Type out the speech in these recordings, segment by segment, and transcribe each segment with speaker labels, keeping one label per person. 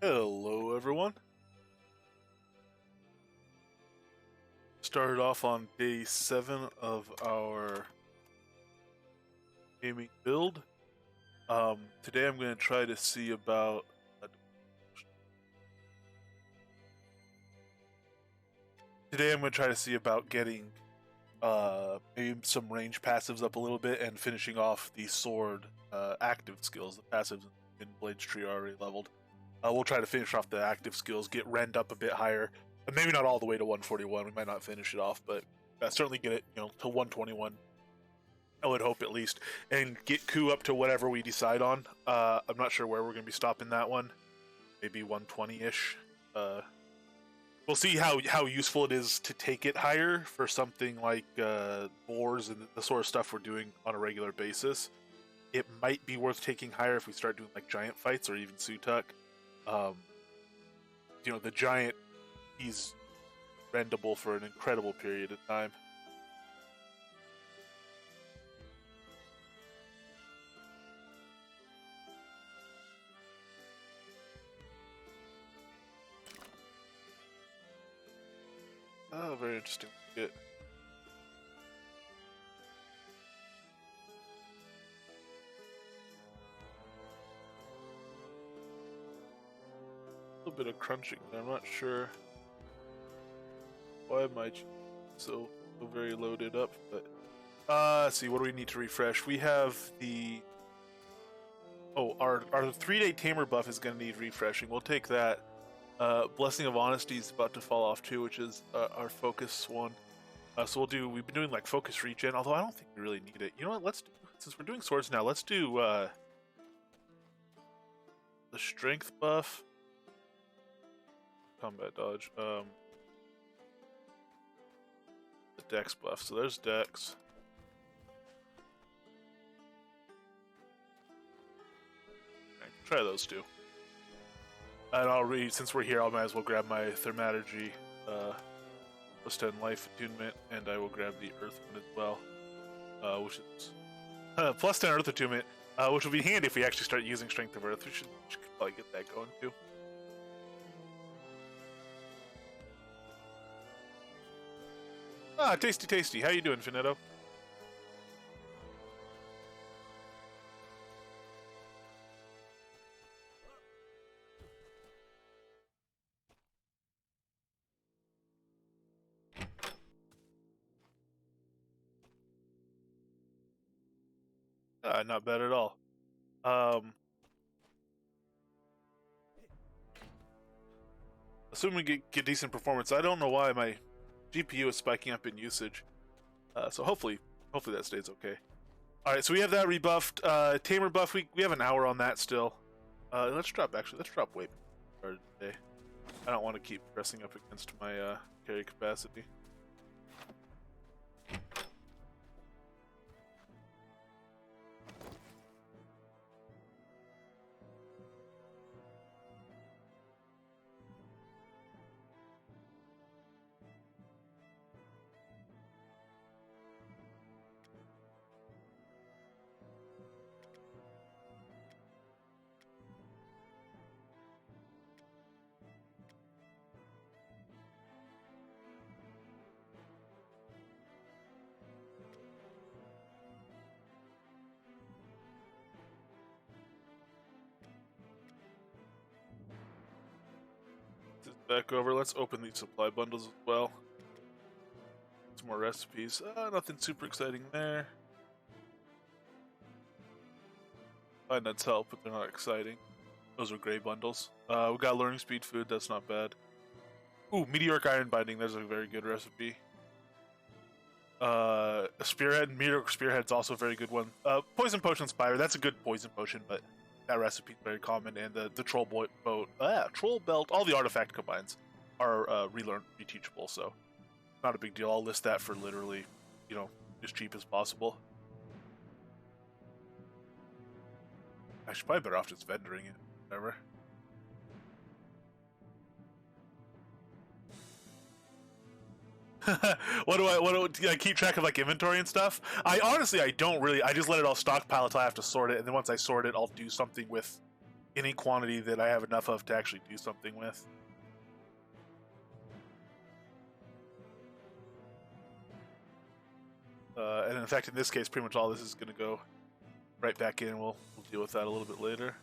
Speaker 1: Hello, everyone. Started off on day 7 of our gaming build. Today I'm going to try to see about getting maybe some range passives up a little bit and finishing off the sword active skills. The passives in Blade's Tree are already leveled. We'll try to finish off the active skills, get rend up a bit higher. Maybe not all the way to 141. We might not finish it off, but certainly get it, to 121. I would hope at least, and get Ku up to whatever we decide on. I'm not sure where we're going to be stopping that one. Maybe 120-ish. We'll see how useful it is to take it higher for something like boars and the sort of stuff we're doing on a regular basis. It might be worth taking higher if we start doing like giant fights or even Sutuk. The giant, he's rendable for an incredible period of time. Oh, very interesting. Good. A little bit of crunching there. I'm not sure why my so very loaded up, but let's see, what do we need to refresh? We have the our 3-day tamer buff is going to need refreshing. We'll take that. Blessing of Honesty is about to fall off too, which is our focus one. So we've been doing like focus regen, although I don't think we really need it. You know what, since we're doing swords now, let's do the strength buff. Combat dodge. The dex buff. So there's dex. Okay, try those two. And I'll since we're here, I might as well grab my Thaumaturgy plus 10 life attunement, and I will grab the earth one as well, which is plus 10 earth attunement, which will be handy if we actually start using strength of earth. We should probably get that going too. Ah, tasty. How you doing, Finetto? Not bad at all. Assuming we get decent performance. I don't know why my GPU is spiking up in usage. So hopefully that stays okay. Alright, so we have that rebuffed. Tamer buff, we have an hour on that still. Let's drop weight for today. I don't want to keep pressing up against my carry capacity. Back over. Let's open these supply bundles as well. Some more recipes. Nothing super exciting there. Find nuts help, but they're not exciting. Those are gray bundles. We got learning speed food. That's not bad. Ooh, meteoric iron binding. There's a very good recipe. A spearhead. Meteoric spearhead's also a very good one. Poison potion spire. That's a good poison potion, but that recipe is very common, and the troll belt, all the artifact combines are reteachable, so not a big deal. I'll list that for literally, as cheap as possible. I should probably better off just vendoring it. Whatever. What do I keep track of, like, inventory and stuff? I don't really. I just let it all stockpile until I have to sort it, and then once I sort it, I'll do something with any quantity that I have enough of to actually do something with. And in fact, in this case, pretty much all this is going to go right back in. We'll deal with that a little bit later.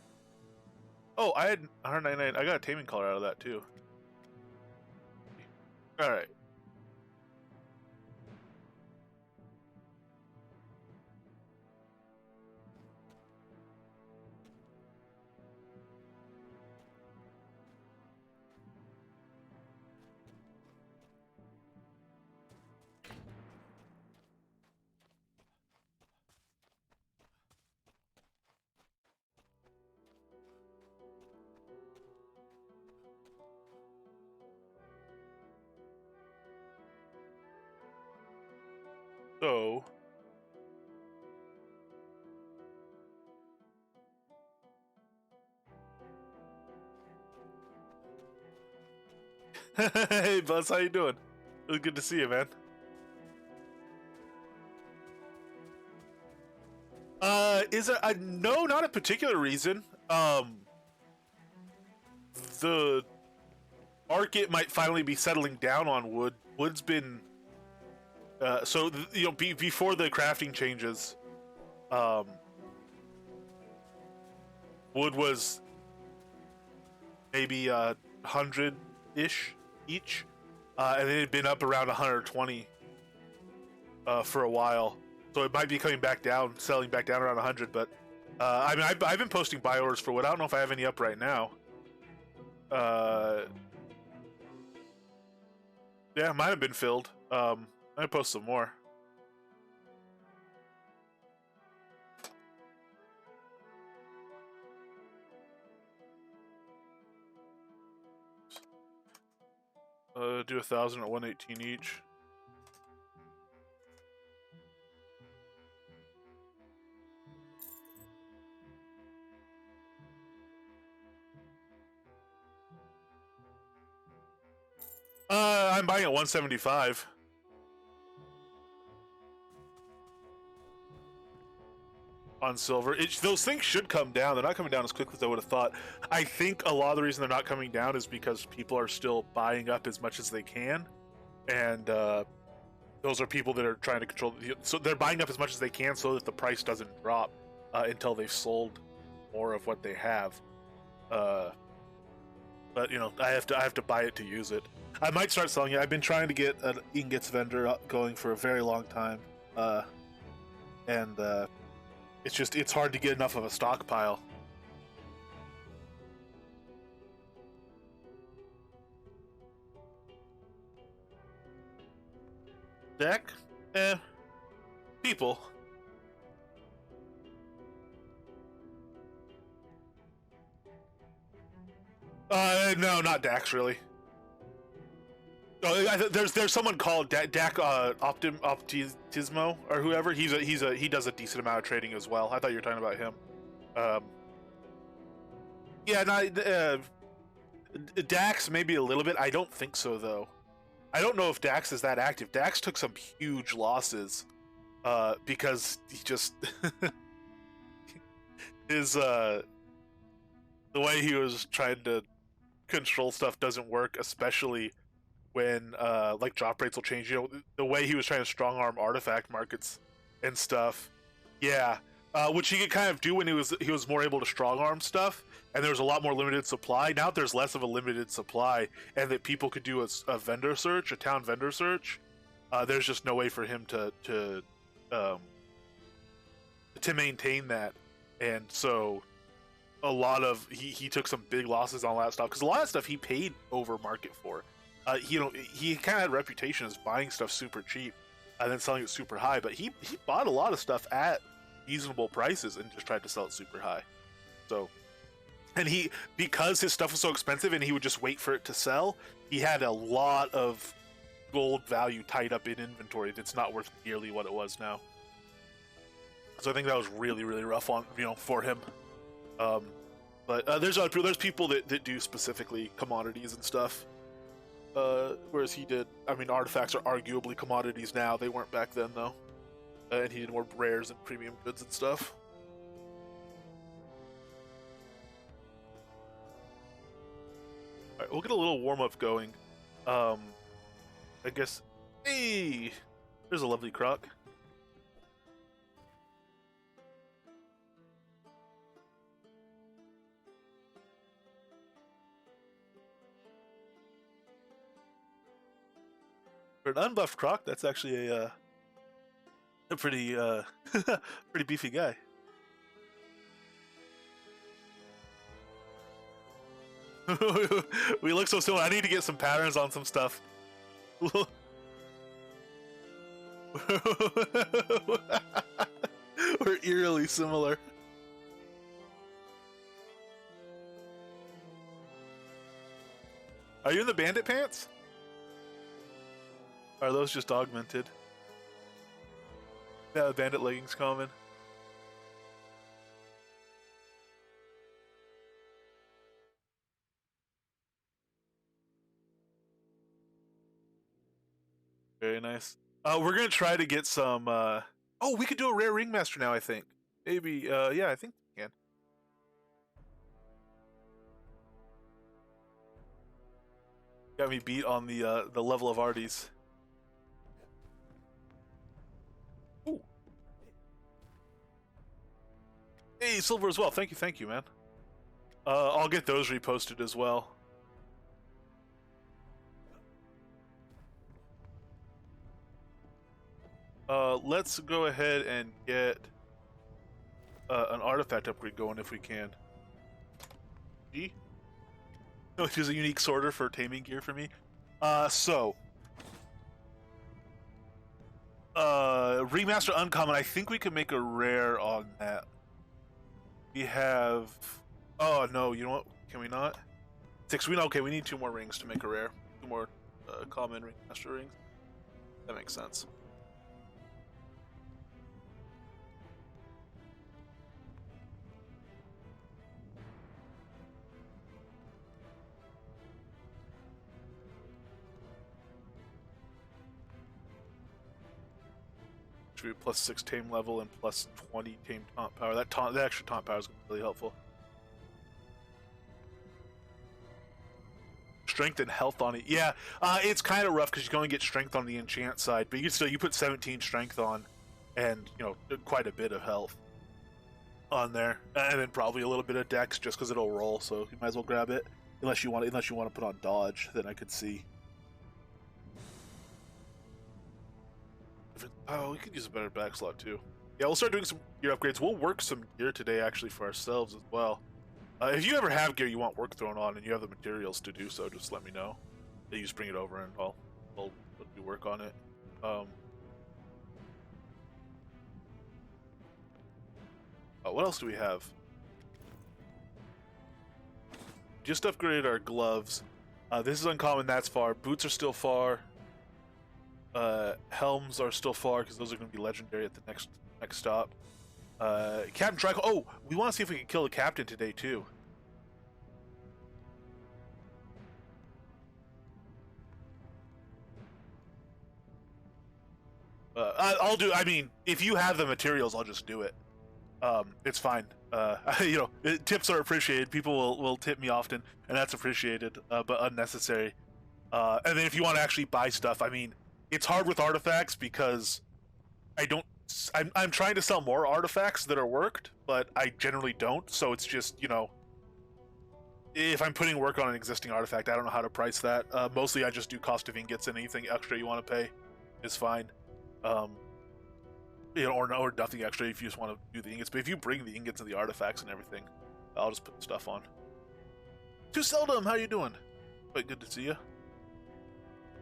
Speaker 1: Oh, I had 199. I got a taming color out of that too. All right. So, hey Buzz, how you doing? Really good to see you, man. Is it no, not a particular reason. The market might finally be settling down on wood. Wood's been so you know before the crafting changes, wood was maybe 100-ish each, and it had been up around 120 for a while. So it might be coming back down, selling back down around 100. But I mean, I've been posting buy orders for wood. I don't know if I have any up right now. Yeah, might have been filled. I post some more. Do 1,000 at 118 each. I'm buying at 175. On silver. Those things should come down. They're not coming down as quickly as I would have thought. I think a lot of the reason they're not coming down is because people are still buying up as much as they can, and those are people that are trying to control. So they're buying up as much as they can so that the price doesn't drop until they've sold more of what they have. But you know, I have to buy it to use it. I might start selling it. I've been trying to get an ingots vendor going for a very long time, and it's hard to get enough of a stockpile. Deck? People. No, not Dax really. Oh, there's someone called Dak Optimismo or whoever. He does a decent amount of trading as well. I thought you were talking about him. Yeah, not Dax maybe a little bit. I don't think so though. I don't know if Dax is that active. Dax took some huge losses because he just his the way he was trying to control stuff doesn't work, especially when like drop rates will change. You know, the way he was trying to strong arm artifact markets and stuff. Yeah, which he could kind of do when he was more able to strong arm stuff, and there was a lot more limited supply. Now there's less of a limited supply, and that people could do a vendor search, a town vendor search. There's just no way for him to maintain that, and so a lot of he took some big losses on all that stuff because a lot of stuff he paid over market for. You know, he kind of had a reputation as buying stuff super cheap and then selling it super high, but he bought a lot of stuff at reasonable prices and just tried to sell it super high. So, and because his stuff was so expensive and he would just wait for it to sell, he had a lot of gold value tied up in inventory that's not worth nearly what it was now. So I think that was really, really rough on, you know, for him. But there's people that do specifically commodities and stuff. Whereas he did, I mean, artifacts are arguably commodities now. They weren't back then, though. And he did more rares and premium goods and stuff. Alright, we'll get a little warm-up going. I guess... Hey! There's a lovely croc. For an unbuffed croc, that's actually a pretty pretty beefy guy. We look so similar. I need to get some patterns on some stuff. We're eerily similar. Are you in the bandit pants? Are those just augmented? Yeah, the bandit leggings common. Very nice. We're gonna try to get some. Oh, we could do a rare ringmaster now. I think maybe. Yeah, I think we can. Got me beat on the level of arties. Ooh. Hey, silver as well. Thank you, man. I'll get those reposted as well. Let's go ahead and get an artifact upgrade going if we can. G? Which is a unique sorter for taming gear for me. Remaster uncommon, I think we can make a rare on that. We have... Oh, no, you know what? Can we not? 6, okay, we need 2 more rings to make a rare. 2 more common ringmaster rings. That makes sense. Should be plus 6 tame level and plus 20 tame taunt power. That extra taunt power is going to be really helpful. Strength and health on it. Yeah, it's kind of rough because you can only get strength on the enchant side, but you put 17 strength on, and quite a bit of health on there, and then probably a little bit of dex just because it'll roll. So you might as well grab it, unless you want to put on dodge. Then I could see. Oh, we could use a better back slot too. Yeah, we'll start doing some gear upgrades. We'll work some gear today actually for ourselves as well. If you ever have gear you want work thrown on and you have the materials to do so, just let me know. You just bring it over and I'll do work on it. What else do we have? Just upgraded our gloves. This is uncommon, that's far. Boots are still far. Helms are still far because those are going to be legendary at the next stop. Captain Trico. Oh, we want to see if we can kill the captain today too. I'll do. I mean, if you have the materials, I'll just do it. It's fine. Tips are appreciated. People will tip me often, and that's appreciated, but unnecessary. And then if you want to actually buy stuff, I mean, it's hard with artifacts because I'm trying to sell more artifacts that are worked, but I generally don't. So it's just, if I'm putting work on an existing artifact, I don't know how to price that. Mostly I just do cost of ingots, and anything extra you want to pay is fine. Or nothing extra if you just want to do the ingots. But if you bring the ingots and the artifacts and everything, I'll just put the stuff on. Too seldom, how you doing? Quite good to see you.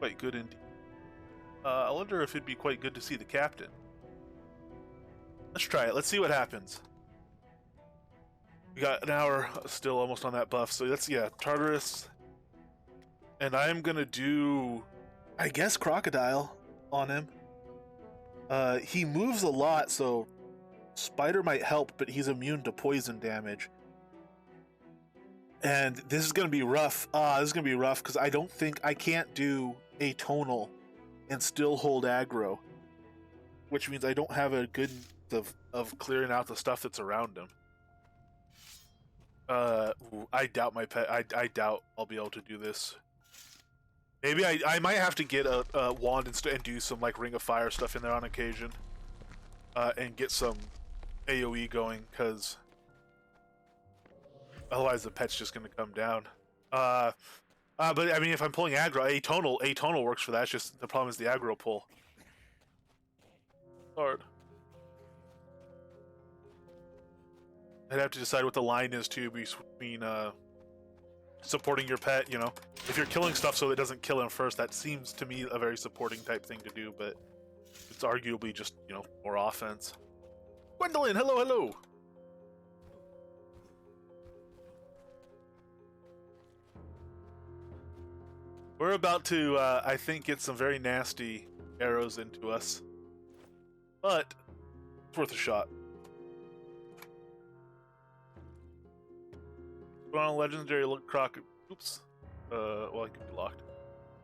Speaker 1: Quite good indeed. I wonder if it'd be quite good to see the captain. Let's try it. Let's see what happens. We got an hour still almost on that buff, so Tartarus. And I am gonna do, I guess, Crocodile on him. He moves a lot, so Spider might help, but he's immune to poison damage. And this is gonna be rough. This is gonna be rough because I can't do a tonal and still hold aggro, which means I don't have a good of clearing out the stuff that's around him. I doubt my pet. I doubt I'll be able to do this. Maybe I might have to get a wand and do some like Ring of Fire stuff in there on occasion, and get some AOE going, because otherwise the pet's just gonna come down. But I mean, if I'm pulling aggro, atonal works for that. It's just the problem is the aggro pull. Hard. I'd have to decide what the line is too between supporting your pet. You know, if you're killing stuff so it doesn't kill him first, that seems to me a very supporting type thing to do. But it's arguably just, you know, more offense. Gwendolyn, hello, hello. We're about to, I think, get some very nasty arrows into us, but it's worth a shot. Put on a legendary look croc. Oops. Well, I can be locked.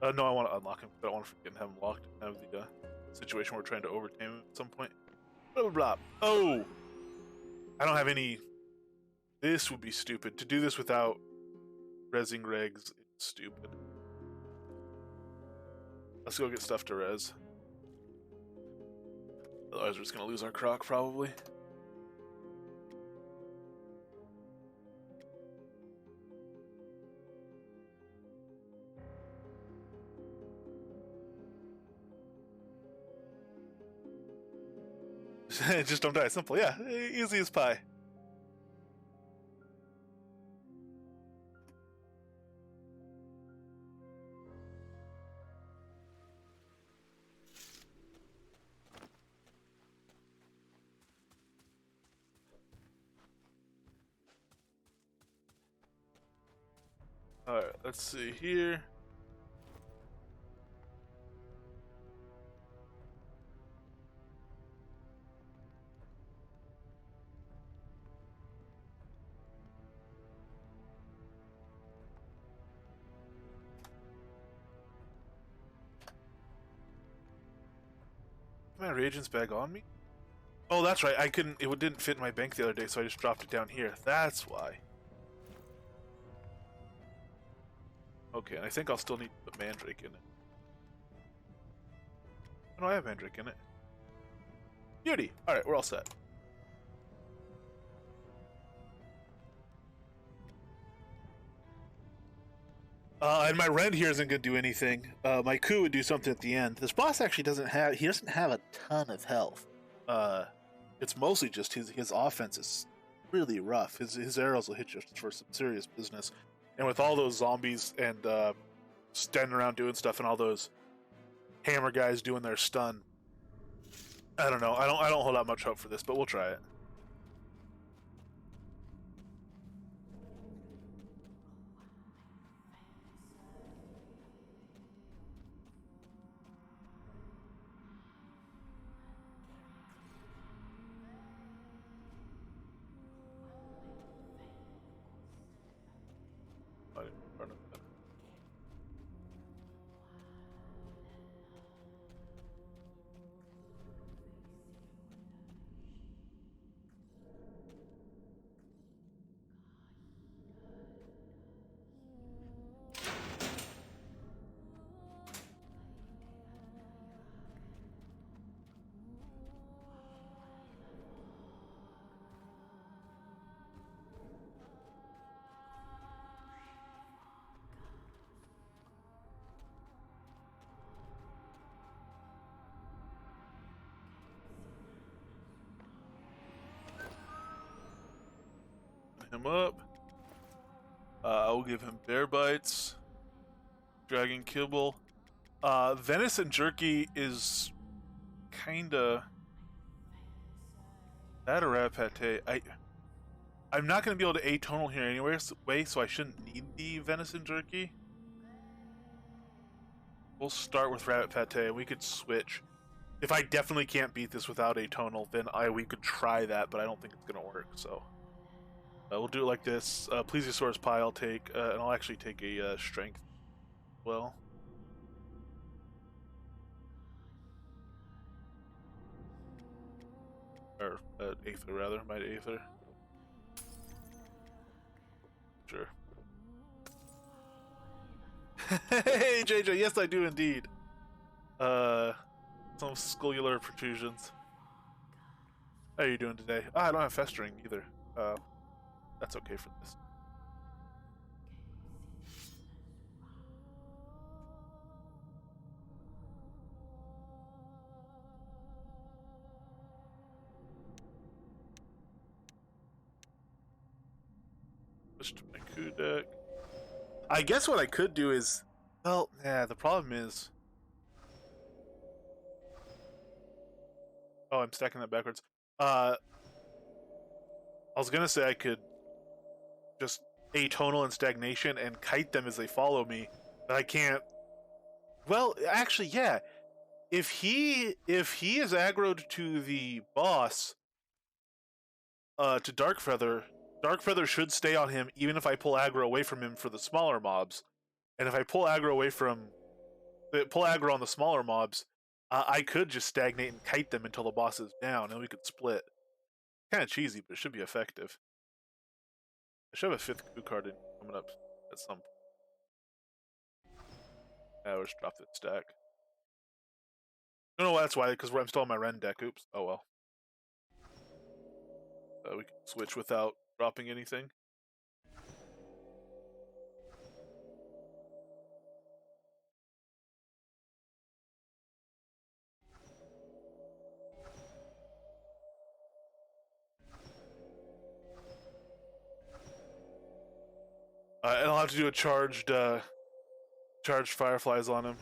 Speaker 1: No, I want to unlock him. I don't want to forget and have him locked. Have the situation we're trying to overtame him at some point. Blah, blah, blah. Oh! I don't have any. This would be stupid. To do this without rezzing regs is stupid. Let's go get stuff to res. Otherwise, we're just gonna lose our croc, probably. Just don't die. Simple, yeah. Easy as pie. Alright, let's see here. My reagents bag on me? Oh, that's right. I couldn't. It didn't fit in my bank the other day, so I just dropped it down here. That's why. Okay, and I think I'll still need to put Mandrake in it. No, I have Mandrake in it. Beauty! Alright, we're all set. And my rend here isn't going to do anything. My coup would do something at the end. This boss actually doesn't have a ton of health. It's mostly just his offense is really rough. His arrows will hit you for some serious business. And with all those zombies and standing around doing stuff, and all those hammer guys doing their stun, I don't know. I don't hold out much hope for this, but we'll try it. Him up. I'll give him bear bites. Dragon kibble. Venison jerky is kinda that or rat pate. I'm not gonna be able to atonal here anyway, so I shouldn't need the venison jerky. We'll start with rabbit pate, and we could switch. If I definitely can't beat this without atonal, then we could try that, but I don't think it's gonna work. So we'll do it like this. Plesiosaurus pie I'll take, and I'll actually take a strength. Well. Or Aether rather, might Aether. Sure. Hey, JJ, yes, I do indeed. Some scalular protrusions. How are you doing today? I don't have festering either. That's okay for this. Switch to my coup deck. I guess what I could do is, well, yeah. The problem is, oh, I'm stacking that backwards. I was gonna say I could just atonal and stagnation and kite them as they follow me, but I can't. Well, actually, yeah. If he is aggroed to the boss, to Darkfeather, Darkfeather should stay on him even if I pull aggro away from him for the smaller mobs. And if I pull aggro on the smaller mobs, I could just stagnate and kite them until the boss is down, and we could split. Kind of cheesy, but it should be effective. I should have a 5th coup card coming up at some point. Yeah, we'll just drop that stack. No, that's why, because I'm still on my Ren deck. Oops. Oh well. We can switch without dropping anything. And I'll have to do a charged fireflies on him.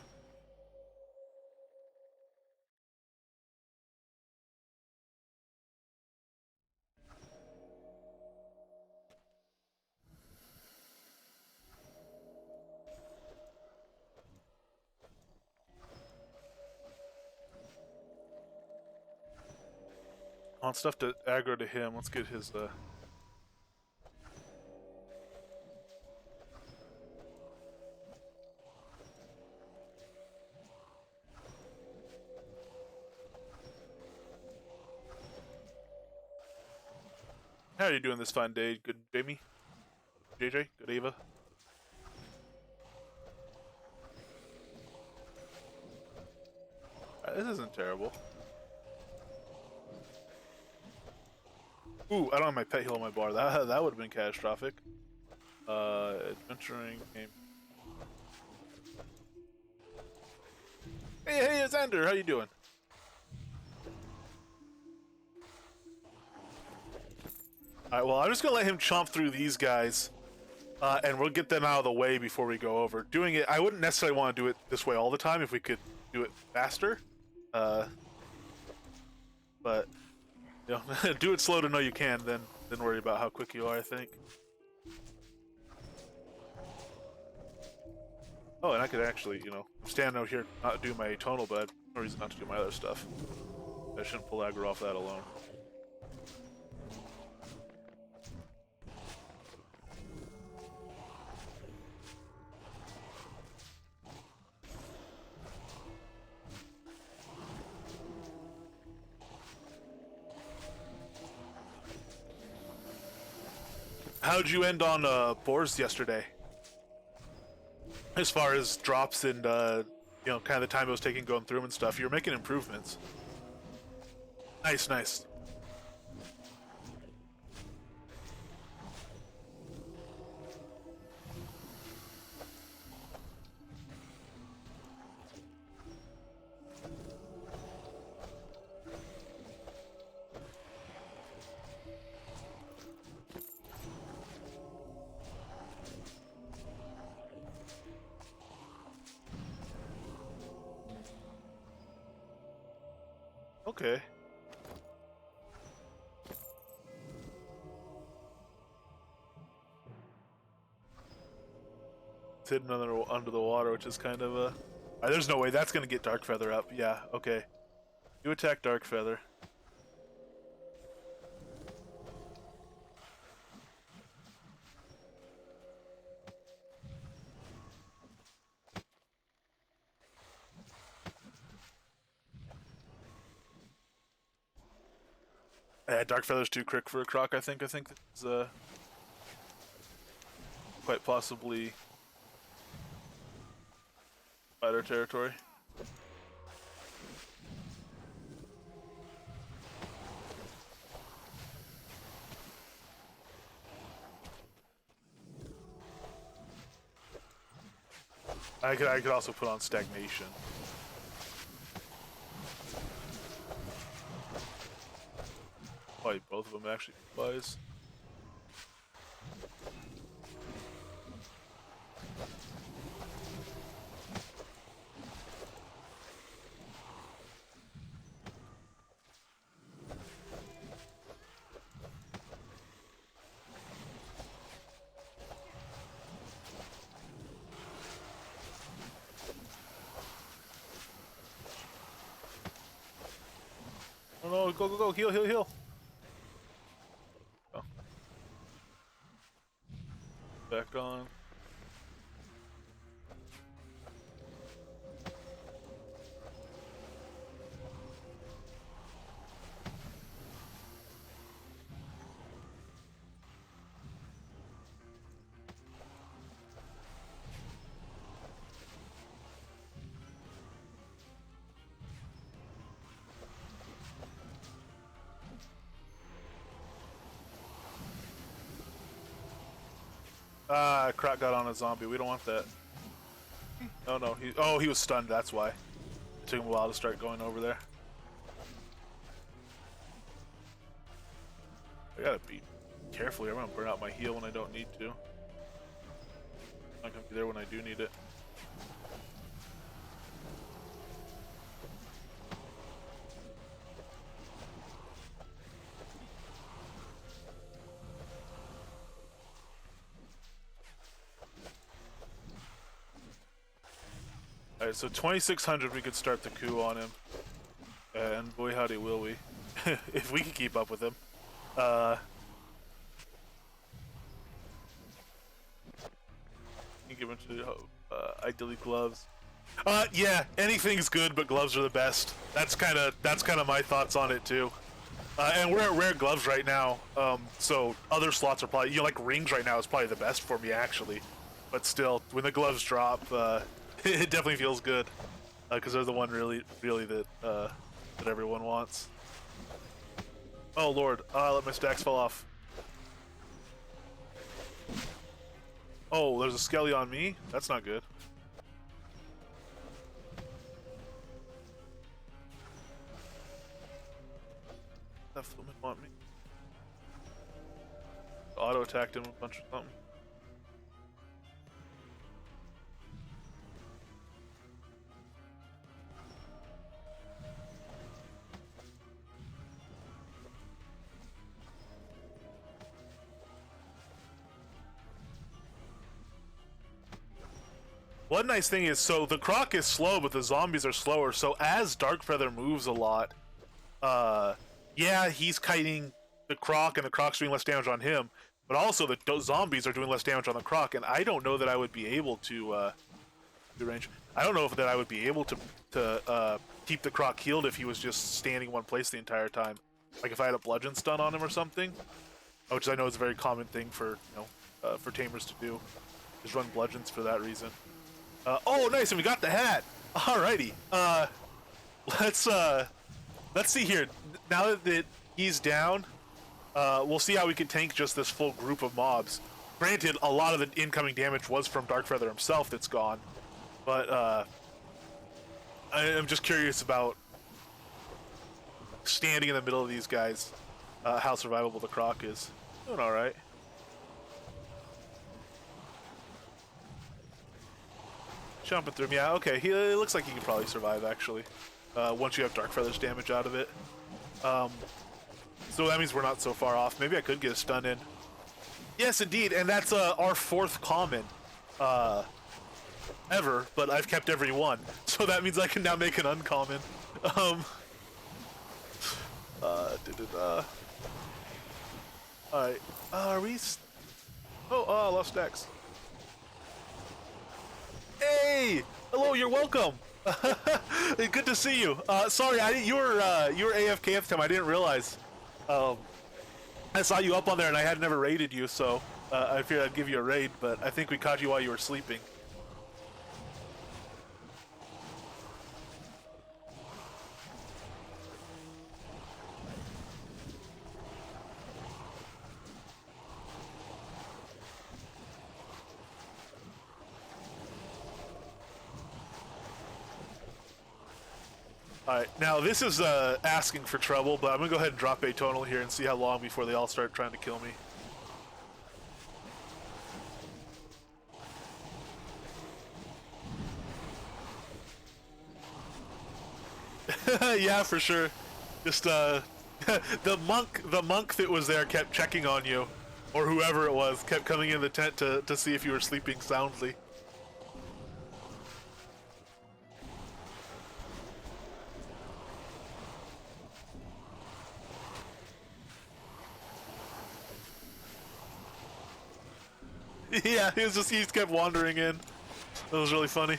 Speaker 1: I want stuff to aggro to him. Let's get his How are you doing this fine day? Good, Jamie? JJ? Good, Ava? This isn't terrible. Ooh, I don't have my pet heal on my bar. That would have been catastrophic. Adventuring game. Hey, it's Ender. How you doing? Alright, well, I'm just gonna let him chomp through these guys, and we'll get them out of the way before we go over. Doing it, I wouldn't necessarily want to do it this way all the time if we could do it faster. But, you know, do it slow to know you can, then worry about how quick you are, I think. Oh, and I could actually, you know, stand out here, not do my tonal, but no reason not to do my other stuff. I shouldn't pull aggro off that alone. How'd you end on boars yesterday? As far as drops and you know, kind of the time it was taking going through them and stuff, you're making improvements. Nice, nice. Okay. It's hidden under the water, which is kind of there's no way that's gonna get Darkfeather up. Yeah, okay. You attack Darkfeather. Yeah, Darkfeather's too quick for a croc, I think. I think it's quite possibly spider territory. I could also put on stagnation. Probably both of them actually applies. Oh no, go, go, go, heal, heal, heal. Oh. Back on. Ah, Croc got on a zombie. We don't want that. Oh no, he was stunned, that's why. It took him a while to start going over there. I gotta be careful here. I'm gonna burn out my heal when I don't need to. I'm not gonna be there when I do need it. Alright, so 2600 we could start the coup on him. And boy howdy will we. If we can keep up with him. You give him to ideally gloves. Yeah, anything's good, but gloves are the best. That's kind of my thoughts on it too. And we're at rare gloves right now, so other slots are probably, like rings right now is probably the best for me actually. But still, when the gloves drop, it definitely feels good because they're the one really that that everyone wants. Oh lord, I let my stacks fall off. Oh, there's a skelly on me? That's not good. That flumen want me. Auto attacked him a bunch of something. One nice thing is, so the Croc is slow, but the zombies are slower. So as Darkfeather moves a lot, yeah, he's kiting the Croc, and the Croc's doing less damage on him. But also, the zombies are doing less damage on the Croc, and I don't know that I would be able to do range. I don't know if that I would be able to keep the Croc healed if he was just standing in one place the entire time. Like if I had a bludgeon stun on him or something, which I know is a very common thing for for tamers to do, is run bludgeons for that reason. Oh, nice, and we got the hat. Alrighty. Let's see here. Now that he's down, we'll see how we can tank just this full group of mobs. Granted, a lot of the incoming damage was from Darkfeather himself that's gone, but I'm just curious about standing in the middle of these guys, how survivable the Croc is. Doing alright. Jumping through him, yeah, okay. It looks like he can probably survive, actually. Once you have Darkfeather's damage out of it. So that means we're not so far off. Maybe I could get a stun in. Yes, indeed, and that's our 4th common ever, but I've kept every one. So that means I can now make an uncommon. Alright, are we... Oh, I lost stacks. Hey! Hello, you're welcome! Good to see you. Sorry, you were AFK at the time. I didn't realize. I saw you up on there and I had never raided you, so I figured I'd give you a raid, but I think we caught you while you were sleeping. Alright, now this is asking for trouble, but I'm gonna go ahead and drop a tonal here and see how long before they all start trying to kill me. Yeah, for sure. Just the monk that was there kept checking on you, or whoever it was, kept coming in the tent to see if you were sleeping soundly. Yeah, he just kept wandering in. That was really funny.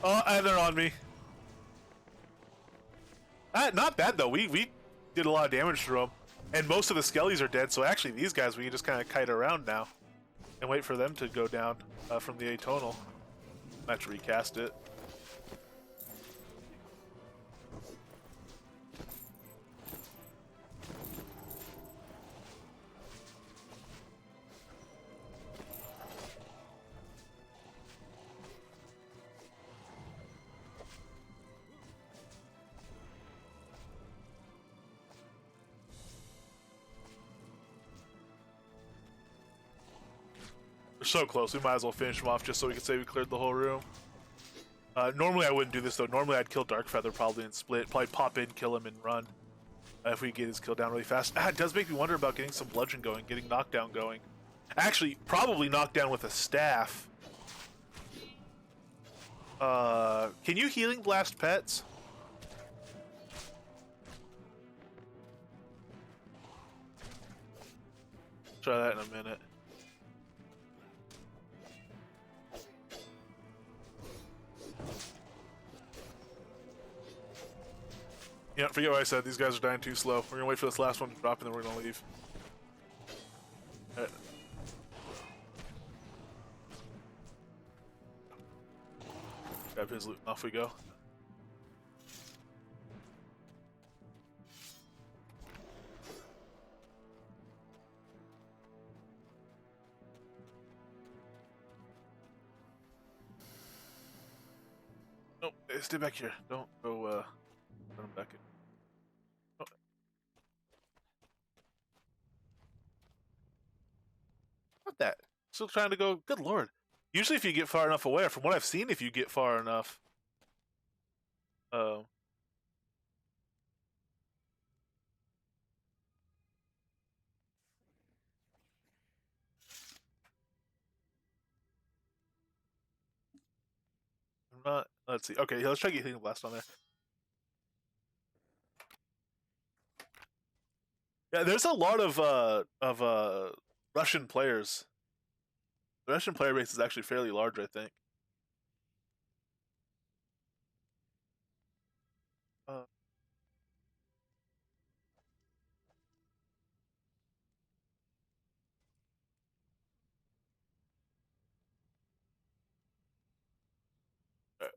Speaker 1: Oh, and they're on me. Not bad though. We did a lot of damage to them, and most of the skellies are dead. So actually, these guys we can just kind of kite around now, and wait for them to go down from the atonal. I have to recast it. We're so close. We might as well finish them off just so we can say we cleared the whole room. Normally I wouldn't do this though. Normally I'd kill Darkfeather probably and split. Probably pop in, kill him, and run. If we get his kill down really fast. It does make me wonder about getting some bludgeon going, getting knockdown going. Actually, probably knockdown with a staff. Can you healing blast pets? Try that in a minute. Yeah, forget what I said. These guys are dying too slow. We're gonna wait for this last one to drop and then we're gonna leave. Alright. Grab his loot and off we go. Nope, stay back here. Don't go run him back in. Oh. Not that. Still trying to go. Good lord. Usually if you get far enough away, or from what I've seen, if you get far enough. Uh, I'm not. Let's see. Okay, let's try to get healing blast on there. Yeah, there's a lot of Russian players. The Russian player base is actually fairly large, I think. Uh,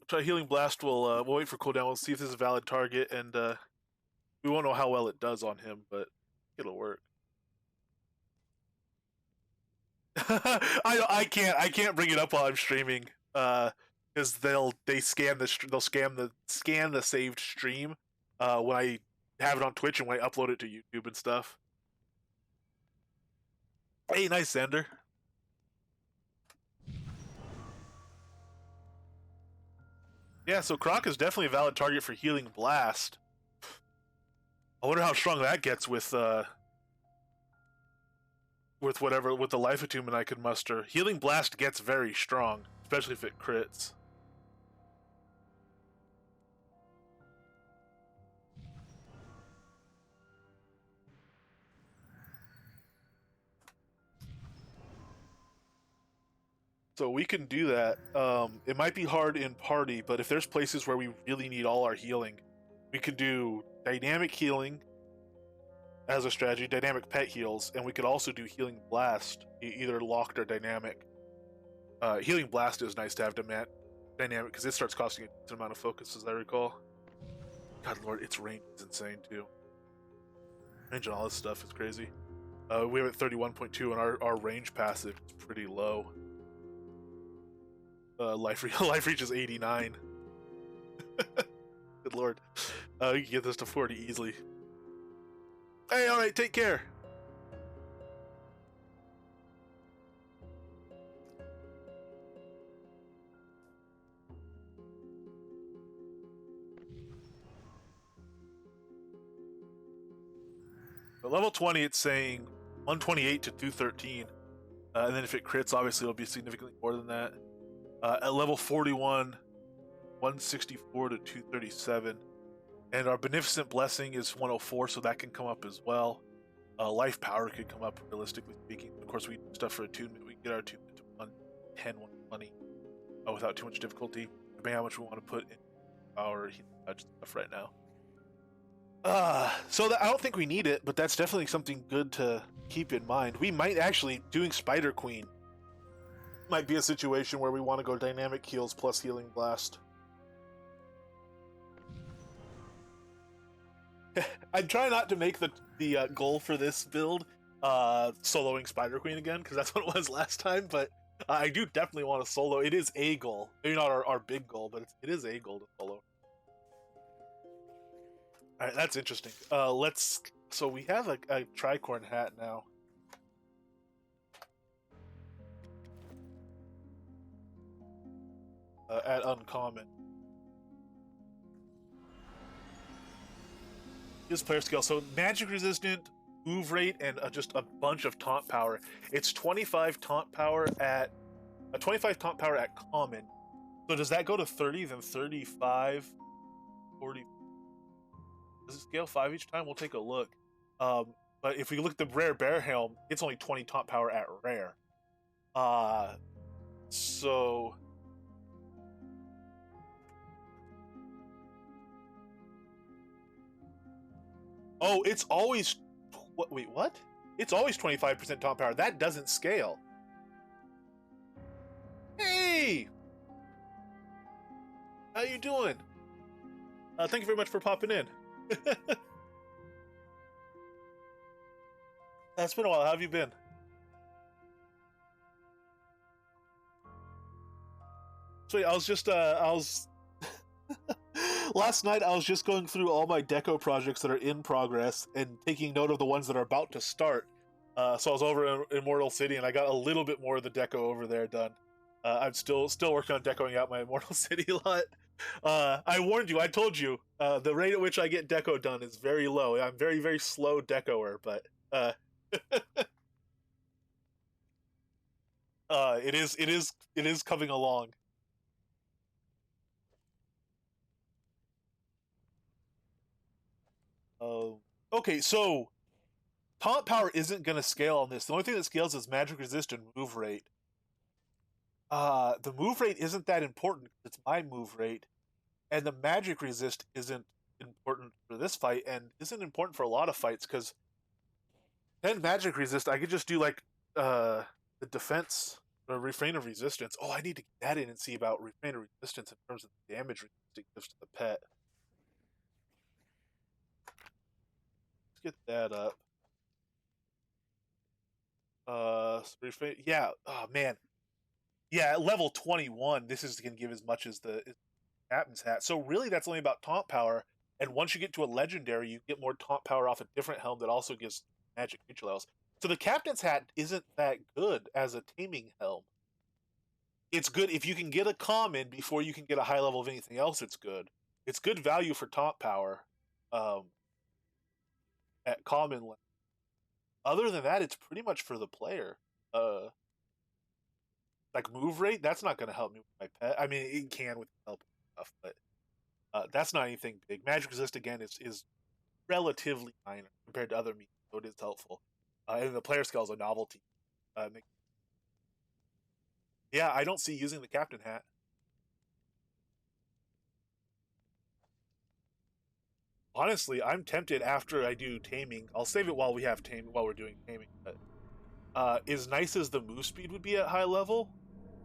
Speaker 1: try healing blast. We'll wait for cooldown. We'll see if this is a valid target, and we won't know how well it does on him, but it'll work. I can't bring it up while I'm streaming. Because they scan scan the saved stream. When I have it on Twitch and when I upload it to YouTube and stuff. Hey, nice Xander. Yeah, so Croc is definitely a valid target for healing blast. I wonder how strong that gets with the life attunement I could muster. Healing blast gets very strong, especially if it crits. So we can do that. It might be hard in party, but if there's places where we really need all our healing, we can do dynamic healing. as a strategy. Dynamic pet heals, and we could also do healing blast, either locked or dynamic. Healing blast is nice to have dynamic because it starts costing a decent amount of focus, as I recall. God lord, its range is insane too. Range on all this stuff is crazy. We have at 31.2, and our range passive is pretty low. Life reach is 89. Good lord. You can get this to 40 easily. Hey, alright, take care. At level 20, it's saying 128 to 213. And then if it crits, obviously it'll be significantly more than that. At level 41, 164 to 237. And our Beneficent Blessing is 104, so that can come up as well. Life Power could come up, realistically speaking. Of course, we need stuff for attunement. We can get our attunement to 110, 120 without too much difficulty, depending on how much we want to put in our stuff right now. So I don't think we need it, but that's definitely something good to keep in mind. We might actually, doing Spider Queen might be a situation where we want to go dynamic heals plus healing blast. I'm trying not to make the goal for this build soloing Spider Queen again, because that's what it was last time, but I do definitely want to solo. It is a goal. Maybe not our big goal, but it is a goal to solo. Alright, that's interesting. So we have a tricorn hat now. At uncommon. His player skill. So magic resistant, move rate, and just a bunch of taunt power. It's 25 taunt power at 25 taunt power at common. So does that go to 30, then 35, 40? Does it scale 5 each time? We'll take a look. But if we look at the rare bear helm, it's only 20 taunt power at rare. So oh, it's always wait, what? It's always 25% taunt power. That doesn't scale. Hey! How you doing? Thank you very much for popping in. It's been a while. How have you been? Sweet. I was last night I was just going through all my deco projects that are in progress and taking note of the ones that are about to start. So I was over in Immortal City, and I got a little bit more of the deco over there done. I'm still working on decoing out my Immortal City lot. I warned you. I told you. The rate at which I get deco done is very low. I'm very, very slow decoer, but it is coming along. Okay, so taunt power isn't going to scale on this. The only thing that scales is magic resist and move rate. The move rate isn't that important. It's my move rate, and the magic resist isn't important for this fight, and isn't important for a lot of fights, because 10 magic resist, I could just do like the defense or refrain of resistance. Oh, I need to get that in and see about refrain of resistance in terms of the damage it gives to the pet. Let's get that up. Refrain, yeah. Oh man, yeah. At level 21, this is going to give as much as the Captain's Hat. So really, that's only about taunt power. And once you get to a legendary, you get more taunt power off a different helm that also gives magic creature levels. So the Captain's Hat isn't that good as a taming helm. It's good if you can get a common before you can get a high level of anything else. It's good. It's good value for taunt power at common level. Other than that, it's pretty much for the player. Like move rate, that's not going to help me with my pet. I mean, it can with help stuff, but that's not anything big. Magic resist again is relatively minor compared to other means, so it is helpful. And the player skill is a novelty. Yeah, I don't see using the Captain Hat. Honestly, I'm tempted after I do Taming. I'll save it while we have Taming, while we're doing Taming. But as nice as the move speed would be at high level,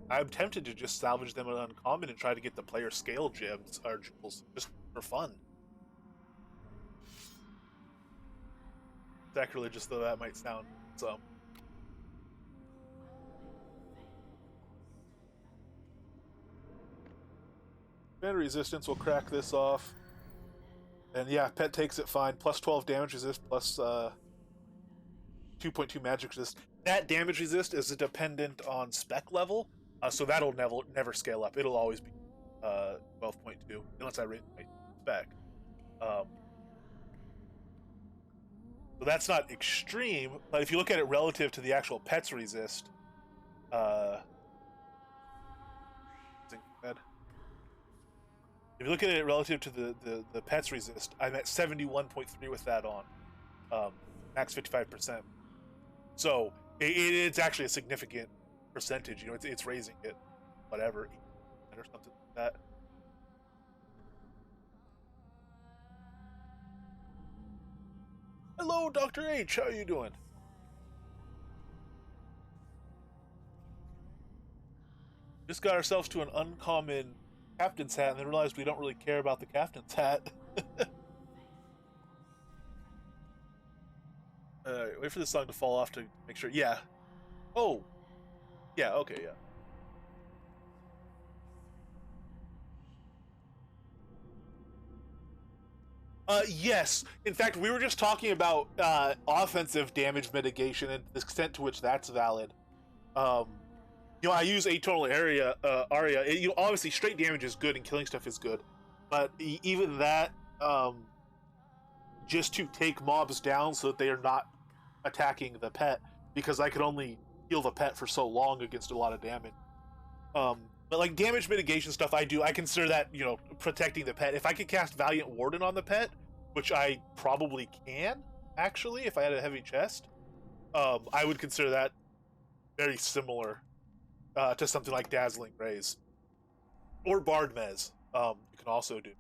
Speaker 1: I'm tempted to just salvage them at uncommon and try to get the player scale gems or jewels just for fun. Sacrilegious though that might sound. So Commander resistance will crack this off. And yeah, pet takes it fine. Plus 12 damage resist, plus 2.2 magic resist. That damage resist is dependent on spec level, so that'll never scale up. It'll always be 12.2 unless I raise my spec. So that's not extreme, but if you look at it relative to the actual pet's resist, uh, if you look at it relative to the pet's resist, I'm at 71.3 with that on, max 55%. So it's actually a significant percentage. You know, it's raising it, whatever, or something like that. Hello, Dr. H. How are you doing? Just got ourselves to an uncommon captain's hat and then realized we don't really care about the captain's hat. Wait for the song to fall off to make sure. Yeah. Oh. Yeah, okay, yeah. Yes. In fact, we were just talking about offensive damage mitigation and the extent to which that's valid. Um, you know, I use atonal aria. You know, obviously, straight damage is good and killing stuff is good, but even that, just to take mobs down so that they are not attacking the pet, because I could only heal the pet for so long against a lot of damage. Um, but like damage mitigation stuff, I consider that, you know, protecting the pet. If I could cast Valiant Warden on the pet, which I probably can actually, if I had a heavy chest, I would consider that very similar to something like Dazzling Rays or Bard Mez. You can also do.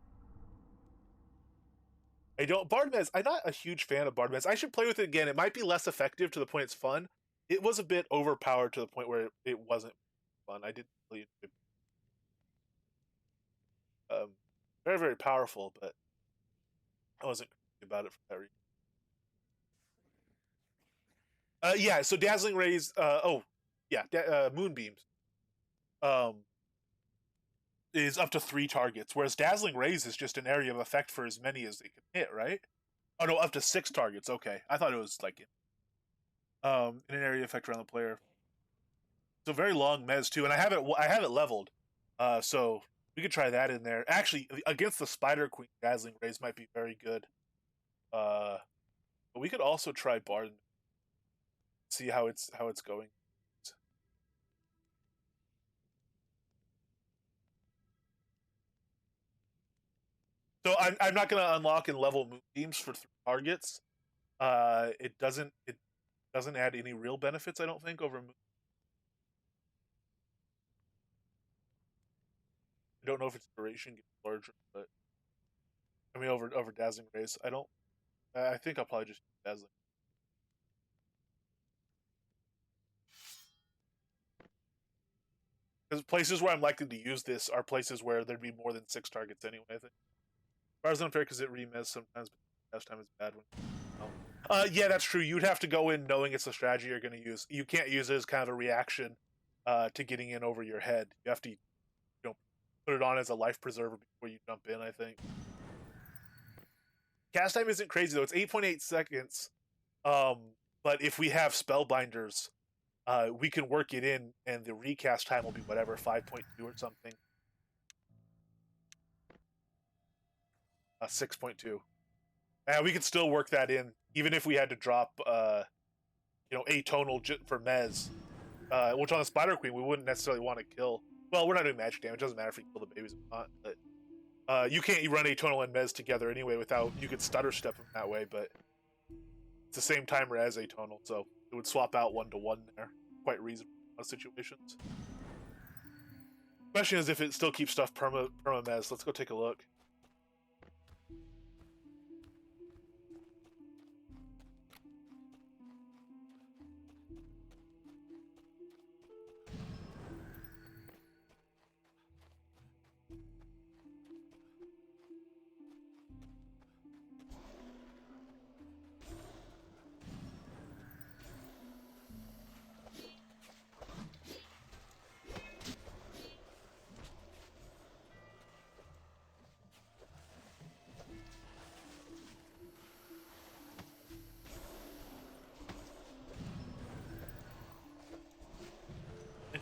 Speaker 1: I don't Bard Mez. I'm not a huge fan of Bard Mez. I should play with it again. It might be less effective to the point it's fun. It was a bit overpowered to the point where it wasn't fun. I didn't really enjoy very, very powerful, but I wasn't crazy about it for that reason. Yeah, so Dazzling Rays, yeah, Moonbeams um, is up to 3 targets, whereas Dazzling Rays is just an area of effect for as many as they can hit, right? Oh no, up to 6 targets. Okay, I thought it was like in an area effect around the player. It's a very long mez too, and I have it leveled, so we could try that in there. Actually, against the Spider Queen, Dazzling Rays might be very good. But we could also try Bard, see how it's going. So I'm not going to unlock and level Moonbeams for 3 targets. It doesn't add any real benefits, I don't think, over. I don't know if its duration gets larger, but I mean over Dazzling Rays. I don't. I think I'll probably just use Dazzling. Because places where I'm likely to use this are places where there'd be more than 6 targets anyway. I think. As far as unfair, because it remes sometimes, but last time is bad one. Yeah, that's true. You'd have to go in knowing it's a strategy you're going to use. You can't use it as kind of a reaction to getting in over your head. You have to, put it on as a life preserver before you jump in. I think. Cast time isn't crazy though. It's 8.8 seconds. Um, but if we have spellbinders, we can work it in, and the recast time will be whatever 5.2 or something. 6.2. And we could still work that in, even if we had to drop, atonal for Mez, which on the Spider Queen we wouldn't necessarily want to kill. Well, we're not doing magic damage. It doesn't matter if we kill the babies or not. But you can't run atonal and Mez together anyway without. You could stutter step them that way, but it's the same timer as atonal, so it would swap out 1-to-1 there. Quite reasonable in a lot of situations. Question is if it still keeps stuff perma Mez. Let's go take a look.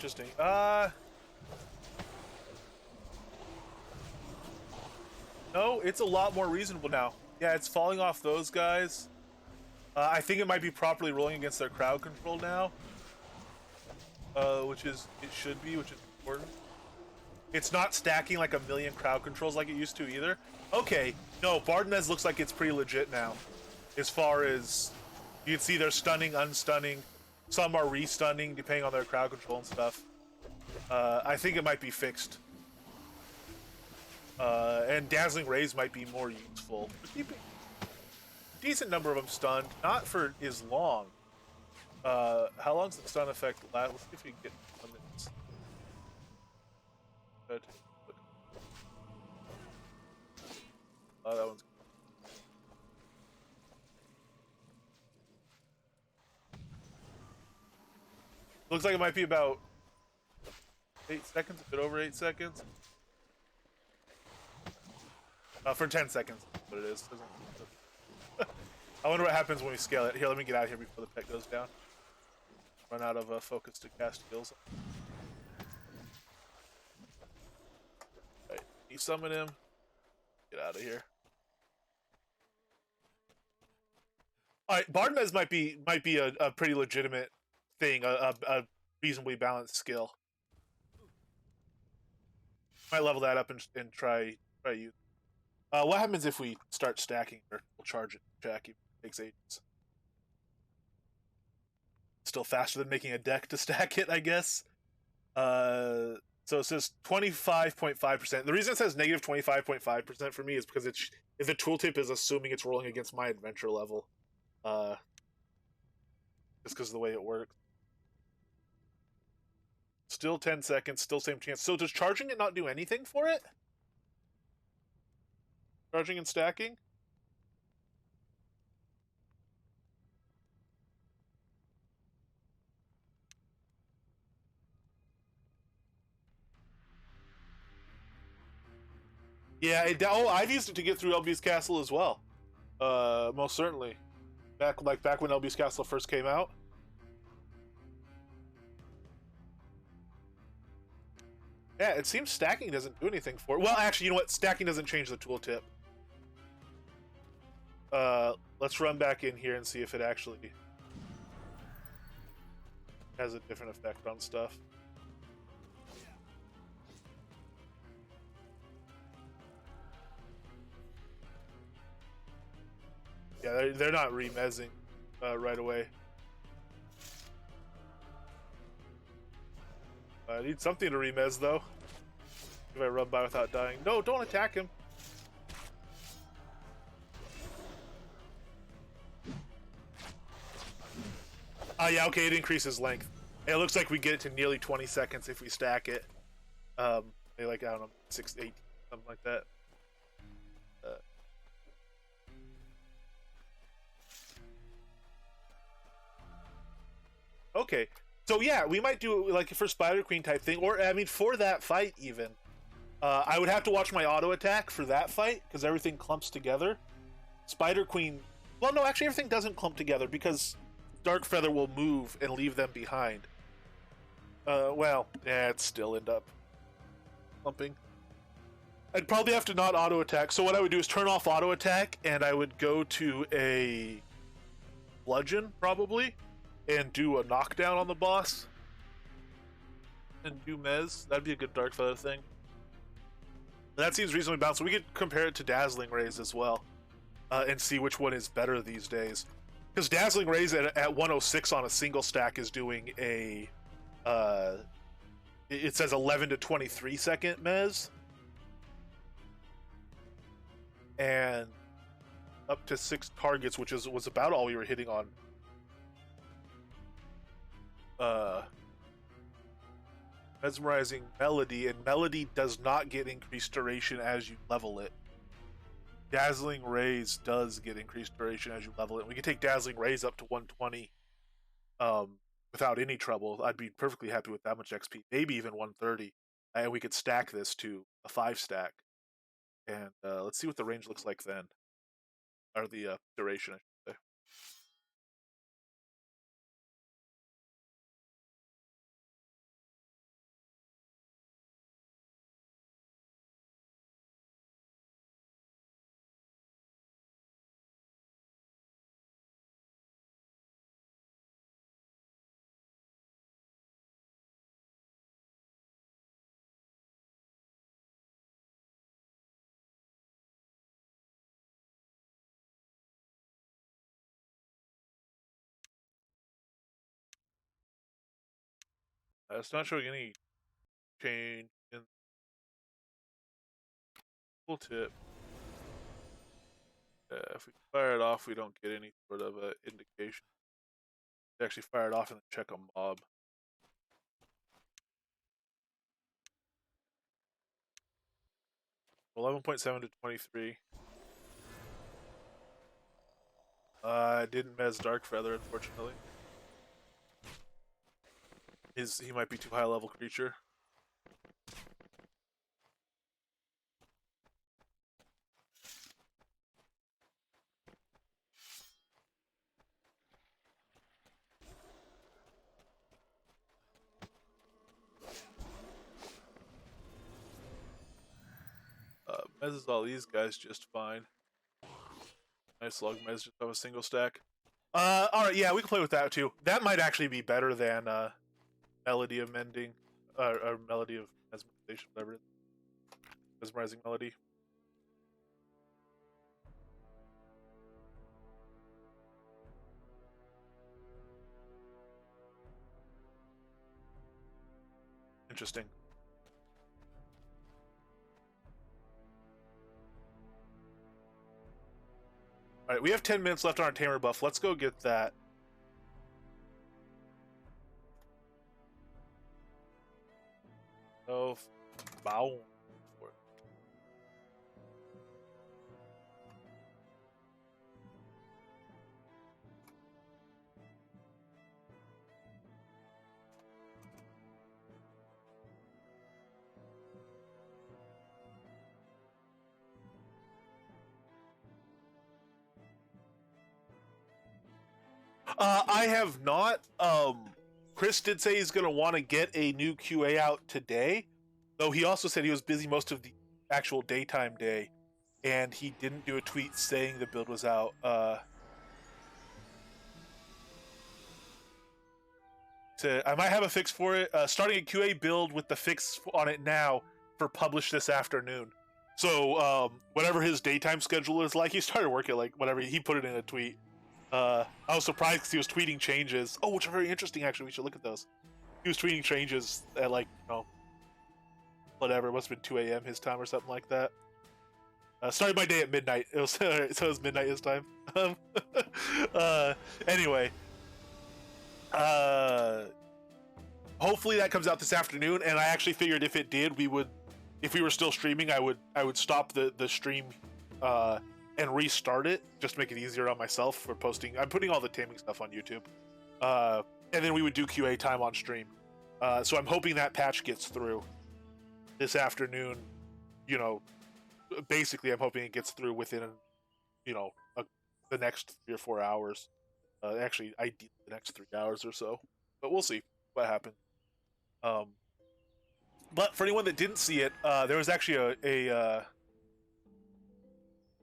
Speaker 1: interesting. No, it's a lot more reasonable now. Yeah, it's falling off those guys. I think it might be properly rolling against their crowd control now. Which is, it should be, which is important. It's not stacking like a million crowd controls like it used to either. Okay, no, Bardenez looks like it's pretty legit now. As far as, you can see they're stunning, unstunning. Some are re-stunning depending on their crowd control and stuff. I think it might be fixed. And Dazzling Rays might be more useful. Keeping a decent number of them stunned, not for as long. How long's the stun effect last? Let's see if we can get 1 minute. Good. Oh, that one's good. Looks like it might be about 8 seconds, a bit over 8 seconds. For 10 seconds, that's what it is. I wonder what happens when we scale it. Here, let me get out of here before the pet goes down. Run out of focus to cast skills. Alright, you summon him. Get out of here. Alright, Bardenez might be a pretty legitimate thing, a reasonably balanced skill. Might level that up and try use. What happens if we start stacking or we'll charge it? Jack, it takes ages. Still faster than making a deck to stack it, I guess. So it says 25.5%. The reason it says negative 25.5% for me is because if the tooltip is assuming it's rolling against my adventure level. Just because of the way it works. Still 10 seconds, still same chance. So does charging it not do anything for it? Charging and stacking? Yeah, I've used it to get through LB's Castle as well. Most certainly. Back when LB's Castle first came out. Yeah, it seems stacking doesn't do anything for it. Well, actually, you know what? Stacking doesn't change the tooltip. Let's run back in here and see if it actually has a different effect on stuff. Yeah, they're not remezzing right away. I need something to remez though. If I run by without dying. No, don't attack him. Yeah, okay, it increases length. It looks like we get it to nearly 20 seconds if we stack it. Maybe like, I don't know, 6, 8, something like that. Okay, so yeah, we might do like a for Spider Queen type thing, or I mean, for that fight even. I would have to watch my auto attack for that fight because everything clumps together. Spider Queen, well, no, actually, everything doesn't clump together because Dark Feather will move and leave them behind. Well, yeah, it still end up clumping. I'd probably have to not auto attack. So what I would do is turn off auto attack, and I would go to a bludgeon probably, and do a knockdown on the boss, and do Mez. That'd be a good Dark Feather thing. That seems reasonably balanced. So we could compare it to Dazzling Rays as well, and see which one is better these days. Because Dazzling Rays at 106 on a single stack is doing a, it says 11 to 23 second Mez, and up to 6 targets, which was about all we were hitting on. Mesmerizing Melody, and Melody does not get increased duration as you level it. Dazzling Rays does get increased duration as you level it. We can take Dazzling Rays up to 120 without any trouble. I'd be perfectly happy with that much XP, maybe even 130. And we could stack this to a 5 stack. And let's see what the range looks like then. Or the duration, I should say. It's not showing any change in tooltip. If we fire it off, we don't get any sort of indication. Actually fire it off and then check a mob. 11.7 to 23. Didn't mez Dark Feather, unfortunately. He might be too high level creature. Mezzes all these guys just fine. Nice log mez just have a single stack. Alright, yeah, we can play with that too. That might actually be better than Melody of Mending, or Melody of Mesmerization, whatever it is. Mesmerizing Melody. Interesting. Alright, we have 10 minutes left on our Tamer buff. Let's go get that. Oh, bow. I have not. Chris did say he's going to want to get a new QA out today, though he also said he was busy most of the actual daytime day, and he didn't do a tweet saying the build was out. So I might have a fix for it. Starting a QA build with the fix on it now for publish this afternoon. So whatever his daytime schedule is like, he started working like whatever he put it in a tweet. I was surprised because he was tweeting changes. Oh, which are very interesting. Actually, we should look at those. He was tweeting changes at like whatever. It must have been 2 a.m. his time or something like that. Started my day at midnight. It was so it was midnight his time. Anyway, hopefully that comes out this afternoon. And I actually figured if it did, if we were still streaming, I would stop the stream and restart it just to make it easier on myself for posting. I'm putting all the taming stuff on YouTube, and then we would do QA time on stream. So I'm hoping that patch gets through this afternoon. Basically, I'm hoping it gets through within the next 3 or 4 hours. Actually, ideally the next 3 hours or so, but we'll see what happens. But for anyone that didn't see it, there was actually a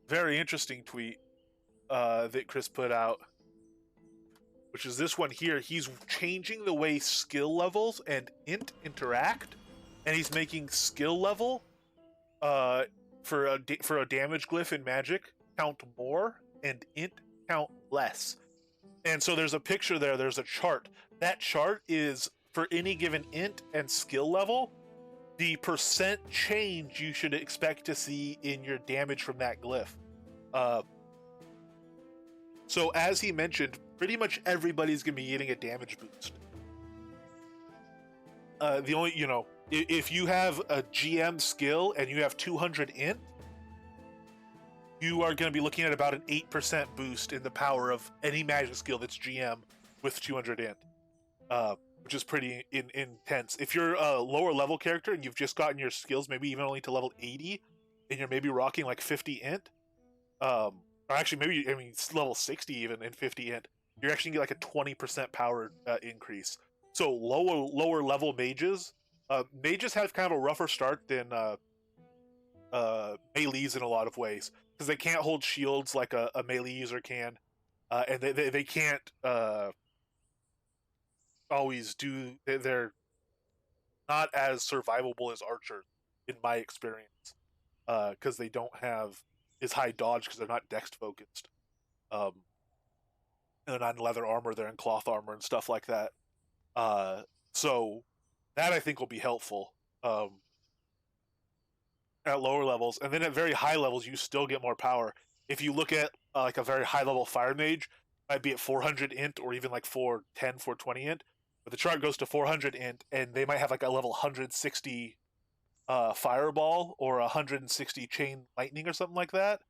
Speaker 1: very interesting tweet that Chris put out, which is this one here. He's changing the way skill levels and int interact, and he's making skill level for a damage glyph in Magic count more and int count less. And so there's a picture there. There's a chart. That chart is for any given int and skill level, the percent change you should expect to see in your damage from that glyph. So as he mentioned, pretty much everybody's gonna be getting a damage boost. The only, if you have a GM skill and you have 200 int, you are going to be looking at about an 8% boost in the power of any magic skill that's GM with 200 int, which is pretty intense. If you're a lower level character and you've just gotten your skills maybe even only to level 80, and you're maybe rocking like 50 int, or actually it's level 60 even in 50 int, you're actually going to get like a 20% power increase. So lower level mages, mages have kind of a rougher start than melees in a lot of ways, because they can't hold shields like a melee user can, and they can't always do. They're not as survivable as archers, in my experience, because they don't have as high dodge because they're not dex focused. And they're not in leather armor; they're in cloth armor and stuff like that. So That I think will be helpful at lower levels, and then at very high levels, you still get more power. If you look at like a very high level fire mage, might be at 400 int or even like 410, 420 int, but the chart goes to 400 int, and they might have like a level 160 fireball or 160 chain lightning or something like that.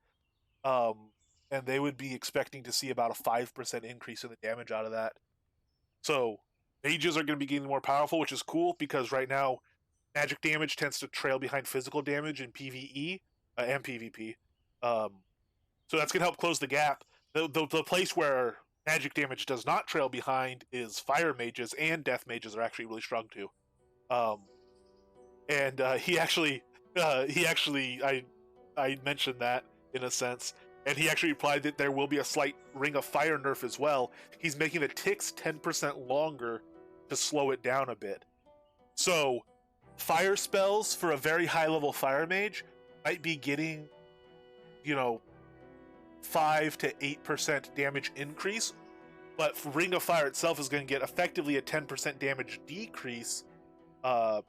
Speaker 1: Um, and they would be expecting to see about a 5% increase in the damage out of that. So mages are going to be getting more powerful, which is cool because right now magic damage tends to trail behind physical damage in PvE and PvP. Um, so that's going to help close the gap. The place where magic damage does not trail behind is fire mages, and death mages are actually really strong too. Um, and I mentioned that in a sense, and he actually replied that there will be a slight Ring of Fire nerf as well. He's making the ticks 10% longer to slow it down a bit. So fire spells for a very high level fire mage might be getting, you know, 5 to 8% damage increase, but Ring of Fire itself is going to get effectively a 10% damage decrease by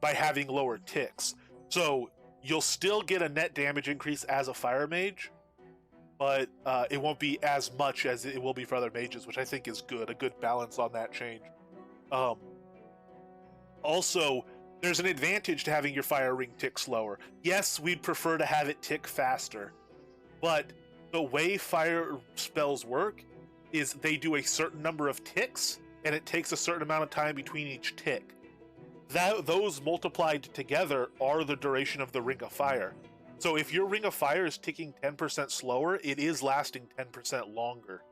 Speaker 1: having lower ticks. So you'll still get a net damage increase as a fire mage, but it won't be as much as it will be for other mages, which I think is good. A good balance on that change. Um, Also, there's an advantage to having your fire ring tick slower. Yes, we'd prefer to have it tick faster, but the way fire spells work is they do a certain number of ticks, and it takes a certain amount of time between each tick. Those multiplied together are the duration of the Ring of Fire. So if your Ring of Fire is ticking 10% slower, it is lasting 10% longer,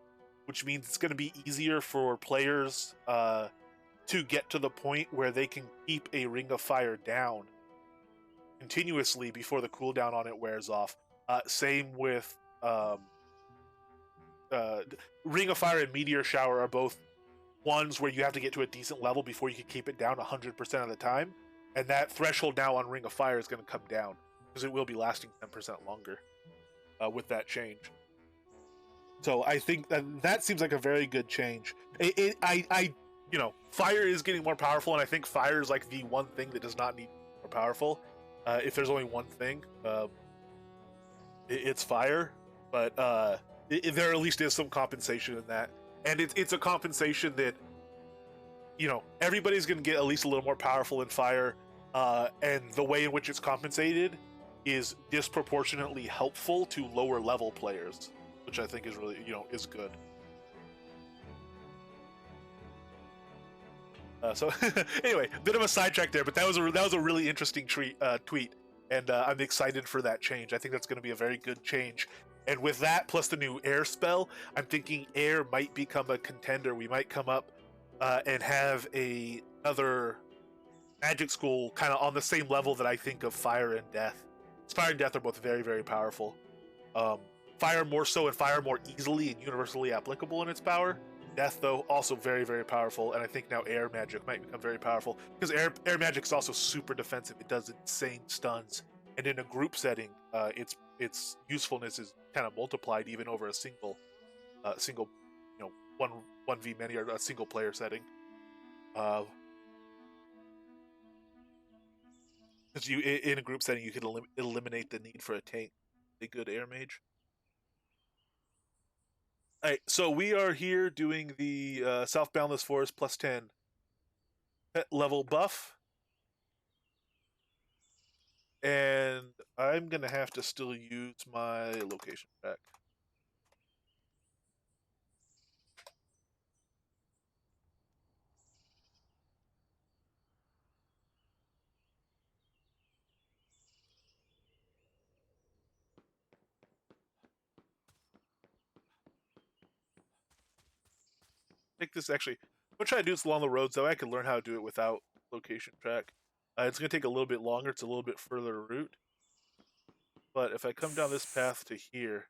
Speaker 1: which means it's going to be easier for players to get to the point where they can keep a Ring of Fire down continuously before the cooldown on it wears off. Same with Ring of Fire and Meteor Shower are both ones where you have to get to a decent level before you can keep it down 100% of the time. And that threshold now on Ring of Fire is going to come down because it will be lasting 10% longer with that change. So I think that seems like a very good change. Fire is getting more powerful, and I think fire is like the one thing that does not need more powerful. If there's only one thing, it's fire. But there at least is some compensation in that, and it's a compensation that everybody's going to get at least a little more powerful in fire, and the way in which it's compensated is disproportionately helpful to lower level players, which I think is really is good. So anyway, bit of a sidetrack there, but that was a really interesting tweet, and I'm excited for that change. I think that's going to be a very good change. And with that, plus the new air spell, I'm thinking air might become a contender. We might come up and have another magic school kind of on the same level that I think of fire and death. Fire and death are both very, very powerful. Um, Fire more so, and fire more easily and universally applicable in its power. Death, though, also very, very powerful, and I think now air magic might become very powerful because air magic is also super defensive. It does insane stuns, and in a group setting, its usefulness is kind of multiplied even over a single, one v many or a single player setting. Because you in a group setting, you can eliminate the need for a tank, a good air mage. All right, so we are here doing the South Boundless Forest plus 10 pet level buff. And I'm going to have to still use my location track. I think this actually, I'm going to try to do this along the roads, though I can learn how to do it without location track. It's going to take a little bit longer. It's a little bit further route. But if I come down this path to here,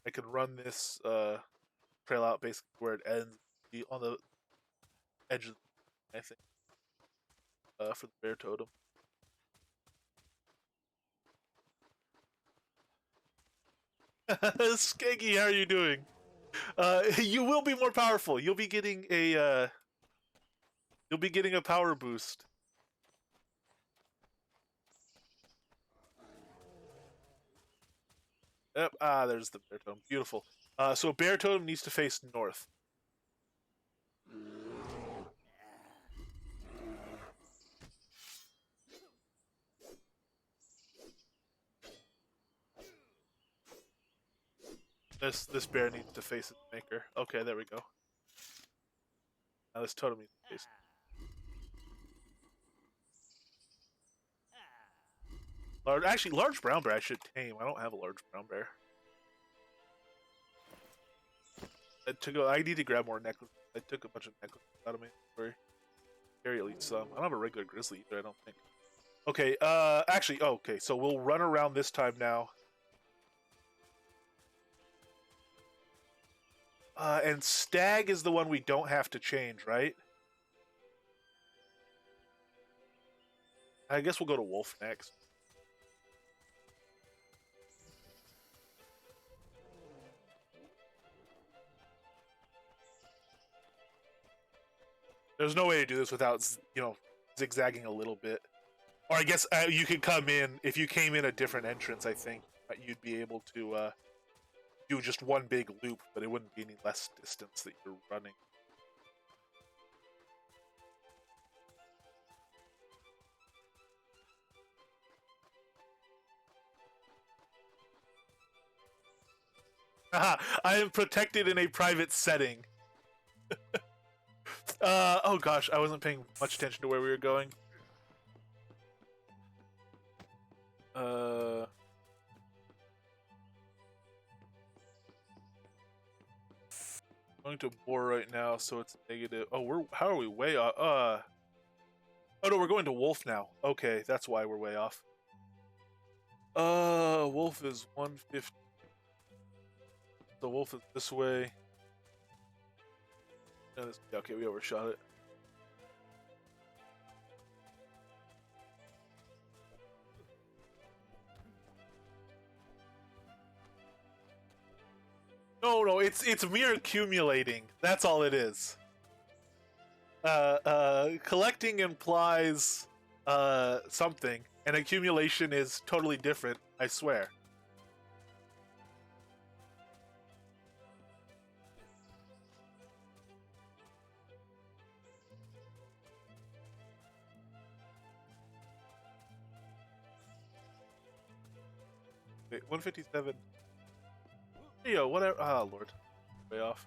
Speaker 1: I can run this trail out basically where it ends, on the edge of I think, for the bear totem. Skeggy, how are you doing? You will be more powerful. You'll be getting a You'll be getting a power boost. Yep. Ah, there's the bear totem. Beautiful. So bear totem needs to face north. This bear needs to face its maker. Okay, there we go. Now this totem needs to face. Actually, large brown bear I should tame. I don't have a large brown bear. I need to grab more necklaces. I took a bunch of necklaces out of my inventory. Carry at least some. I don't have a regular grizzly either, I don't think. Okay, actually, okay, so we'll run around this time now. And stag is the one we don't have to change, right? I guess we'll go to wolf next. There's no way to do this without, zigzagging a little bit. Or I guess you could come in, if you came in a different entrance, I think you'd be able to do just one big loop, but it wouldn't be any less distance that you're running. I am protected in a private setting. Oh gosh, I wasn't paying much attention to where we were going. Going to boar right now, so it's negative. Oh, how are we way off? Oh no, we're going to wolf now. Okay, that's why we're way off. Wolf is 150. The wolf is this way. Okay, we overshot it. No, it's mere accumulating. That's all it is. Collecting implies something, and accumulation is totally different, I swear. Wait, 157. Yo, whatever. Oh, Lord. Way off.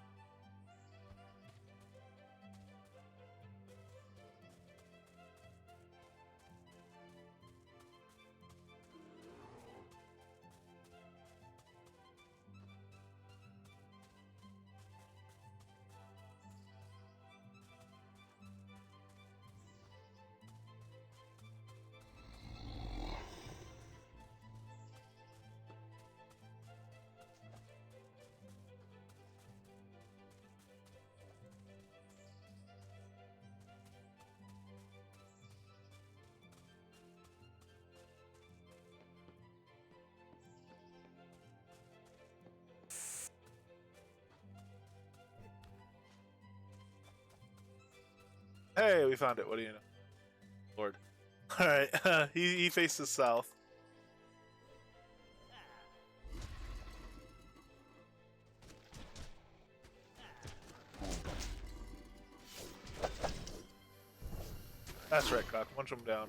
Speaker 1: Hey, we found it. What do you know? Lord. Alright, he faces south. That's right, Cock. Munch him down.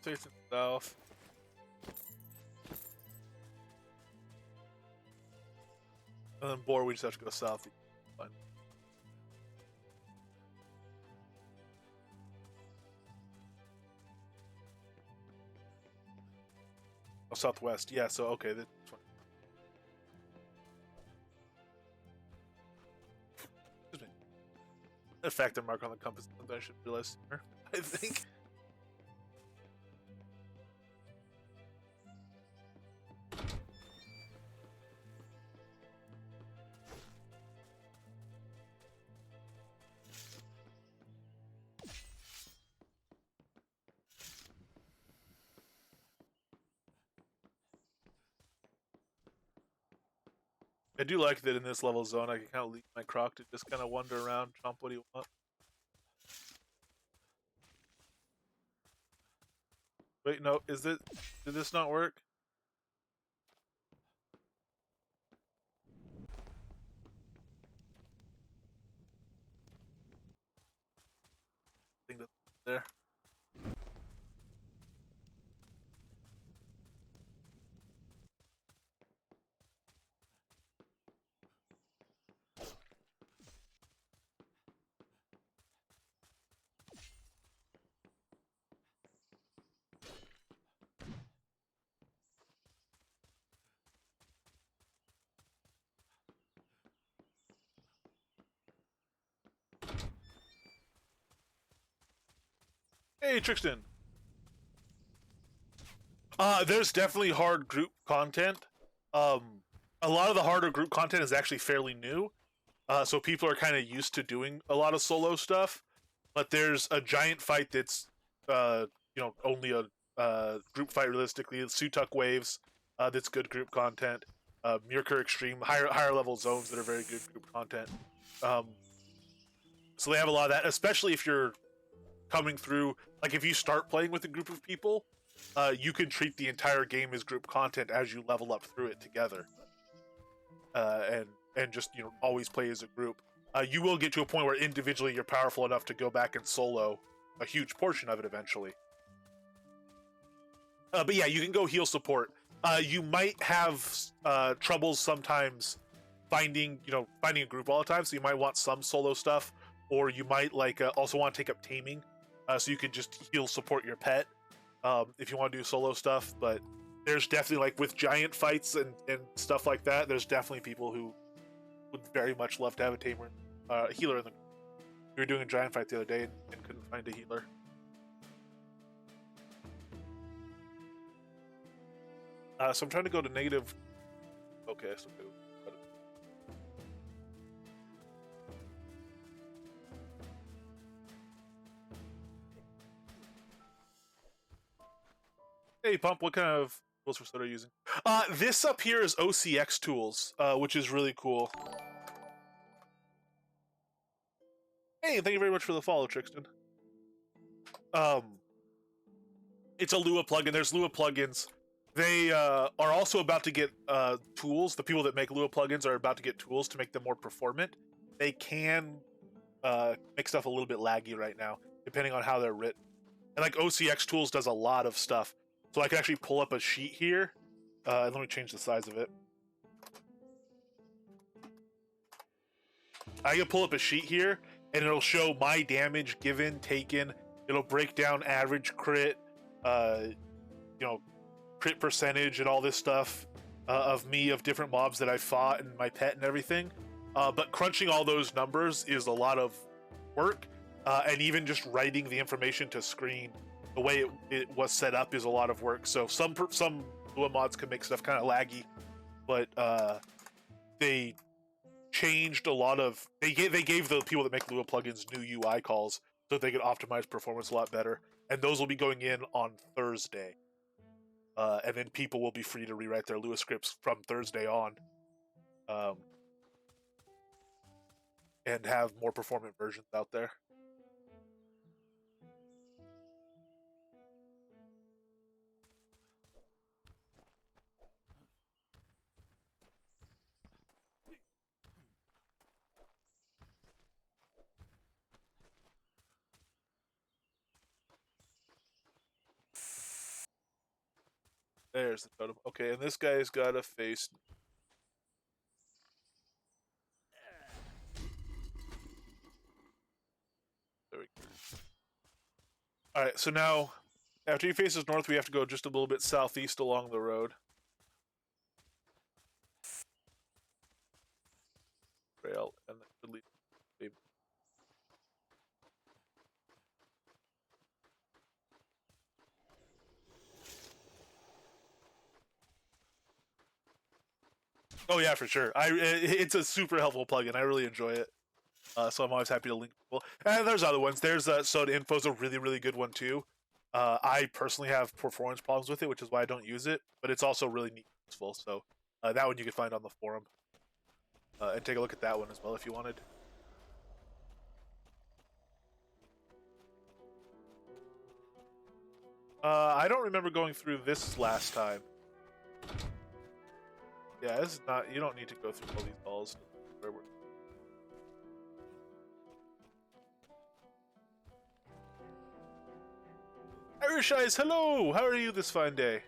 Speaker 1: Facing south. And then boar, we just have to go south. Fine. Oh, southwest. Yeah, so okay, this one. Excuse me. A factor mark on the compass that I should realize sooner, I think. I do like that in this level zone I can kind of leave my croc to just kind of wander around, chomp what he wants. Wait, no, did this not work? I think that's there. Hey, Trixton. There's definitely hard group content. A lot of the harder group content is actually fairly new. So people are kind of used to doing a lot of solo stuff. But there's a giant fight that's, only a group fight realistically. Sutuk Waves, that's good group content. Murker Extreme, higher level zones that are very good group content. Um, so they have a lot of that, especially if you're coming through. Like if you start playing with a group of people, you can treat the entire game as group content as you level up through it together, and just always play as a group. You will get to a point where individually you're powerful enough to go back and solo a huge portion of it eventually. But yeah, you can go heal support. You might have troubles sometimes finding a group all the time, so you might want some solo stuff, or you might also want to take up taming, so you can just heal support your pet if you want to do solo stuff. But there's definitely, like with giant fights and stuff like that, there's definitely people who would very much love to have a tamer, healer in the. We were doing a giant fight the other day and couldn't find a healer. So I'm trying to go to negative. Okay, so hey, Pump, what kind of tools for soda are you using? This up here is OCX tools, which is really cool. Hey, thank you very much for the follow, Trixton. Um, it's a Lua plugin. There's Lua plugins. They are also about to get tools. The people that make Lua plugins are about to get tools to make them more performant. They can make stuff a little bit laggy right now, depending on how they're written. And like OCX tools does a lot of stuff. So I can actually pull up a sheet here. And let me change the size of it. I can pull up a sheet here, and it'll show my damage given, taken. It'll break down average crit, crit percentage, and all this stuff of me, of different mobs that I fought, and my pet and everything. But crunching all those numbers is a lot of work, and even just writing the information to screen the way it was set up is a lot of work. So some Lua mods can make stuff kind of laggy, but they changed a lot of. They gave the people that make Lua plugins new UI calls so they could optimize performance a lot better, and those will be going in on Thursday. And then people will be free to rewrite their Lua scripts from Thursday on, and have more performant versions out there. There's the totem. Okay, and this guy's got a face. There we go. Alright, so now, after he faces north, we have to go just a little bit southeast along the road. Trail, and that should lead. Oh yeah, for sure. It's a super helpful plugin. I really enjoy it. So I'm always happy to link people. And there's other ones. There's Soda Info's a really, really good one too. I personally have performance problems with it, which is why I don't use it. But it's also really neat and useful. So that one you can find on the forum. and take a look at that one as well if you wanted. I don't remember going through this last time. Yeah, this is not. You don't need to go through all these balls. Irish Eyes, hello! How are you this fine day?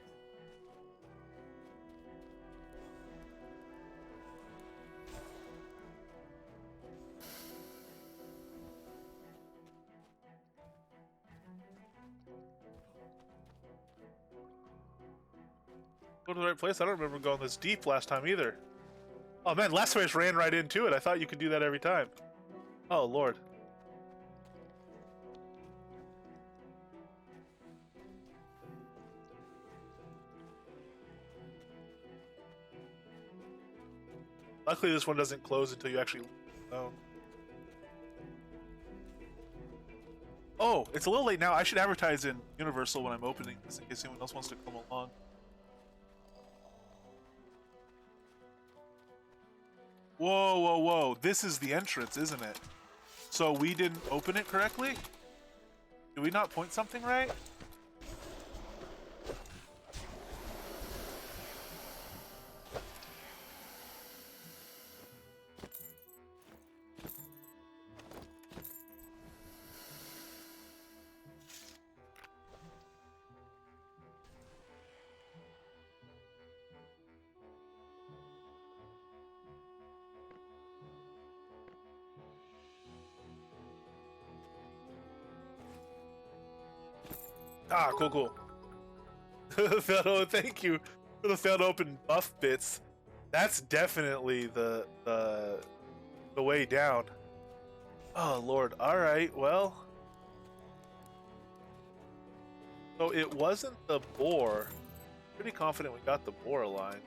Speaker 1: Go to the right place? I don't remember going this deep last time either. Oh man, last time I just ran right into it. I thought you could do that every time. Oh lord. Luckily this one doesn't close until you actually... Oh, it's a little late now. I should advertise in Universal when I'm opening this in case anyone else wants to come along. Whoa, whoa, whoa. This is the entrance, isn't it? So we didn't open it correctly? Did we not point something right? Ah, cool, cool. Thank you for the failed open buff bits. That's definitely the way down. Oh lord. All right. Well. So it wasn't the boar. Pretty confident we got the boar line.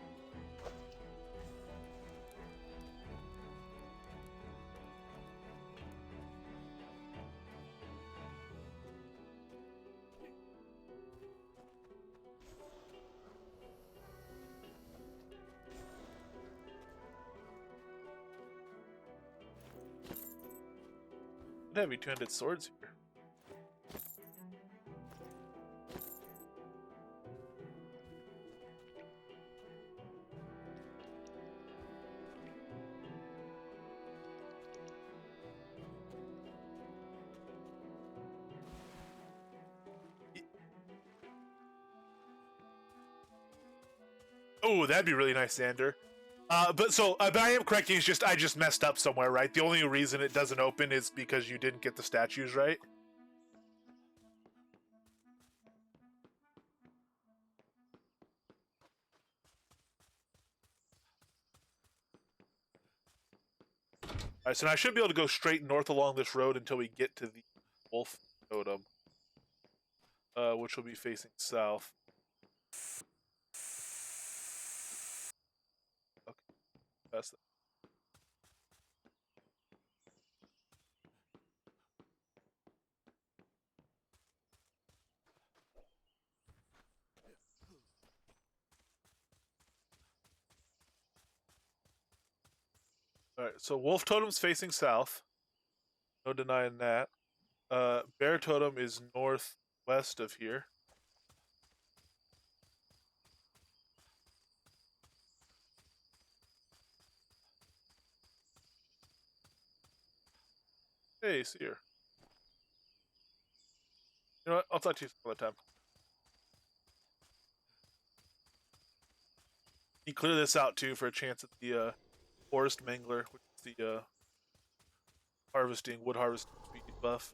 Speaker 1: Heavy two-handed swords here. Oh, that'd be really nice, Xander. But I am correct. It's just I just messed up somewhere, right? The only reason it doesn't open is because you didn't get the statues right. Alright, so now I should be able to go straight north along this road until we get to the wolf totem, which will be facing south. Okay, that's that. Alright, so wolf totem's facing south. No denying that. Bear totem is northwest of here. Hey, see here. You know what? I'll talk to you some other time. You clear this out too for a chance at the forest mangler, which is the wood harvesting speed buff.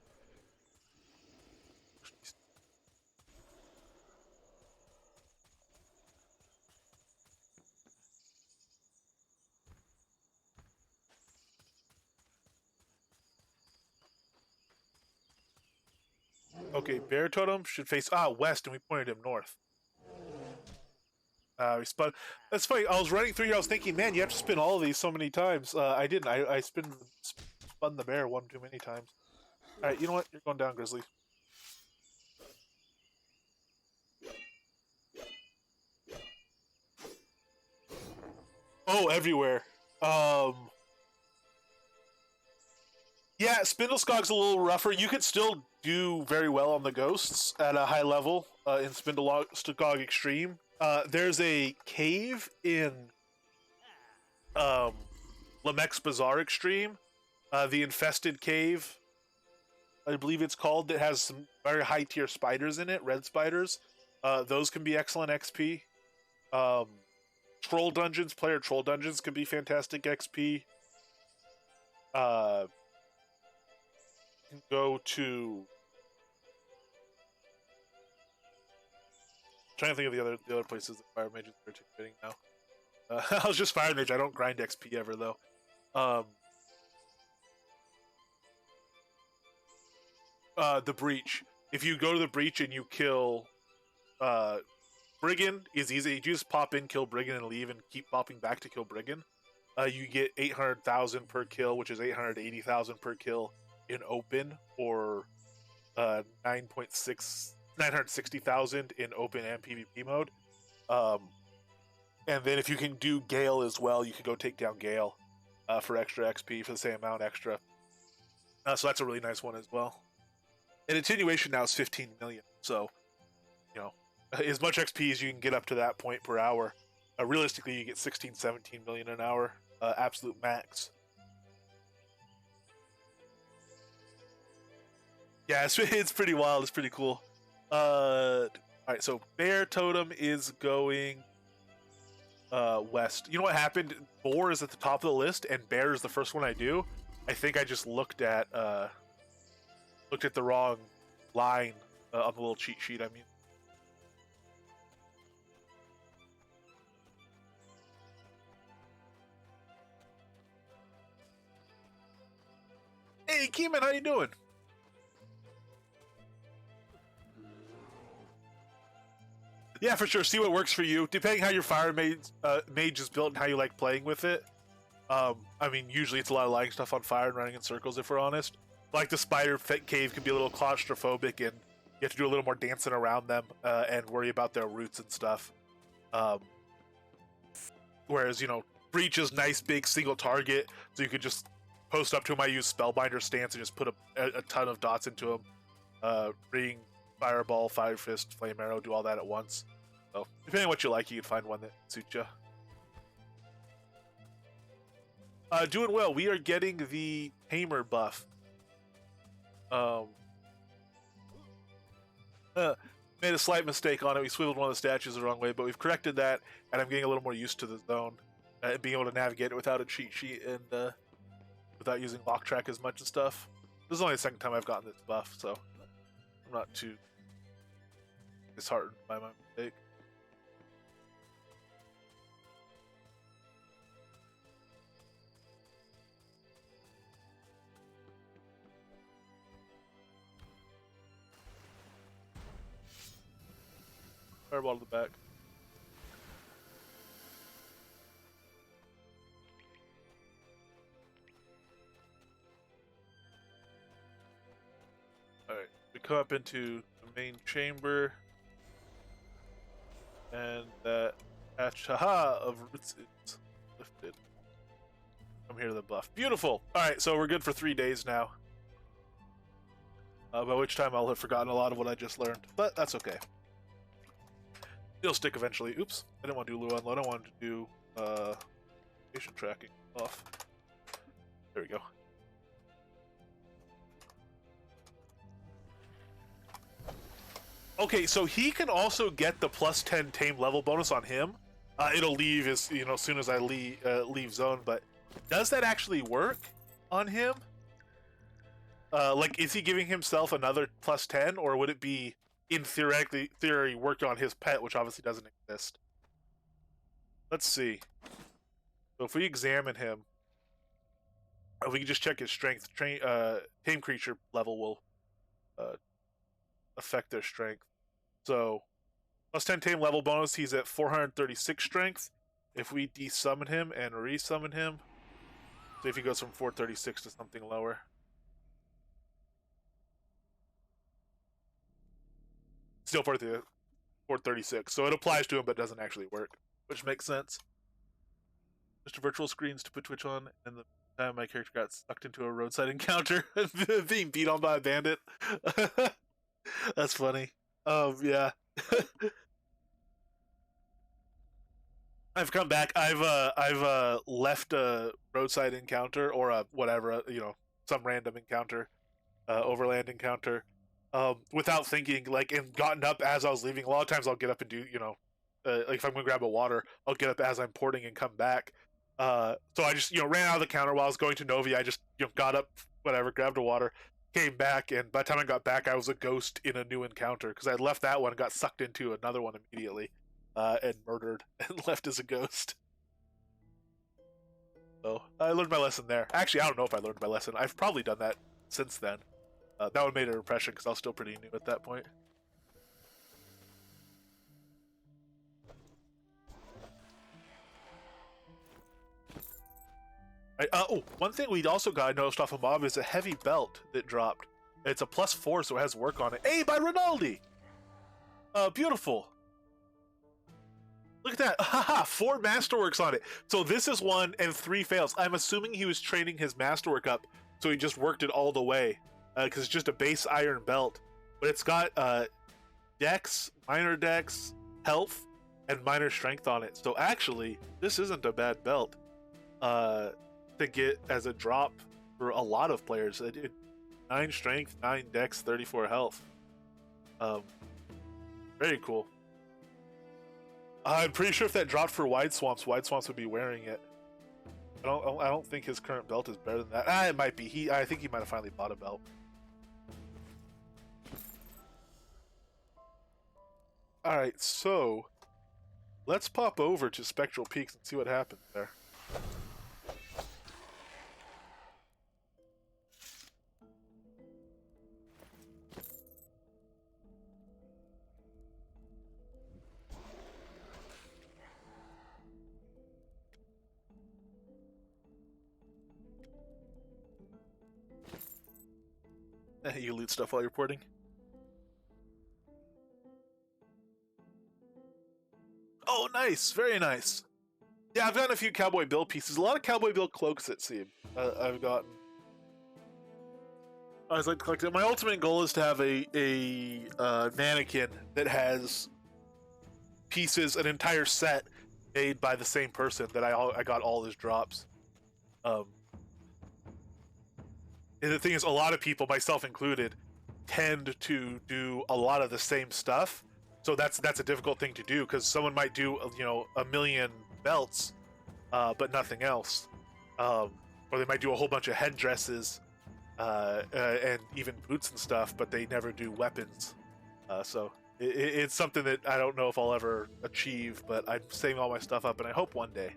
Speaker 1: Okay, bear totem should face west, and we pointed him north. We spun. That's funny. I was running through here. I was thinking, man, you have to spin all of these so many times. I didn't. I spun the bear one too many times. All right, you know what? You're going down, Grizzly. Oh, everywhere. Yeah, Spindleskog's a little rougher. You could still do very well on the ghosts at a high level in Spindleskog Extreme. There's a cave in um, Lamech's Bazaar Extreme, the Infested Cave, I believe it's called, that has some very high tier spiders in it, red spiders. Those can be excellent XP. Um, Troll Dungeons, player Troll Dungeons can be fantastic XP. You can go to. I'm trying to think of the other places that Fire Mages are participating now. I was just Fire Mage. I don't grind XP ever though. The Breach. If you go to the Breach and you kill Brigand, is easy. You just pop in, kill Brigand, and leave, and keep popping back to kill Brigand. You get 800,000 per kill, which is 880,000 per kill in open, or 960,000 in open and PvP mode. And then if you can do Gale as well, you can go take down Gale for extra XP for the same amount extra. So that's a really nice one as well. And Attenuation now is 15 million, so you know, as much XP as you can get up to that point per hour. Realistically, you get 16, 17 million an hour, absolute max. Yeah, it's pretty wild. It's pretty cool. All right, so Bear Totem is going west. You know what happened? Boar is at the top of the list, and Bear is the first one I do. I think I just looked at the wrong line on the little cheat sheet. I mean. Hey, Keeman, how you doing? Yeah, for sure. See what works for you. Depending how your fire mage is built and how you like playing with it. I mean, usually it's a lot of lighting stuff on fire and running in circles, if we're honest. Like the spider cave can be a little claustrophobic, and you have to do a little more dancing around them and worry about their roots and stuff. Whereas, you know, Breach is nice, big, single target, so you could just post up to him. I use Spellbinder stance and just put a ton of dots into him. Bring Fireball, Fire Fist, Flame Arrow, do all that at once. So, depending on what you like, you can find one that suits you. Doing well. We are getting the Tamer buff. Made a slight mistake on it. We swiveled one of the statues the wrong way, but we've corrected that, and I'm getting a little more used to the zone and being able to navigate it without a cheat sheet and without using lock track as much and stuff. This is only the second time I've gotten this buff, so I'm not too disheartened by my mistake. Fireball to the back. Alright, we come up into the main chamber, and that hatch of roots is lifted. Come here to the buff. Beautiful! Alright, so we're good for 3 days now. By which time I'll have forgotten a lot of what I just learned, but that's okay. It'll stick eventually. Oops, I didn't want to do Lure Unload. I wanted to do patient tracking off. There we go. Okay, so he can also get the plus 10 tame level bonus on him. It'll leave as soon as I leave zone. But does that actually work on him? Like, is he giving himself another plus 10, or would it be in theory worked on his pet, which obviously doesn't exist? Let's see. So if we examine him, we can just check his strength. Tame creature level will affect their strength. So plus 10 tame level bonus, he's at 436 strength. If we desummon him and resummon him, so if he goes from 436 to something lower. Still 436, so it applies to him but doesn't actually work, which makes sense. Mr. Virtual Screens to put Twitch on, and the time my character got sucked into a roadside encounter, being beat on by a bandit. That's funny. Yeah. I've come back. I've left a roadside encounter or a whatever, some random encounter, overland encounter, without thinking, like, and gotten up as I was leaving. A lot of times I'll get up and do, like if I'm gonna grab a water, I'll get up as I'm porting and come back. So I just ran out of the counter while I was going to Novi. I just got up, whatever, grabbed a water, came back, and by the time I got back, I was a ghost in a new encounter because I had left that one and got sucked into another one immediately. And murdered and left as a ghost. So I learned my lesson there. Actually, I don't know if I learned my lesson. I've probably done that since then. That one made an impression because I was still pretty new at that point. Right, one thing we also got noticed off of Mob is a heavy belt that dropped. It's a +4, so it has work on it. Hey, by Rinaldi! Beautiful. Look at that. Haha, 4 masterworks on it. So this is 1 and 3 fails. I'm assuming he was training his masterwork up, so he just worked it all the way. Because it's just a base iron belt. But it's got dex, minor dex, health, and minor strength on it. So actually, this isn't a bad belt to get as a drop for a lot of players. 9 strength, 9 dex, 34 health. Very cool. I'm pretty sure if that dropped for Wide Swamps would be wearing it. I don't think his current belt is better than that. It might be. I think he might have finally bought a belt. All right, so let's pop over to Spectral Peaks and see what happens there. You loot stuff while you're porting? Oh, nice. Very nice. Yeah, I've gotten a few Cowboy Bill pieces. A lot of Cowboy Bill cloaks, it seems. I've gotten. I was like collecting. My ultimate goal is to have a mannequin that has pieces, an entire set made by the same person that I got all his drops. And the thing is, a lot of people, myself included, tend to do a lot of the same stuff. So that's a difficult thing to do because someone might do a million belts, but nothing else, or they might do a whole bunch of headdresses and even boots and stuff, but they never do weapons. So it's something that I don't know if I'll ever achieve, but I'm saving all my stuff up, and I hope one day.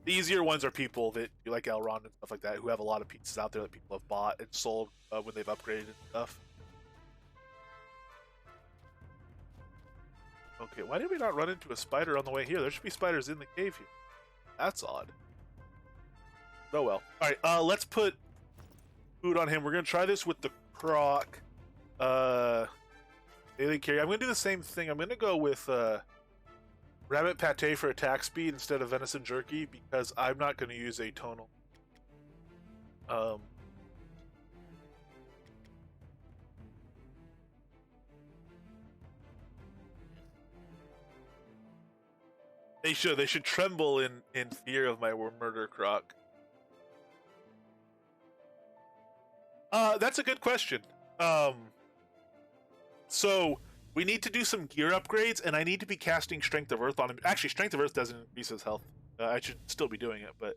Speaker 1: The easier ones are people that do like Elrond and stuff like that, who have a lot of pieces out there that people have bought and sold when they've upgraded and stuff. Okay, why did we not run into a spider on the way here? There should be spiders in the cave here. That's odd. Oh well. Alright, let's put food on him. We're going to try this with the croc. Daily carry. I'm going to do the same thing. I'm going to go with rabbit pate for attack speed instead of venison jerky because I'm not going to use a tonal. They should tremble in fear of my murder croc. That's a good question. So we need to do some gear upgrades, and I need to be casting Strength of Earth on him. Actually, Strength of Earth doesn't increase his health. I should still be doing it, but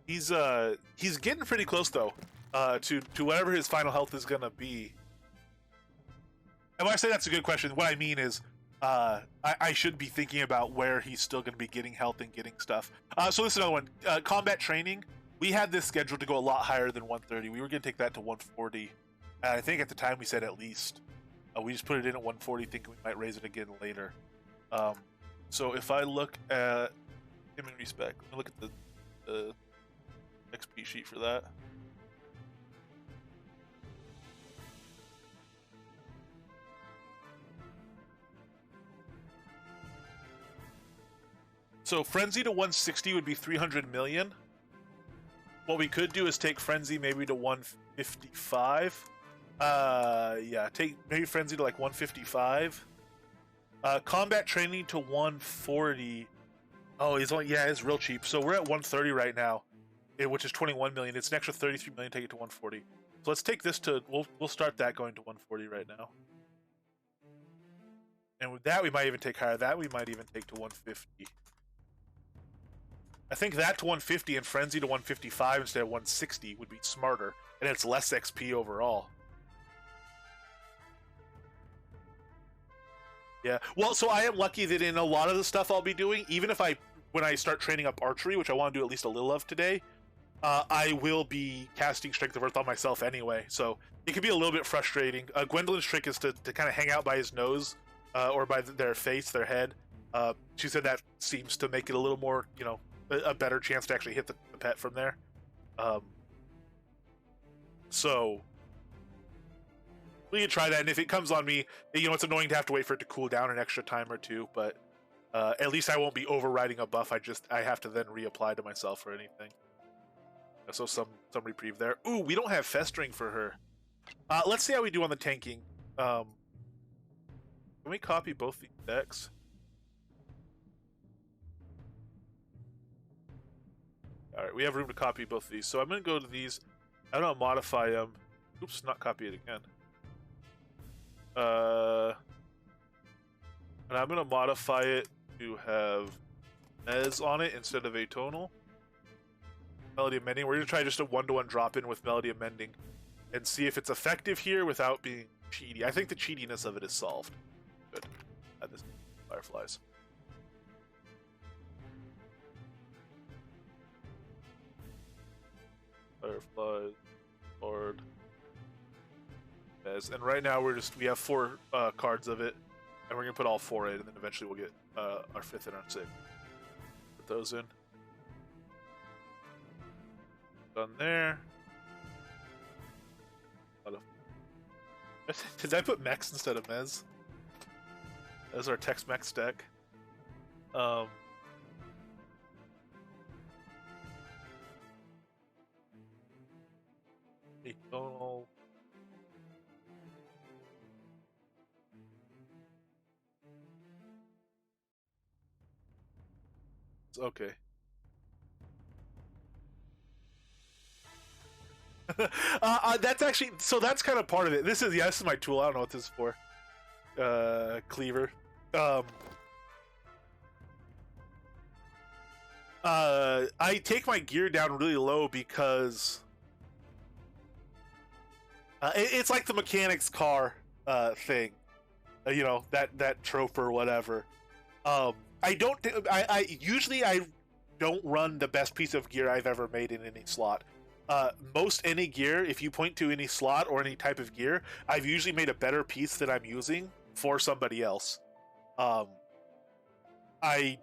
Speaker 1: he's getting pretty close though to whatever his final health is gonna be. And when I say that's a good question, what I mean is I should be thinking about where he's still going to be getting health and getting stuff. So this is another one. Combat training. We had this scheduled to go a lot higher than 130. We were going to take that to 140. And I think at the time we said at least. We just put it in at 140 thinking we might raise it again later. So if I look at Taming respec, let me look at the XP sheet for that. So Frenzy to 160 would be 300 million. What we could do is take Frenzy maybe to 155. Yeah, take maybe Frenzy to like 155. Combat training to 140. Oh, it's real cheap. So we're at 130 right now, which is 21 million. It's an extra 33 million. Take it to 140. So let's take this to. We'll start that going to 140 right now. And with that, we might even take higher. That we might even take to 150. I think that to 150 and Frenzy to 155 instead of 160 would be smarter, and it's less XP overall. Yeah, well, so I am lucky that in a lot of the stuff I'll be doing, even if when I start training up archery, which I want to do at least a little of today, I will be casting Strength of Earth on myself anyway, so it can be a little bit frustrating. Gwendolyn's trick is to kind of hang out by his nose, or by their face, their head. She said that seems to make it a little more, a better chance to actually hit the pet from there. So we can try that, and if it comes on me, it's annoying to have to wait for it to cool down an extra time or two, but at least I won't be overriding a buff. I have to then reapply to myself or anything. So some reprieve there. Ooh, we don't have Festering for her. Let's see how we do on the tanking. Can we copy both these decks? Alright, we have room to copy both of these. So I'm going to go to these. I'm going to modify them. Oops, not copy it again. And I'm going to modify it to have Mez on it instead of Atonal. Melody Amending. We're going to try just a 1-to-1 drop-in with Melody Amending and see if it's effective here without being cheaty. I think the cheatiness of it is solved. Good. Add this Fireflies. Fireflies, Lord, Mez. And right now we have 4 cards of it, and we're gonna put all 4 in, and then eventually we'll get our 5th and our 6th. Put those in. Done there. Did I put Mex instead of Mez? That's our Tex-Mex deck. Atonal. Okay. That's actually, so that's kind of part of it. This is my tool. I don't know what this is for. Cleaver. I take my gear down really low because it's like the mechanics car thing. That trope or whatever. Usually I don't run the best piece of gear I've ever made in any slot. Most any gear, if you point to any slot or any type of gear, I've usually made a better piece that I'm using for somebody else. I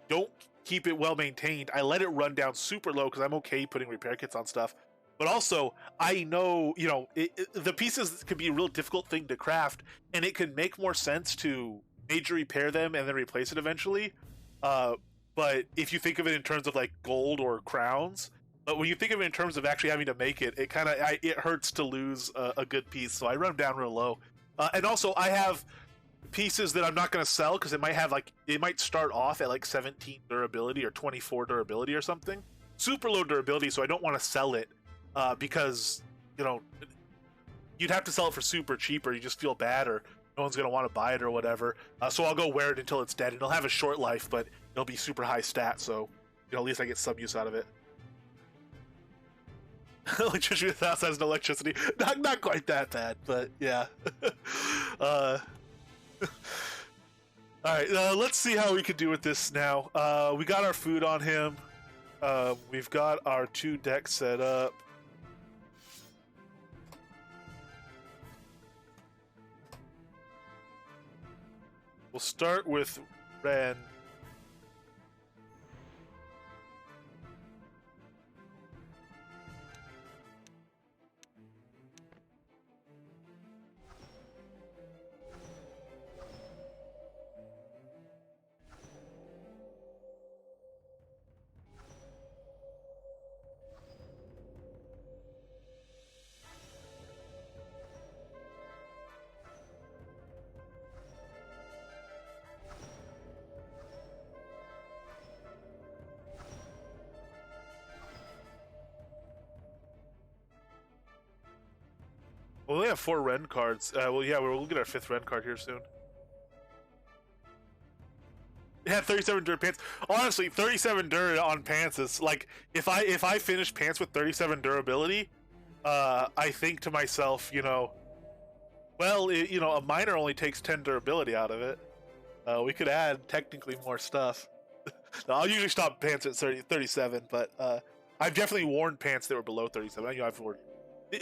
Speaker 1: don't keep it well maintained. I let it run down super low because I'm okay putting repair kits on stuff. But also, I know, the pieces can be a real difficult thing to craft, and it can make more sense to major repair them and then replace it eventually. But if you think of it in terms of like gold or crowns, but when you think of it in terms of actually having to make it, it hurts to lose a good piece. So I run them down real low. And also, I have pieces that I'm not going to sell because it might start off at like 17 durability or 24 durability or something. Super low durability, so I don't want to sell it because, you'd have to sell it for super cheap or you just feel bad or no one's going to want to buy it or whatever. So I'll go wear it until it's dead. It'll have a short life, but it'll be super high stat, so at least I get some use out of it. Electricity without has no electricity. Not quite that bad, but yeah. Alright, let's see how we can do with this now. We got our food on him. We've got our 2 decks set up. We'll start with Ren. We only have 4 Ren cards. Well, yeah, we'll get our 5th Ren card here soon. Yeah, 37 dur pants. Honestly, 37 dur on pants is like if I finish pants with 37 durability, I think to myself, well, a miner only takes 10 durability out of it. We could add technically more stuff. No, I'll usually stop pants at 37, but I've definitely worn pants that were below 37. I've worn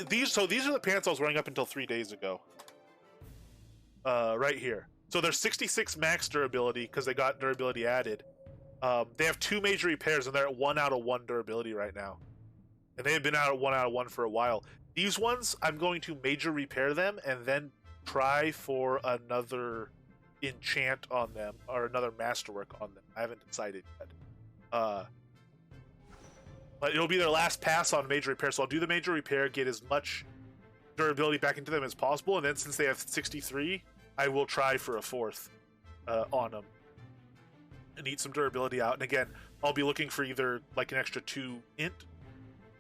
Speaker 1: these. So these are the pants I was wearing up until 3 days ago. Right here. So they're 66 max durability because they got durability added. They have 2 major repairs and they're at 1 out of 1 durability right now. And they have been out of 1 for a while. These ones, I'm going to major repair them and then try for another enchant on them or another masterwork on them. I haven't decided yet. But it'll be their last pass on major repair. So I'll do the major repair, get as much durability back into them as possible, and then since they have 63, I will try for a 4th on them and eat some durability out. And again, I'll be looking for either like an extra 2 int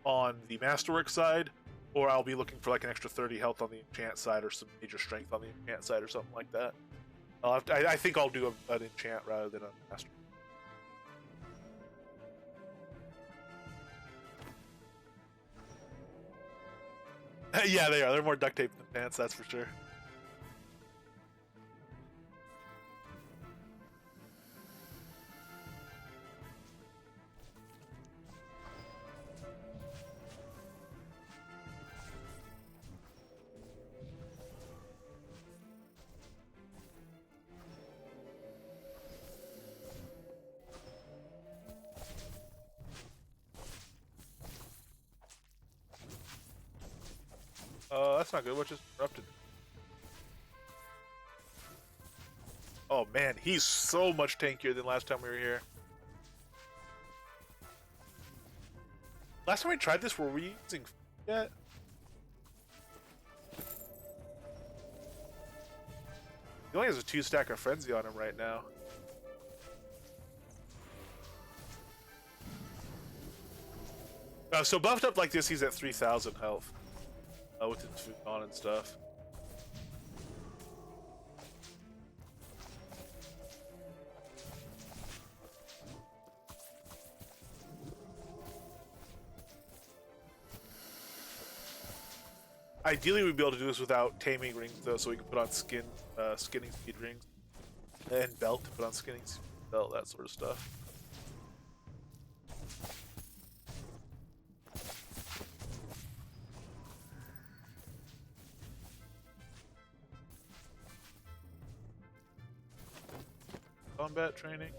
Speaker 1: on the masterwork side, or I'll be looking for like an extra 30 health on the enchant side, or some major strength on the enchant side, or something like that. I think I'll do an enchant rather than a master. Yeah, they are. They're more duct tape than pants, that's for sure. That's not good. What just erupted? Oh man, he's so much tankier than last time we were here. Last time we tried this, were we using yet? He only has a 2-stack of frenzy on him right now. So buffed up like this, he's at 3,000 health. With his food on and stuff. Ideally, we'd be able to do this without taming rings, though, so we can put on skinning speed rings and belt to put on skinning speed belt, that sort of stuff. Combat training.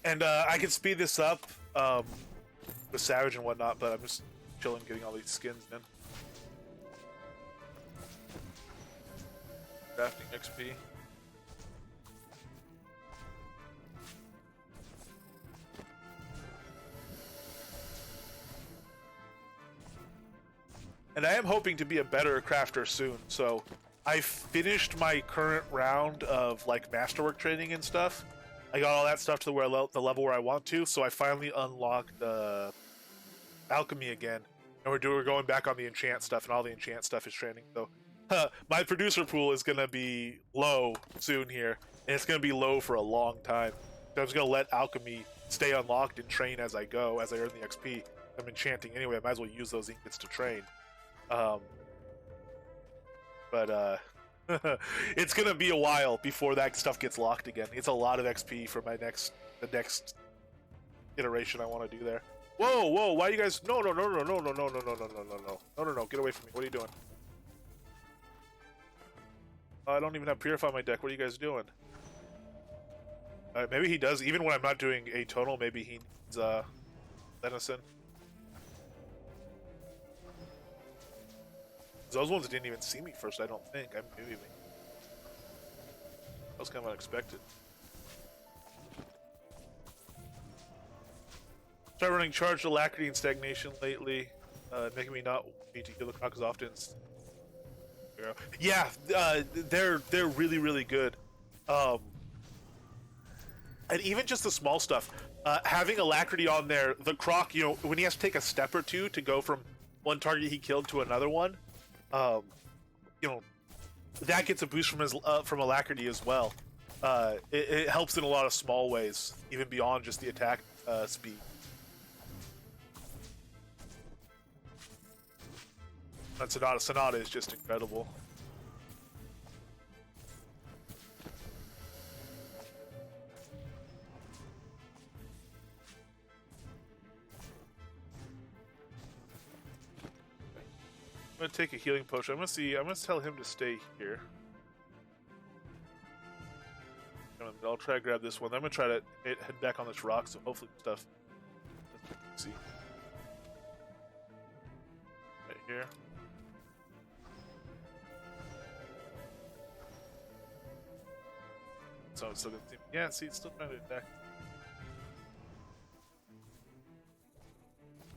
Speaker 1: And I can speed this up with Savage and whatnot, but I'm just chilling getting all these skins in. Crafting XP. And I am hoping to be a better crafter soon, so I finished my current round of like masterwork training and stuff. I got all that stuff to the level where I want to, so I finally unlocked alchemy again, and we're going back on the enchant stuff, and all the enchant stuff is training. So my producer pool is gonna be low soon here, and it's gonna be low for a long time. So I'm just gonna let alchemy stay unlocked and train as I go, as I earn the XP. I'm enchanting anyway. I might as well use those ingots to train. But it's gonna be a while before that stuff gets locked again. It's a lot of XP for the next iteration I want to do there. Whoa, whoa! Why you guys? No! Get away from me! What are you doing? I don't even have Purify on my deck. What are you guys doing? Maybe he does. Even when I'm not doing atonal, maybe he needs venison. Those ones didn't even see me first, I don't think. I'm moving. That was kind of unexpected. Start running Charged Alacrity and Stagnation lately, making me not need to heal the croc as often. Yeah, they're really good. Um, and even just the small stuff, having Alacrity on there, the croc, you know, when he has to take a step or two to go from one target he killed to another one, you know, that gets a boost from his from Alacrity as well. It helps in a lot of small ways, even beyond just the attack speed. And Sonata is just incredible. I'm gonna take a healing potion. I'm gonna tell him to stay here. I'll try to grab this one. I'm gonna try to head back on this rock, so hopefully stuff. Let's see. Right here. So it's still gonna see. Yeah, see, it's still trying to attack.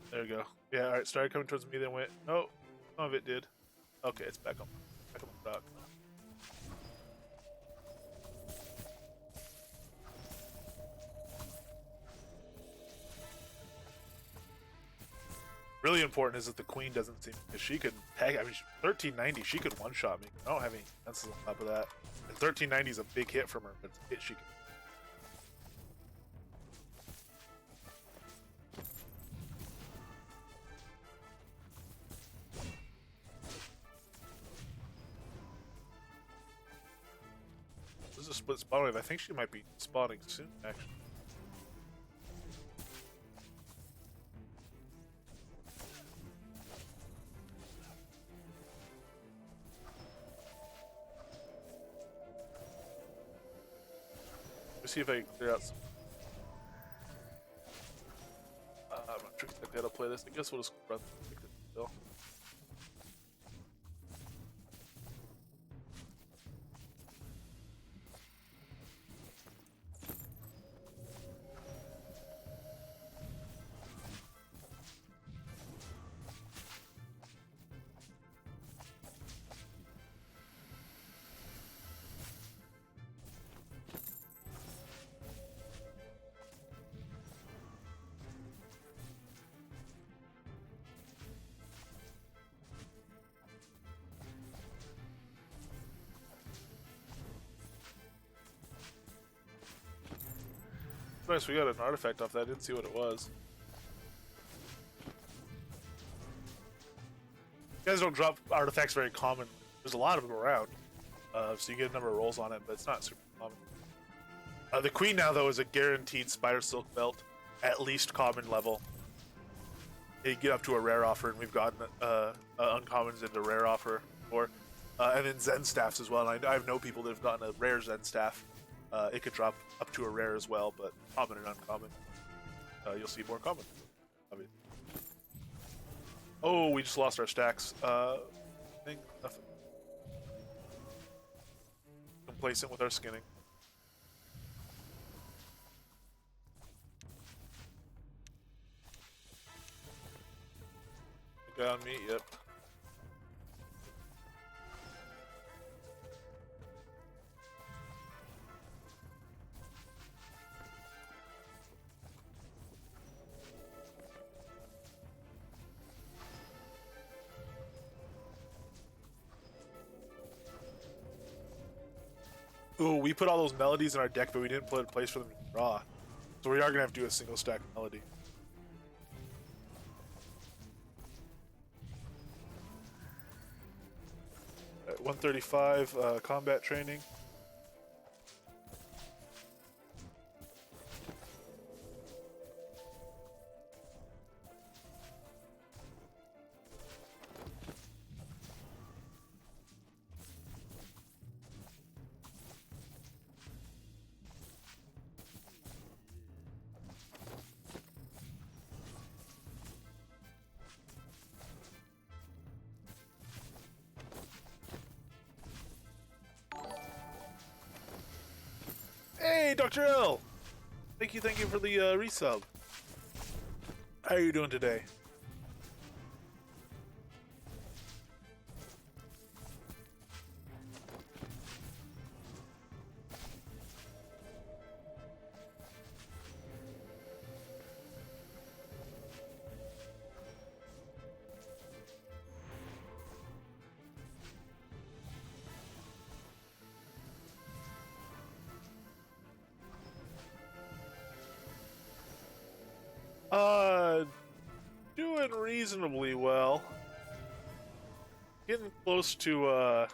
Speaker 1: There we go. Yeah, alright, started coming towards me, then went. Oh, some of it did. Okay, it's back on the rock. Really important is that the queen doesn't seem, because she could tag. I mean, 1390, she could one-shot me. I don't have any defenses on top of that. And 1390 is a big hit from her, but it's a hit she can. This is a split spawn wave. I think she might be spawning soon, actually. See if I can clear out some. I'm not sure exactly how to play this. I guess we'll just run this still. Nice, we got an artifact off that. I didn't see what it was. You guys don't drop artifacts very common. There's a lot of them around, so you get a number of rolls on it, but it's not super common. The queen now, though, is a guaranteed spider silk belt, at least common level. You get up to a rare offer, and we've gotten uncommons into rare offer before. And then Zen staffs as well. And I know people that have gotten a rare Zen staff. It could drop up to a rare as well, but common and uncommon. You'll see more common. Oh, we just lost our stacks. Nothing. Complacent with our skinning. The guy on me, yep. Ooh, we put all those melodies in our deck, but we didn't put a place for them to draw. So we are going to have to do a single stack melody. At 135, combat training. Hey, Dr. L! Thank you for the resub. How are you doing today? Uh, doing reasonably well. Getting close to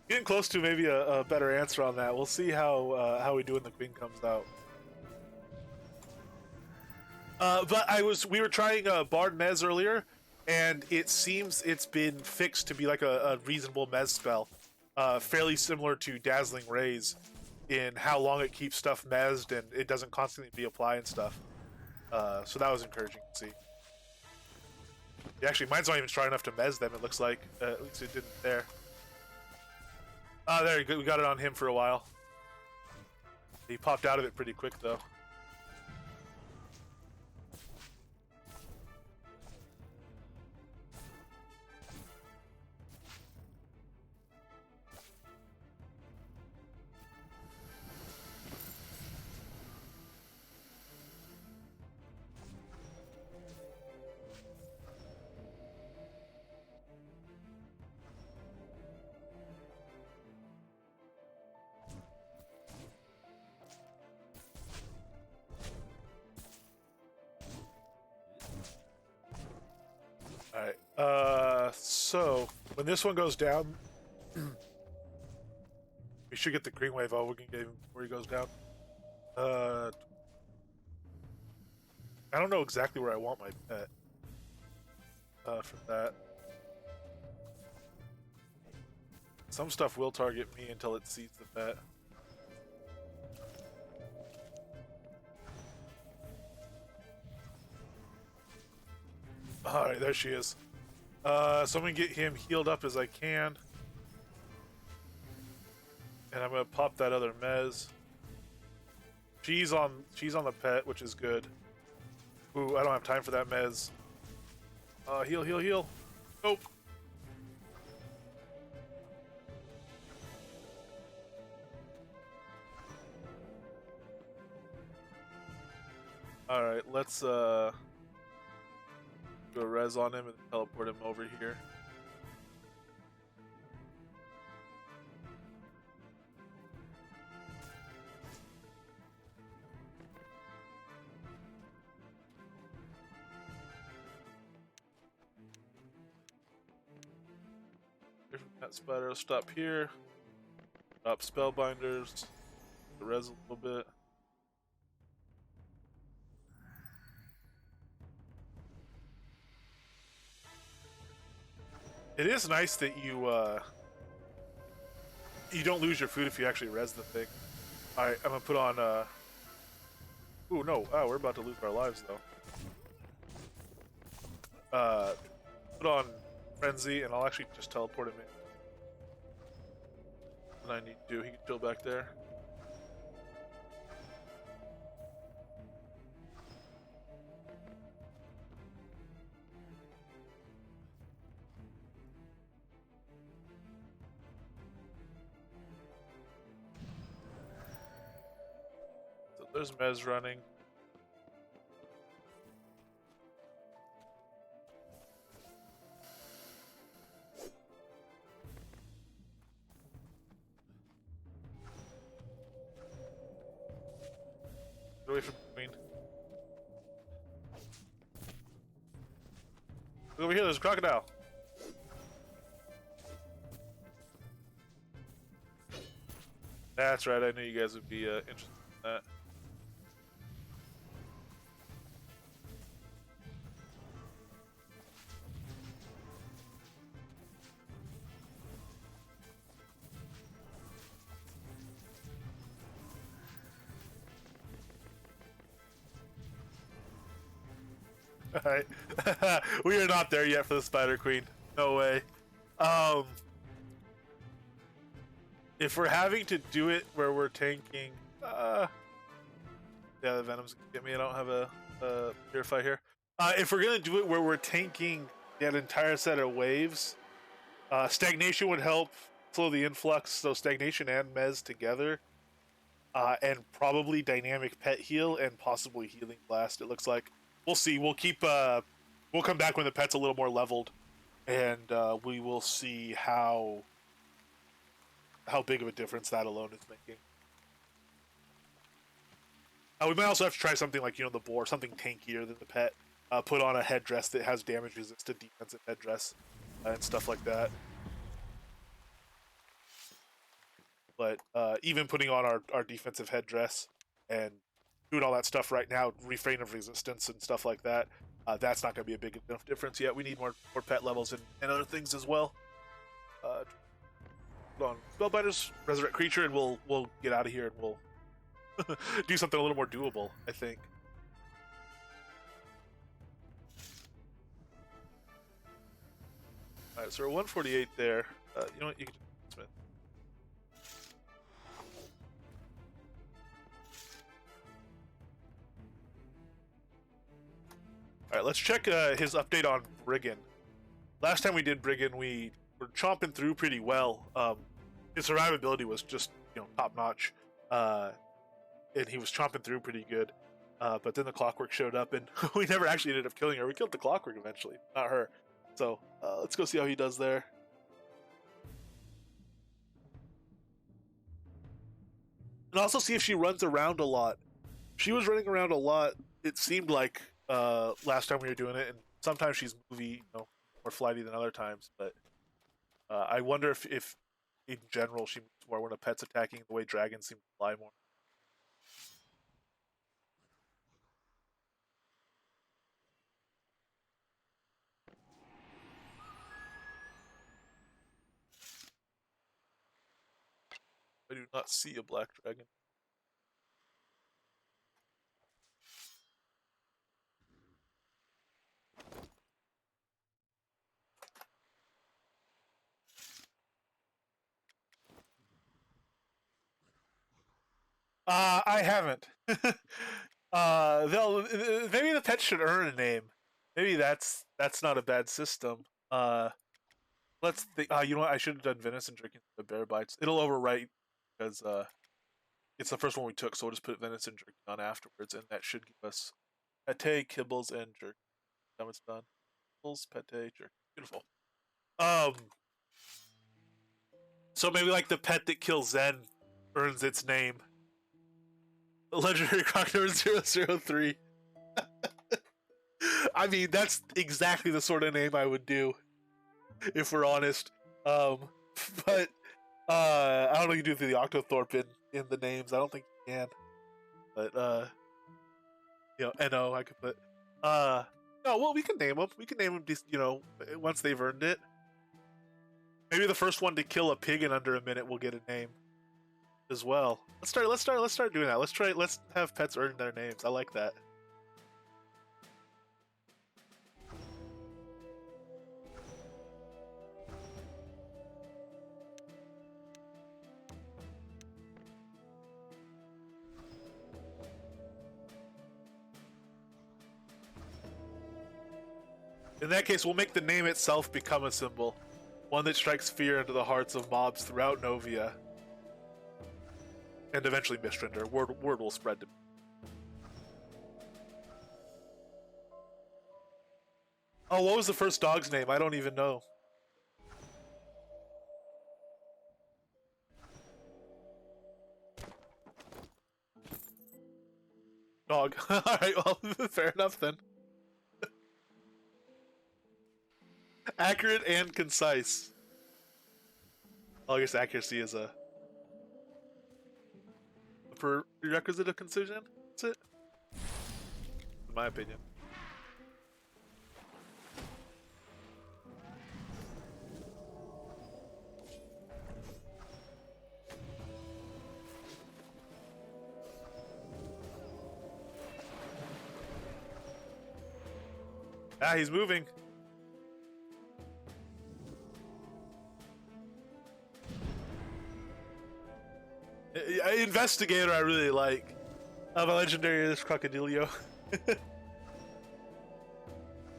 Speaker 1: getting close to maybe a better answer on that. We'll see how we do when the queen comes out. But we were trying Bard Mez earlier, and it seems it's been fixed to be like a reasonable Mez spell, fairly similar to Dazzling Rays, in how long it keeps stuff mezzed and it doesn't constantly be applying stuff. So that was encouraging to see. Yeah, actually, mine's not even strong enough to mez them. It looks like at least it didn't there. There you go. We got it on him for a while. He popped out of it pretty quick though. Alright, so when this one goes down, we should get the green wave out. We can get him before he goes down. I don't know exactly where I want my pet for that. Some stuff will target me until it sees the pet. Alright, there she is. So I'm gonna get him healed up as I can. And I'm gonna pop that other Mez. She's on the pet, which is good. Ooh, I don't have time for that Mez. Heal, heal, heal. Nope. Alright, let's do a res on him and teleport him over here. That spider will stop here. Stop spellbinders. The res a little bit. It is nice that you don't lose your food if you actually res the thing. Alright, I'm gonna put on ooh, no. Oh, we're about to lose our lives though. Put on Frenzy and I'll actually just teleport him in. And I need to do, he can chill back there. There's Mez running. Get away from the queen. Look over here, there's a crocodile. That's right, I knew you guys would be interested in that. Alright. We are not there yet for the Spider Queen. No way. If we're having to do it where we're tanking, yeah, the Venom's gonna get me. I don't have a purify here. If we're gonna do it where we're tanking that entire set of waves, stagnation would help slow the influx. So stagnation and mez together, and probably dynamic pet heal and possibly healing blast. It looks like we'll see. We'll keep. We'll come back when the pet's a little more leveled, and we will see how big of a difference that alone is making. We might also have to try something like, the boar, something tankier than the pet. Put on a headdress that has damage resistant defensive headdress and stuff like that. But even putting on our defensive headdress and doing all that stuff right now, refrain of resistance and stuff like that, that's not going to be a big enough difference yet. We need more pet levels and other things as well. Hold on, Spellbinders, resurrect creature, and we'll get out of here and we'll do something a little more doable, I think. Alright, so we're 148 there. You know what? You can just Smith. Alright, let's check his update on Brigand. Last time we did Brigand, we were chomping through pretty well. His survivability was just, top notch. And he was chomping through pretty good. But then the Clockwork showed up, and we never actually ended up killing her. We killed the Clockwork eventually, not her. So let's go see how he does there. And also see if she runs around a lot. She was running around a lot, it seemed like, last time we were doing it, and sometimes she's movie, more flighty than other times, but I wonder if in general she moves more when a pet's attacking, the way dragons seem to fly more. I do not see a black dragon. I haven't. Maybe the pet should earn a name. Maybe that's not a bad system. Let's think. You know what? I should have done venison drinking the bear bites. It'll overwrite because it's the first one we took, so we'll just put venison drinking on afterwards, and that should give us pate, kibbles, and jerky. Time it's done. Kibbles, pate, jerky. Beautiful. So maybe like the pet that kills Zen earns its name. Legendary Croc number 003. I mean, that's exactly the sort of name I would do, if we're honest. But I don't know if you do the Octothorpe in the names. I don't think you can. But NO I could put. No, well, we can name them. We can name them just, once they've earned it. Maybe the first one to kill a pig in under a minute will get a name as well. Let's start doing that. Let's have pets earn their names. I like that. In that case, we'll make the name itself become a symbol. One that strikes fear into the hearts of mobs throughout Novia. And eventually Mistrender. Word will spread to me. Oh, what was the first dog's name? I don't even know. Dog. Alright, well, fair enough then. Accurate and concise. Well, I guess accuracy is a prerequisite of concision. That's it. In my opinion. Ah, he's moving. Investigator I really like. My legendary is Crocodilio.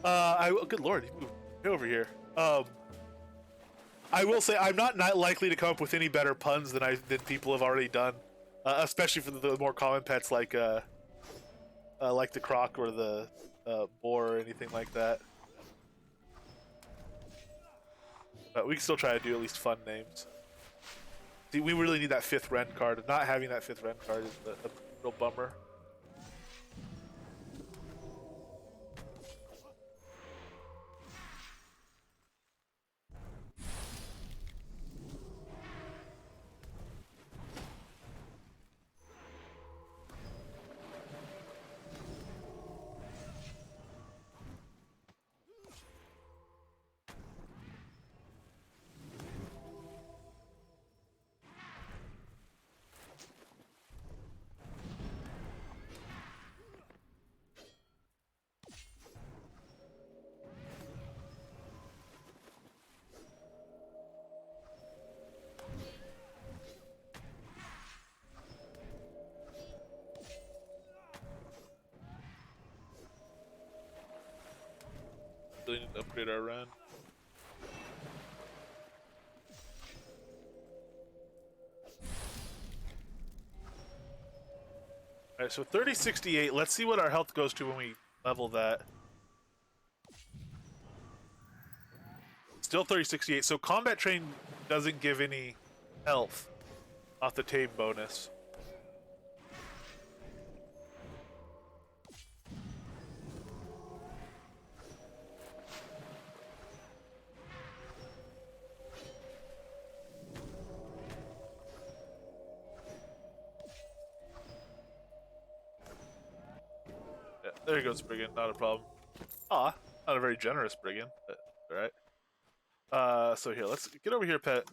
Speaker 1: Good lord, he moved way over here. I will say I'm not likely to come up with any better puns than people have already done, especially for the more common pets like the croc or the boar or anything like that. But we can still try to do at least fun names. See, we really need that 5th Ren card. Not having that 5th Ren card is a real bummer. Really need to upgrade our Ren. Alright, so 3068. Let's see what our health goes to when we level that. Still 3068. So combat train doesn't give any health off the tame bonus. Yeah, there goes Brigand, not a problem. Ah, not a very generous Brigand, but alright. So here, let's get over here, pet.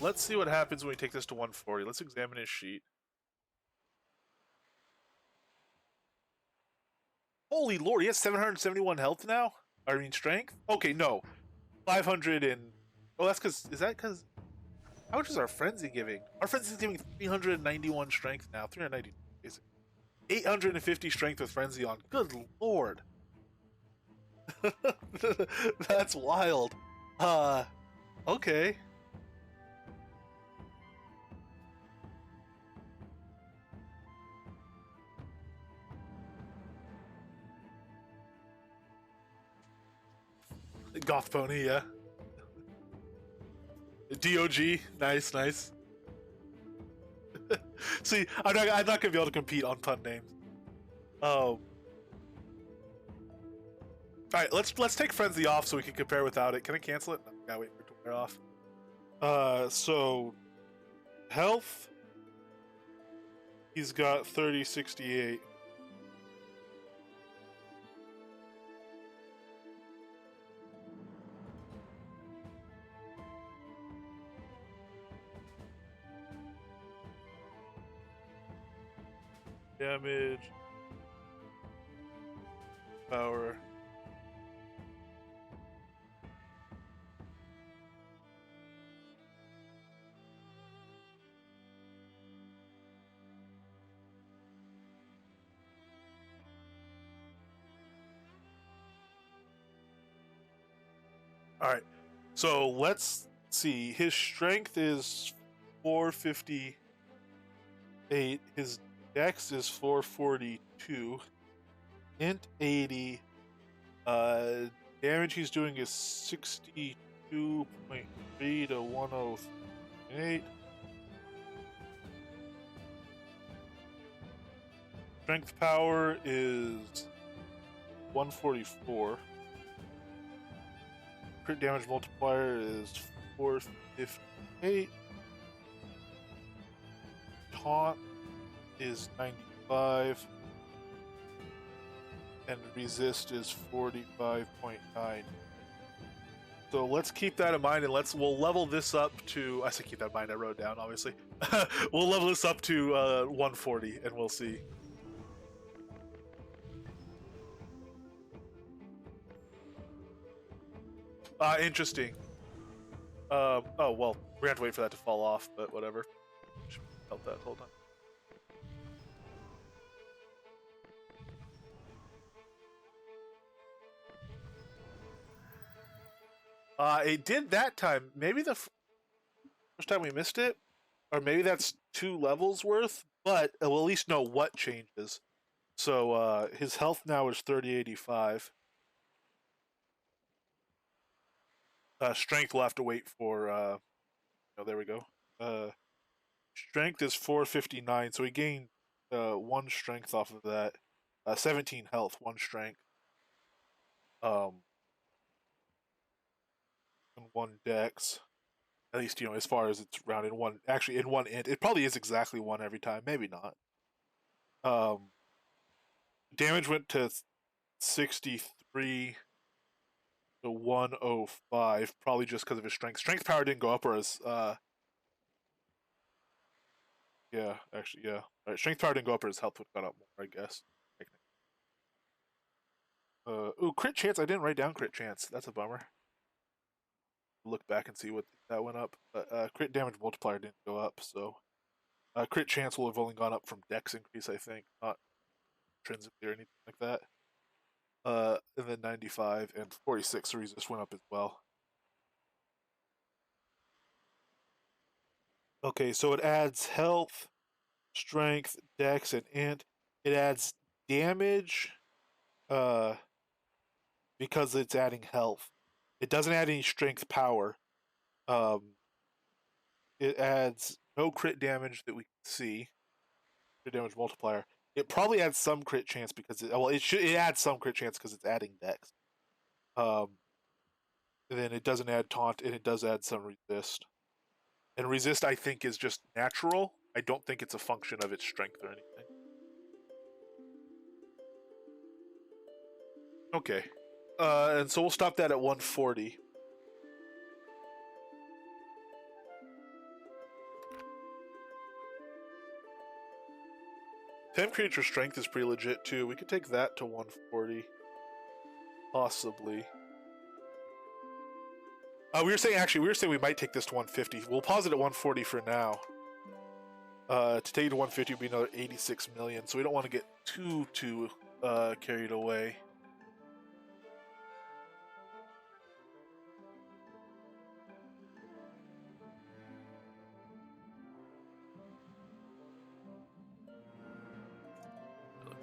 Speaker 1: Let's see what happens when we take this to 140. Let's examine his sheet. Holy lord, he has 771 health now? I mean strength? Okay, no. 500 and... Oh, that's because... Is that because... How much is our frenzy giving? Our frenzy is giving 391 strength now. 390... Is it? 850 strength with frenzy on. Good lord. That's wild. Okay. Goth pony, yeah. DOG, nice, nice. See, I'm not gonna be able to compete on pun names. Oh. Alright, let's take frenzy off so we can compare without it. Can I cancel it? No, gotta wait for it to wear off. So health. He's got 3068. Damage. Power. Alright, so let's see. His strength is 458. His dex is 442. Int 80. Damage he's doing is 62.3 to 108. Strength power is 144. Crit damage multiplier is 458. Taunt is 95. And resist is 45.9. So let's keep that in mind, and we'll level this up to... I said keep that in mind, I wrote it down, obviously. We'll level this up to 140, and we'll see. Interesting. Oh, well, we're gonna have to wait for that to fall off, but whatever. Should help that, hold on. It did that time. Maybe the first time we missed it, or maybe that's 2 levels worth. But we'll at least know what changes. So his health now is 3085. Strength will have to wait for. Oh, there we go. Strength is 459, so he gained 1 strength off of that. 17 health, 1 strength. And 1 dex. At least, as far as it's rounded one. Actually, in 1 int. It probably is exactly 1 every time. Maybe not. Damage went to 63 to 105, probably just because of his strength. Strength power didn't go up, whereas yeah, actually, yeah. Right, strength power didn't go up, or his health would have gone up more, I guess. Ooh, crit chance. I didn't write down crit chance. That's a bummer. Look back and see what that went up. But crit damage multiplier didn't go up, so crit chance will have only gone up from dex increase, I think, not intrinsically or anything like that. And then 95 and 46 resist went up as well. Okay, so it adds health, strength, dex, and int. It adds damage, because it's adding health. It doesn't add any strength power. It adds no crit damage that we can see. Crit damage multiplier. It probably adds some crit chance because it adds some crit chance because it's adding dex. And then it doesn't add taunt, and it does add some resist. And resist, I think, is just natural. I don't think it's a function of its strength or anything. Okay. And so we'll stop that at 140. Temp creature strength is pretty legit too. We could take that to 140. Possibly. We were saying we might take this to 150. We'll pause it at 140 for now. To take it to 150 would be another 86 million, so we don't want to get too carried away.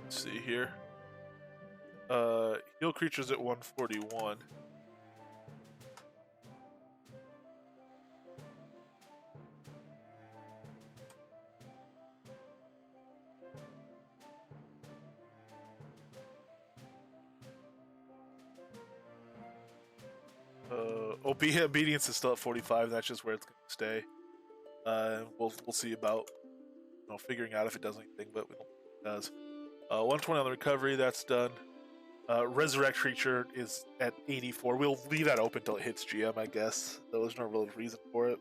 Speaker 1: Let's see here. Heal creatures at 141. Obedience is still at 45. That's just where it's going to stay. We'll see about figuring out if it does anything, but we don't think it does. 120 on the recovery. That's done. Resurrect creature is at 84. We'll leave that open until it hits GM, I guess. There's no real reason for it.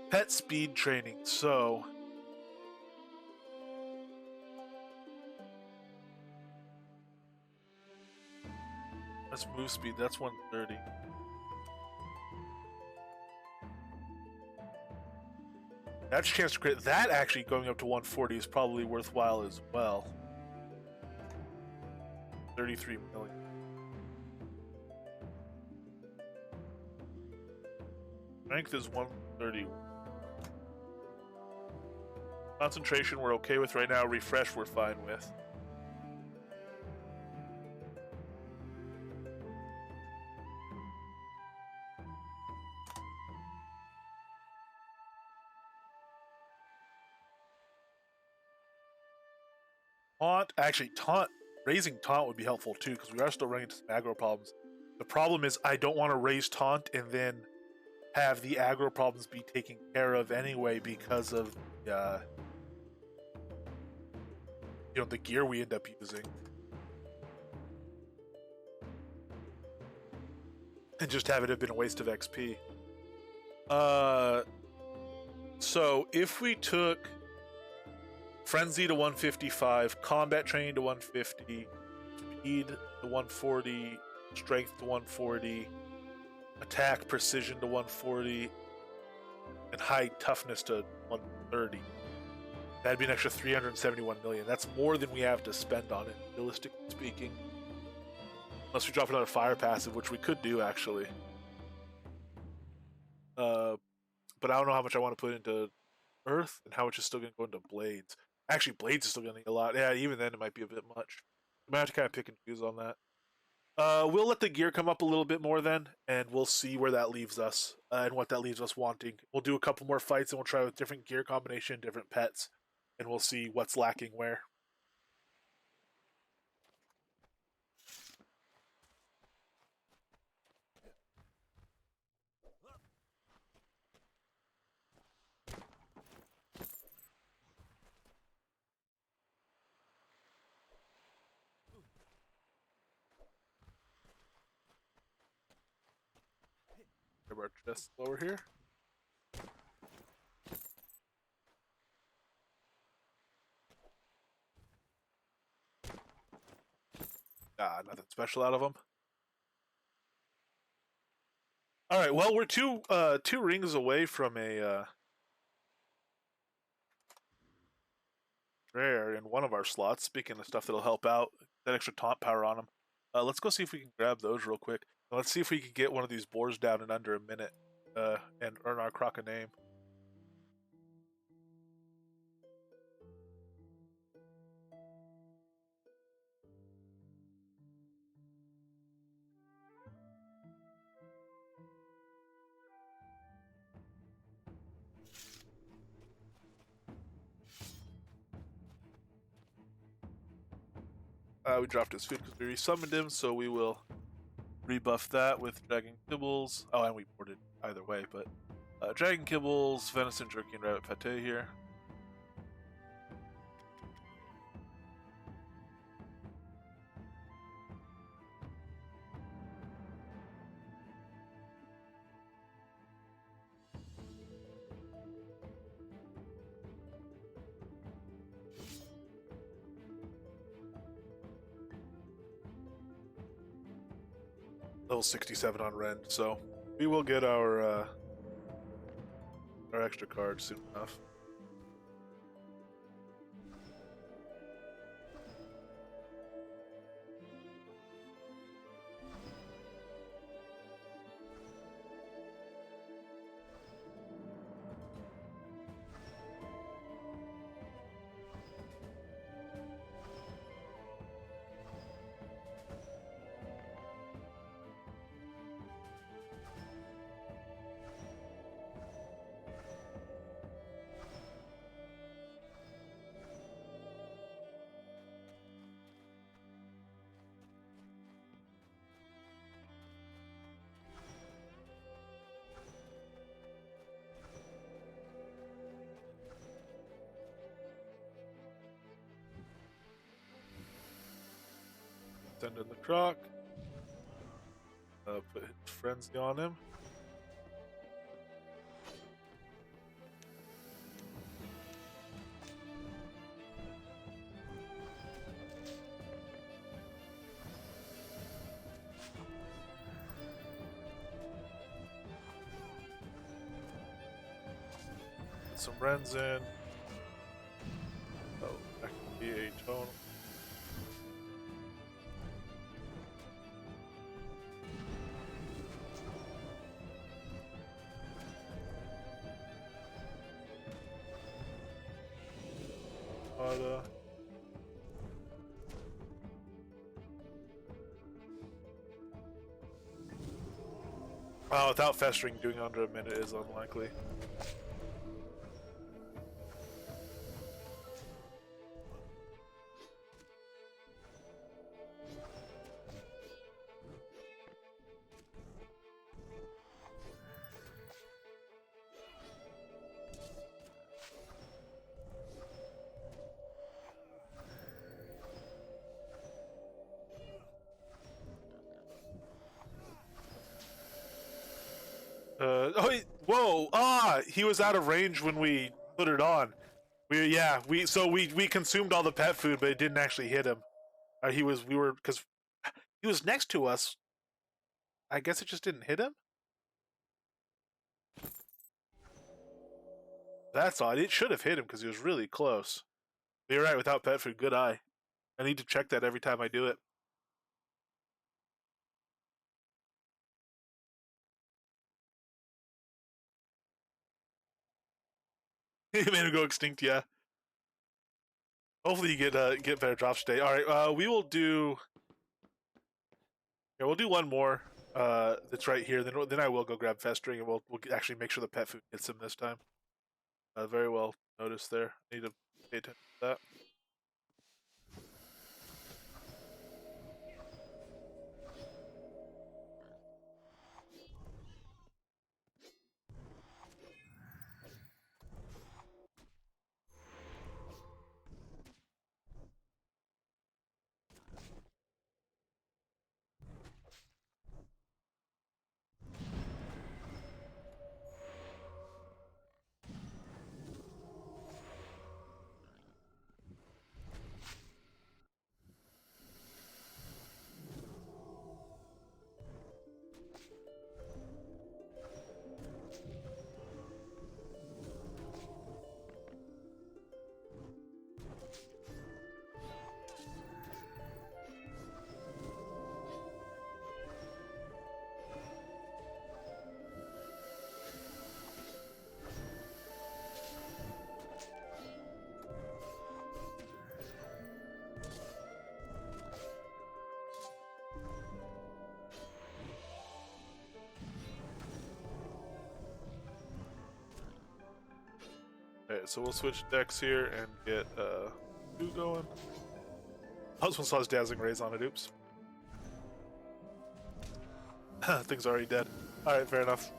Speaker 1: Pet speed training. So that's move speed. That's 130. That's chance to crit. That actually going up to 140 is probably worthwhile as well. 33 million. Strength is 130. Concentration we're okay with right now. Refresh we're fine with. Raising taunt would be helpful too, because we are still running into some aggro problems. The problem is I don't want to raise taunt and then have the aggro problems be taken care of anyway because of the gear we end up using. And just have it have been a waste of XP. So if we took Frenzy to 155, Combat Training to 150, Speed to 140, Strength to 140, Attack Precision to 140, and High Toughness to 130. That'd be an extra 371 million. That's more than we have to spend on it, realistically speaking. Unless we drop another fire passive, which we could do actually. But I don't know how much I want to put into Earth and how much is still going to go into Blades. Actually, Blades is still going to need a lot. Yeah, even then it might be a bit much. I might have to kind of pick and choose on that. We'll let the gear come up a little bit more then, and we'll see where that leaves us and what that leaves us wanting. We'll do a couple more fights and we'll try with different gear combination, different pets, and we'll see what's lacking where. Grab our chests over here. Ah, nothing special out of them. All right. Well, we're two rings away from a rare in one of our slots. Speaking of stuff that'll help out, that extra taunt power on them. Let's go see if we can grab those real quick. Let's see if we can get one of these boars down in under a minute, and earn our croc a name. We dropped his food because we resummoned him, so we will rebuff that with dragon kibbles. Oh, and we boarded either way, but dragon kibbles, venison jerky, and rabbit pate here. Level 67 on Rend, so we will get our extra card soon enough. Send in the croc. Put frenzy on him. Put some Rens in. Oh, that can be a tone. Without festering, doing under a minute is unlikely. Whoa! Ah, he was out of range when we put it on. We consumed all the pet food, but it didn't actually hit him. Because he was next to us. I guess it just didn't hit him. That's odd. It should have hit him because he was really close. But you're right. Without pet food, good eye. I need to check that every time I do it. You made him go extinct, yeah. Hopefully you get better drops today. All right, we will do. Yeah, we'll do one more. That's right here. Then I will go grab festering, and we'll actually make sure the pet food hits him this time. Very well noticed there. Need to pay attention to that. Alright, so we'll switch decks here and get two going. Husband saw his dazzling rays on it, oops. Thing's already dead. Alright, fair enough.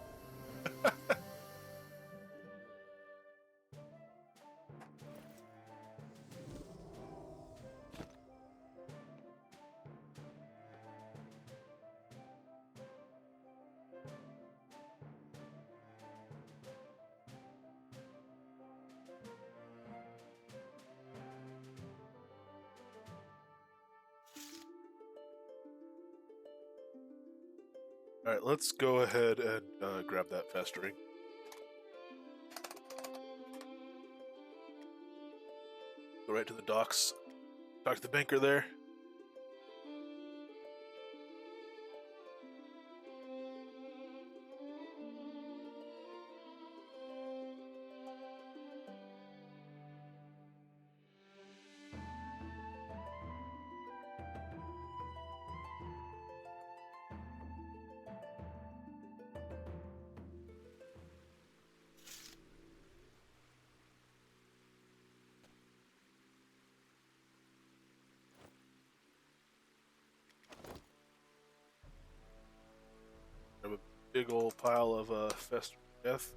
Speaker 1: Alright, let's go ahead and grab that festering. Go right to the docks. Talk to the banker there. Grab a big old pile of festering death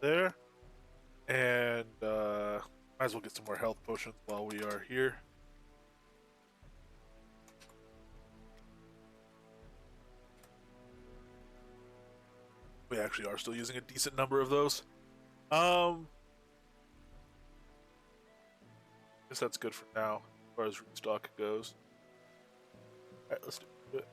Speaker 1: there. And might as well get some more health potions while we are here. We actually are still using a decent number of those. Guess that's good for now, as far as restock goes. Alright, let's do it.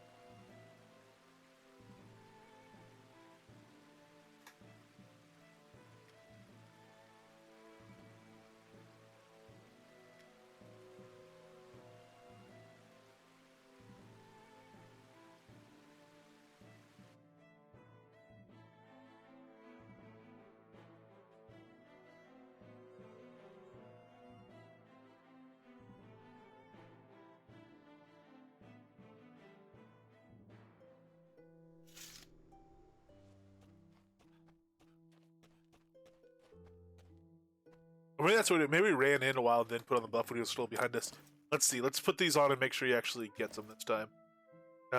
Speaker 1: Maybe that's what it. Maybe he ran in a while and then put on the buff when he was still behind us. Let's see. Let's put these on and make sure he actually gets them this time.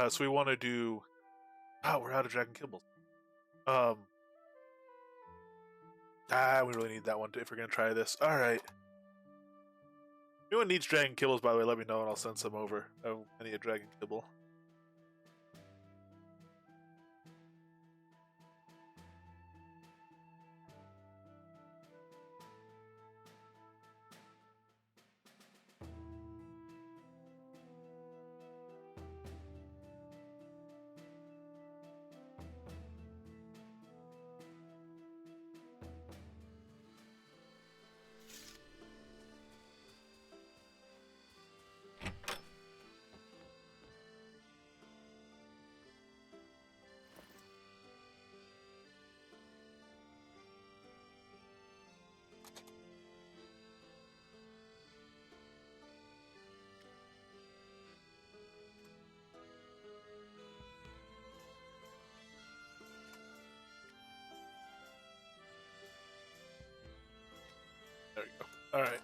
Speaker 1: So we want to do. Oh, we're out of dragon kibbles. We really need that one if we're gonna try this. All right. If anyone needs dragon kibbles, by the way, let me know and I'll send some over. Oh, I need a dragon kibble. All right.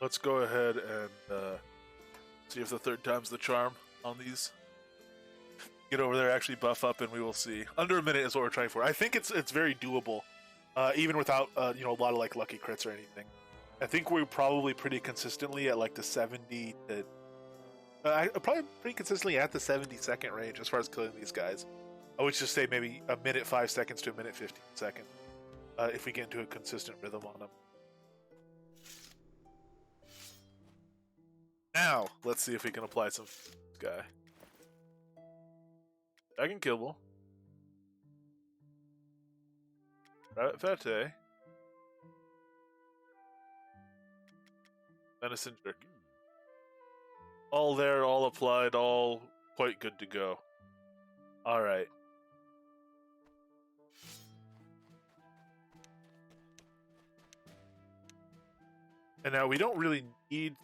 Speaker 1: Let's go ahead and see if the third time's the charm on these. Get over there, actually buff up, and we will see. Under a minute is what we're trying for. I think it's very doable, even without a lot of like lucky crits or anything. I think we're probably pretty consistently at like the 70 to probably pretty consistently at the 70-second range as far as killing these guys. I would just say maybe a minute 5 seconds to a minute 15 seconds if we get into a consistent rhythm on them. Now, let's see if we can apply some guy. I can kibble. Rabbit pate. Venison jerky. All there, all applied, all quite good to go. Alright. And now we don't really need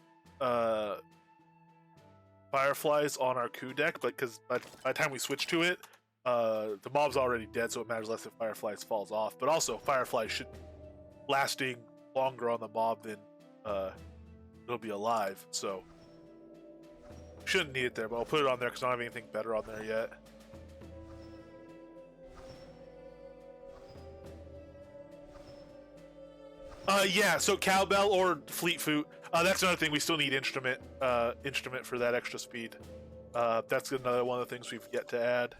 Speaker 1: fireflies on our coup deck, but because by the time we switch to it, the mob's already dead, so it matters less if fireflies falls off. But also, fireflies should be lasting longer on the mob than it'll be alive, so shouldn't need it there. But I'll put it on there because I don't have anything better on there yet. Yeah, so cowbell or fleet foot. That's another thing. We still need instrument for that extra speed. That's another one of the things we've yet to add.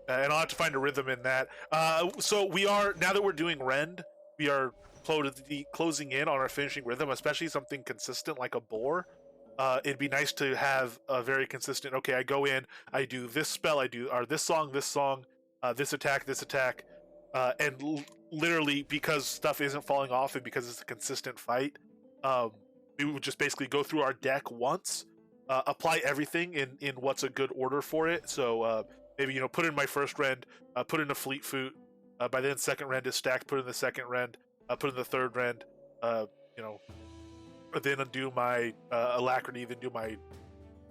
Speaker 1: And I'll have to find a rhythm in that. So we are, now that we're doing rend, we are closing in on our finishing rhythm, especially something consistent like a boar. It'd be nice to have a very consistent, okay, I go in, I do this spell, I do this song, this attack, and literally because stuff isn't falling off and because it's a consistent fight, we would just basically go through our deck once, apply everything in what's a good order for it. So maybe put in my first rend, put in a fleet foot, by then second rend is stacked, put in the second rend, put in the third rend, then do my alacrity, then do my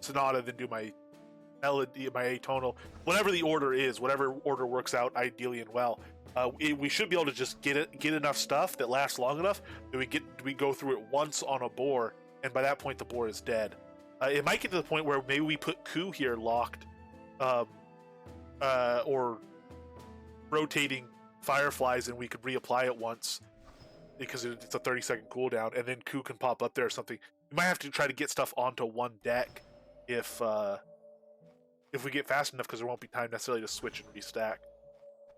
Speaker 1: sonata, then do my melody, my atonal, whatever the order is, whatever order works out ideally and well. We should be able to just get enough stuff that lasts long enough that we go through it once on a boar, and by that point the boar is dead. It might get to the point where maybe we put coup here locked, or rotating fireflies, and we could reapply it once because it's a 30-second cooldown, and then coup can pop up there or something. We might have to try to get stuff onto one deck if we get fast enough, because there won't be time necessarily to switch and restack.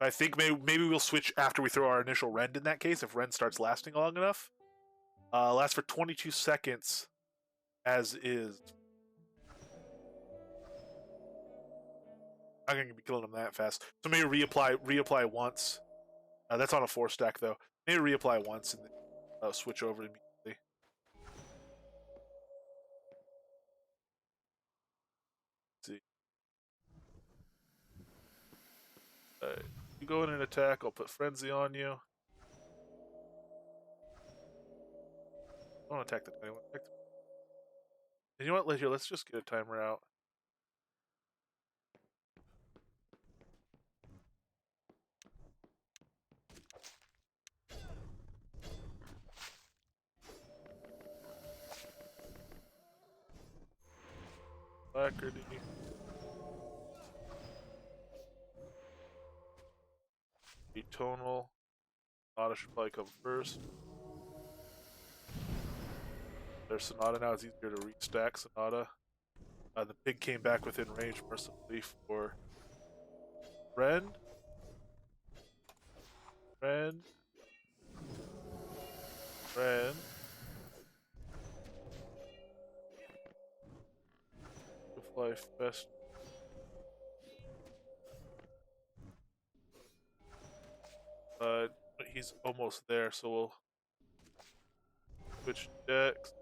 Speaker 1: I think maybe we'll switch after we throw our initial rend in that case, if rend starts lasting long enough. Lasts for 22 seconds, as is. I'm not going to be killing them that fast. So maybe reapply once. That's on a 4-stack, though. Maybe reapply once and then switch over immediately. Let's see. Alright. You go in and attack, I'll put Frenzy on you. I don't attack the tiny one. And you know what? Here, let's just get a timer out. Alacrity. Atonal. Sonata should probably come first. There's Sonata now. It's easier to restack Sonata. The pig came back within range mercifully for Rend. Rend. Rend. Life best. He's almost there, so we'll switch decks.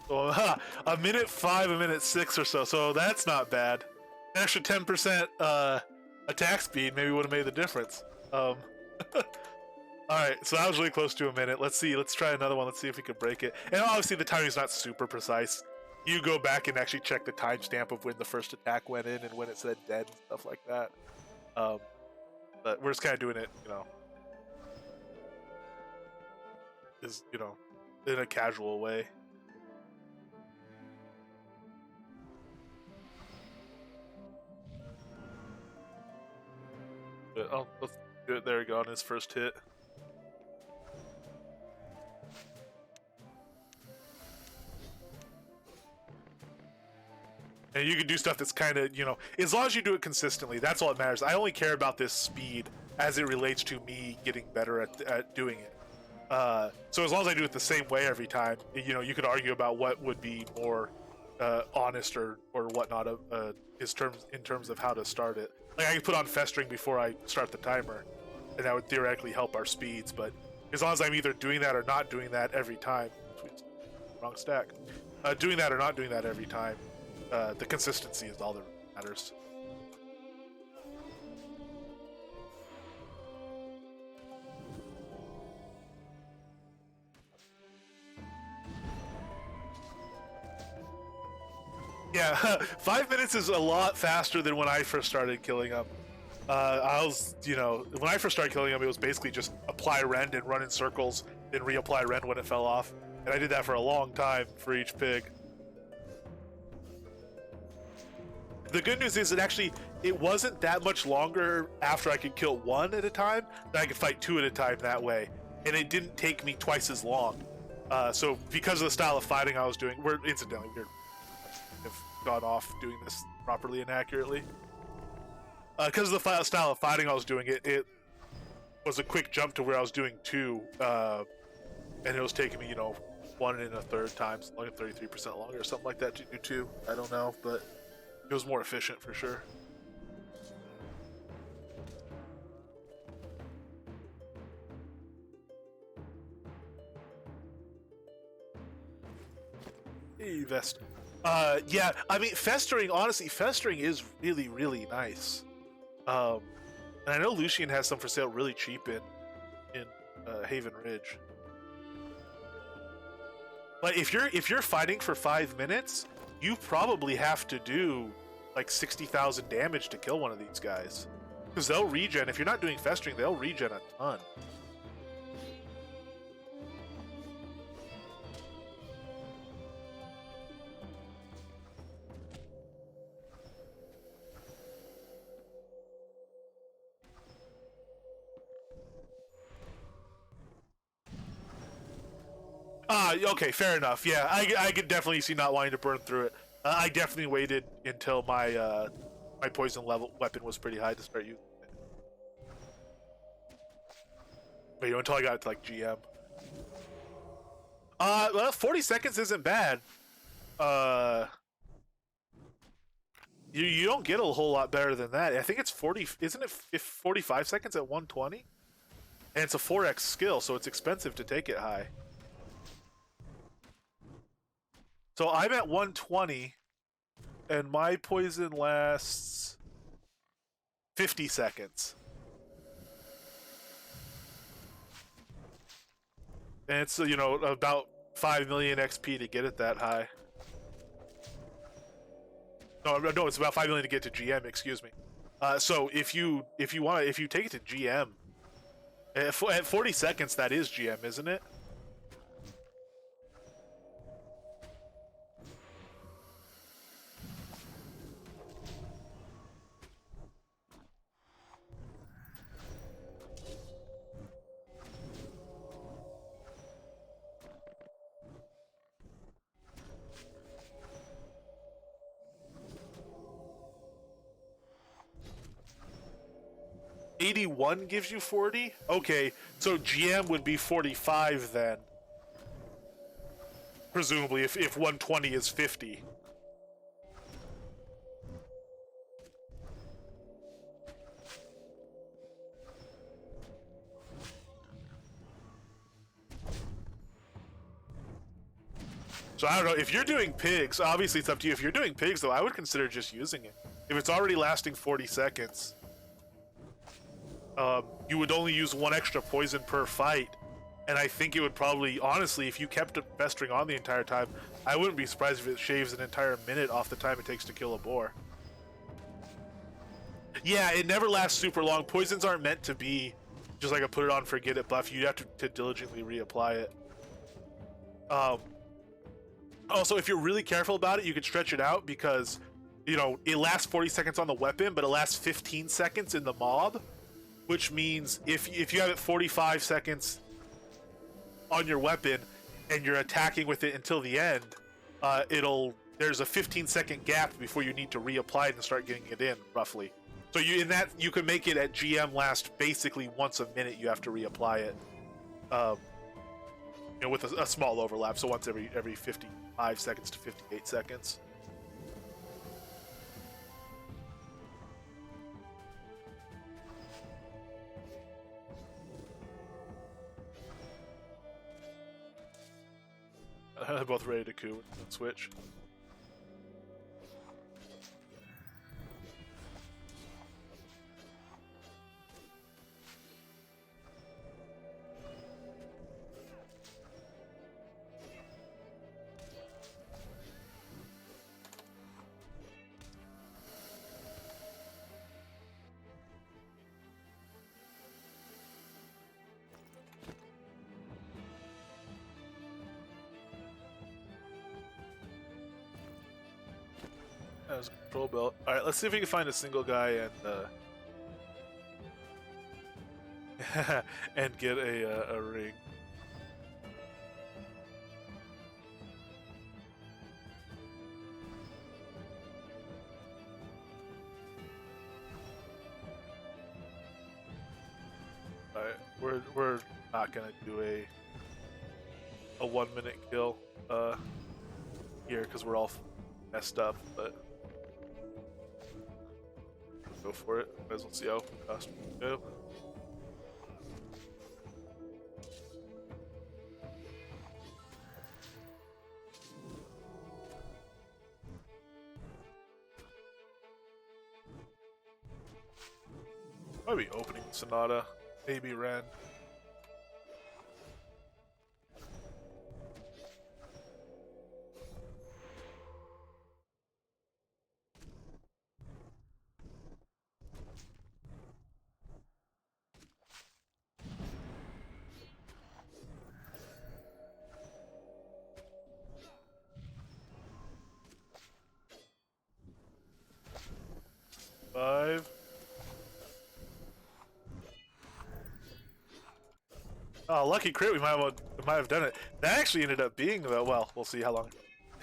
Speaker 1: So a minute 5, a minute 6 or so that's not bad. An extra 10% attack speed maybe would have made the difference. All right, so that was really close to a minute. Let's see. Let's try another one. Let's see if we can break it. And obviously, the timing's not super precise. You go back and actually check the timestamp of when the first attack went in and when it said dead and stuff like that. But we're just kind of doing it, in a casual way. Oh, let's do it. There we go on his first hit. And you can do stuff that's kind of, as long as you do it consistently, that's all that matters. I only care about this speed as it relates to me getting better at doing it. So as long as I do it the same way every time, you could argue about what would be more honest or whatnot in terms of how to start it. Like I could put on festering before I start the timer, and that would theoretically help our speeds. But as long as I'm either doing that or not doing that every time, wrong stack, doing that or not doing that every time, the consistency is all that matters. Yeah, 5 minutes is a lot faster than when I first started killing them. When I first started killing them, it was basically just apply rend and run in circles, then reapply rend when it fell off. And I did that for a long time for each pig. The good news is it wasn't that much longer after I could kill one at a time that I could fight two at a time that way. And it didn't take me twice as long. So because of the style of fighting I was doing, we're have gone off doing this properly and accurately. Because of the style of fighting I was doing, it was a quick jump to where I was doing two, and it was taking me, 1 1/3 times, like 33% longer or something like that to do two. I don't know, but it was more efficient for sure. Hey, Vest. Yeah, I mean, festering is really, really nice. And I know Lucian has some for sale really cheap in Haven Ridge. But if you're fighting for 5 minutes, you probably have to do like 60,000 damage to kill one of these guys, because they'll regen. If you're not doing festering, they'll regen a ton. Okay, fair enough. Yeah, I could definitely see not wanting to burn through it. I definitely waited until my my poison level weapon was pretty high to start using it. But until I got to like GM. Well, 40 seconds isn't bad. You don't get a whole lot better than that. I think it's 40. Isn't it 45 seconds at 120? And it's a 4x skill, so it's expensive to take it high. So I'm at 120, and my poison lasts 50 seconds. And it's, about 5 million XP to get it that high. No, it's about 5 million to get to GM, excuse me. So if you take it to GM, at 40 seconds, that is GM, isn't it? $81 gives you 40? Okay, so GM would be 45 then. Presumably, if 120 is 50. So I don't know, if you're doing pigs, obviously it's up to you. If you're doing pigs, though, I would consider just using it. If it's already lasting 40 seconds, you would only use 1 extra poison per fight. And I think it would probably, honestly, if you kept it festering on the entire time, I wouldn't be surprised if it shaves an entire minute off the time it takes to kill a boar. Yeah, it never lasts super long. Poisons aren't meant to be just like a put it on, forget it buff. You have to diligently reapply it. Also, if you're really careful about it, you can stretch it out because, you know, it lasts 40 seconds on the weapon, but it lasts 15 seconds in the mob, which means if you have it 45 seconds on your weapon and you're attacking with it until the end, there's a 15-second gap before you need to reapply it and start getting it in, roughly. So you can make it at GM last basically once a minute. You have to reapply it, you know, with a small overlap. So once every 55 seconds to 58 seconds. They're both ready to coup and switch. That was a control belt. Alright, let's see if we can find a single guy and and get a ring. Alright, we're not gonna do a 1 minute kill here because we're all messed up, but go for it. Might as well see how fast we go. Might be opening Sonata, maybe Ren. Five. Oh, lucky crit! We might have done it. That actually ended up being well. We'll see how long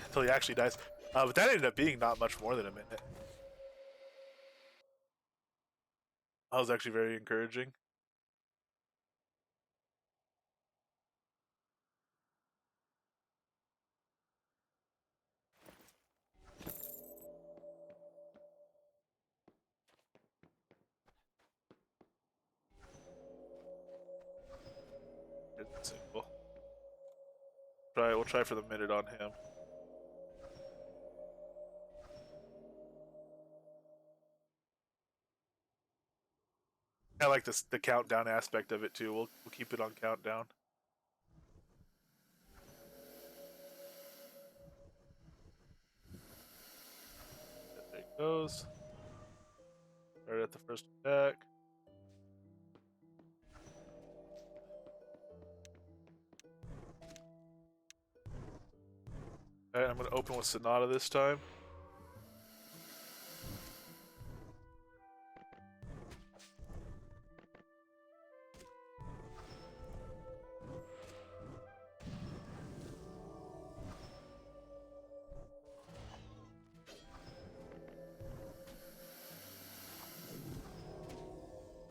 Speaker 1: until he actually dies. But that ended up being not much more than a minute. That was actually very encouraging. Good single. We'll try for the minute on him. I like the countdown aspect of it too. We'll keep it on countdown. There it goes. Start at the first attack. Alright, I'm going to open with Sonata this time.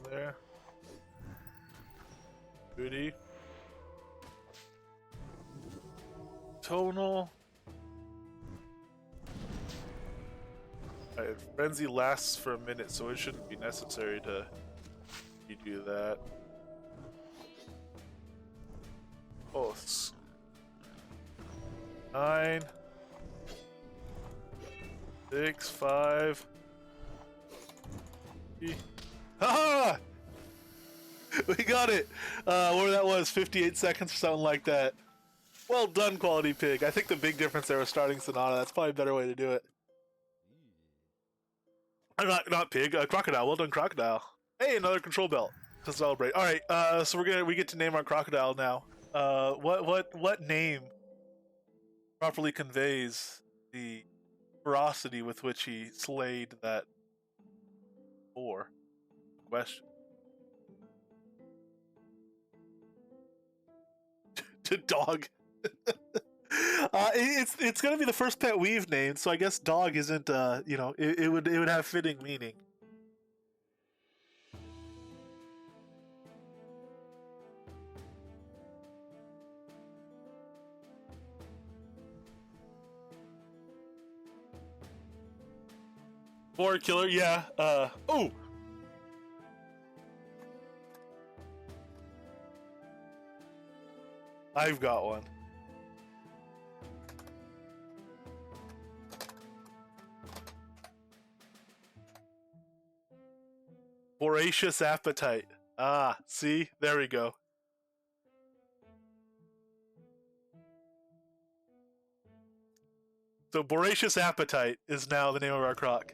Speaker 1: There. Booty. Tonal. Alright, Frenzy lasts for a minute, so it shouldn't be necessary to do that. Oh, 9, 6, 5. Ah! We got it. Where that was 58 seconds or something like that. Well done, Quality Pig. I think the big difference there was starting Sonata. That's probably a better way to do it. Not pig. Crocodile. Well done, Crocodile. Hey, another control belt to celebrate. All right. So we get to name our crocodile now. What name properly conveys the ferocity with which he slayed that boar? Question. To dog. It's gonna be the first pet we've named, so I guess dog isn't it would have fitting meaning. Boar killer, yeah. Oh. I've got one. Voracious appetite. Ah, see? There we go. So voracious appetite is now the name of our croc.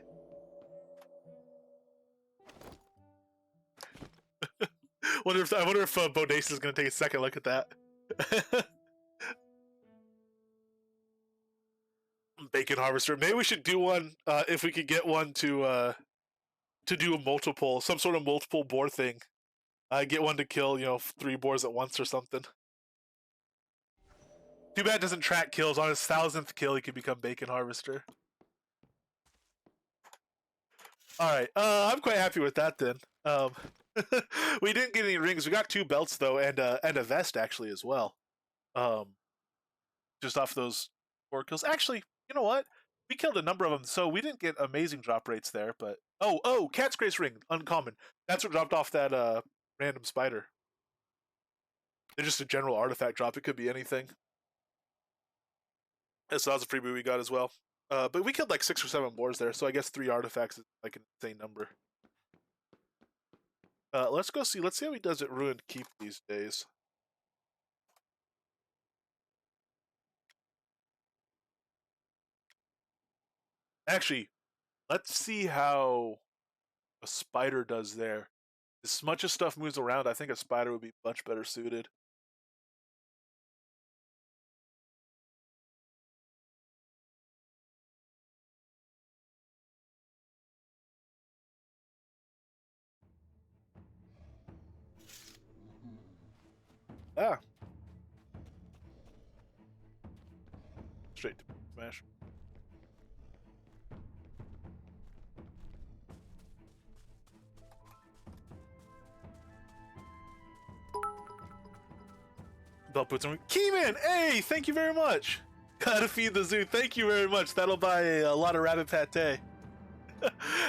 Speaker 1: I wonder if Bodacious is going to take a second look at that. Bacon harvester. Maybe we should do one if we could get one to do a multiple, some sort of multiple boar thing. Get one to kill 3 boars at once or something. Too bad it doesn't track kills. On his 1000th kill, he could become bacon harvester. All right, I'm quite happy with that then. We didn't get any rings. We got 2 belts though, and a vest actually as well. Just off those 4 kills. Actually, you know what? We killed a number of them, so we didn't get amazing drop rates there. But oh, Cat's Grace ring, uncommon. That's what dropped off that random spider. They're just a general artifact drop. It could be anything. So that was a freebie we got as well. But we killed like 6 or 7 boars there, so I guess 3 artifacts is like an insane number. Let's go see. Let's see how he does at Ruined Keep these days. Actually, let's see how a spider does there. As much as stuff moves around, I think a spider would be much better suited. Ah. Straight to smash. Belt boots on Keyman! Hey, thank you very much! Gotta feed the zoo, thank you very much. That'll buy a lot of rabbit pate.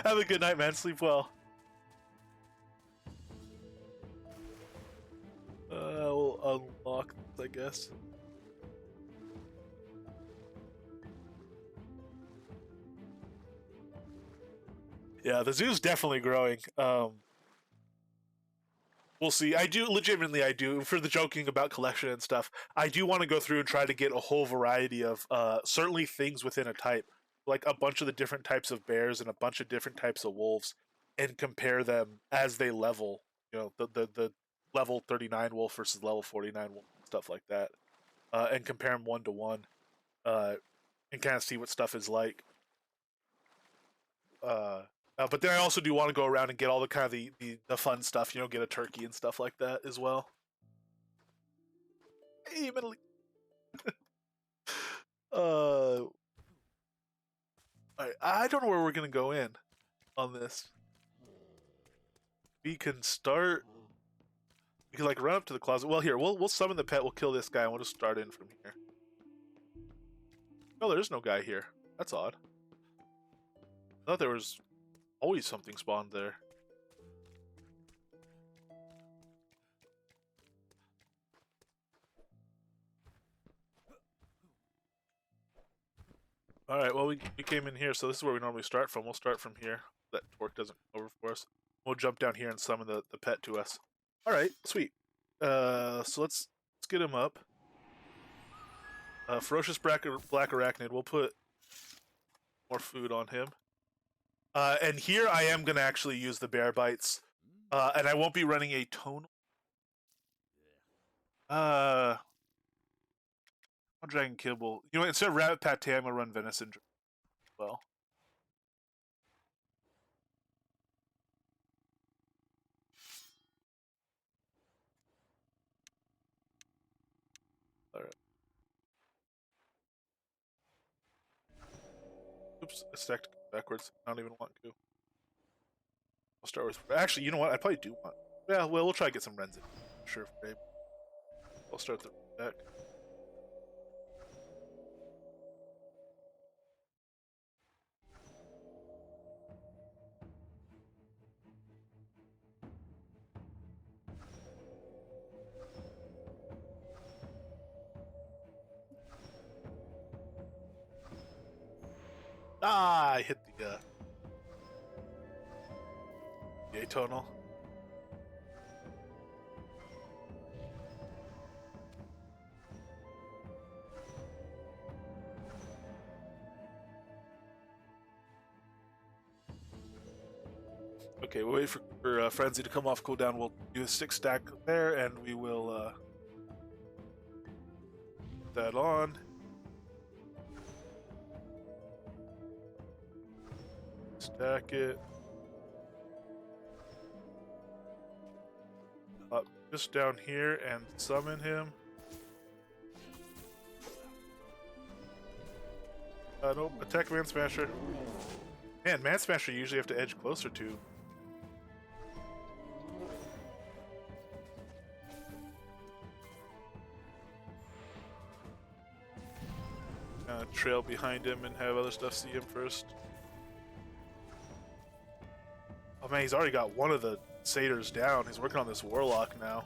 Speaker 1: Have a good night, man. Sleep well. We'll unlock this, I guess. Yeah, the zoo's definitely growing. We'll see. I do for the joking about collection and stuff. I do want to go through and try to get a whole variety of certainly things within a type, like a bunch of the different types of bears and a bunch of different types of wolves, and compare them as they level. The level 39 wolf versus level 49 wolf, stuff like that, and compare them 1 to 1, and kind of see what stuff is like. But then I also do want to go around and get all the kind of the fun stuff, get a turkey and stuff like that as well. Hey, mentally. I don't know where we're gonna go in on this. We can start. We can like run up to the closet. Well, here we'll summon the pet. We'll kill this guy, and we'll just start in from here. Oh, there's no guy here. That's odd. I thought there was always something spawned there. Alright, well, we came in here, so this is where we normally start from. We'll start from here. That torque doesn't come over for us. We'll jump down here and summon the pet to us. All right, sweet. So let's get him up. Ferocious black arachnid. We'll put more food on him. And here I am gonna actually use the bear bites, and I won't be running a tonal. Uh, Dragon Kibble. You know, instead of rabbit pate, I'm gonna run venison. Well, all right. Oops, I stacked backwards. I don't even want to. I'll start with. Actually, you know what? I probably do want. Yeah, well, we'll try to get some Rens in. Sure, babe. I'll start the deck. Ah, I hit the atonal. Okay, we'll wait for Frenzy to come off cooldown. We'll do a 6 stack there, and we will put that on. Stack it. Up just down here and summon him. Nope, attack Man Smasher. Man, Man Smasher you usually have to edge closer to. Trail behind him and have other stuff see him first. Oh man, he's already got one of the satyrs down. He's working on this warlock now.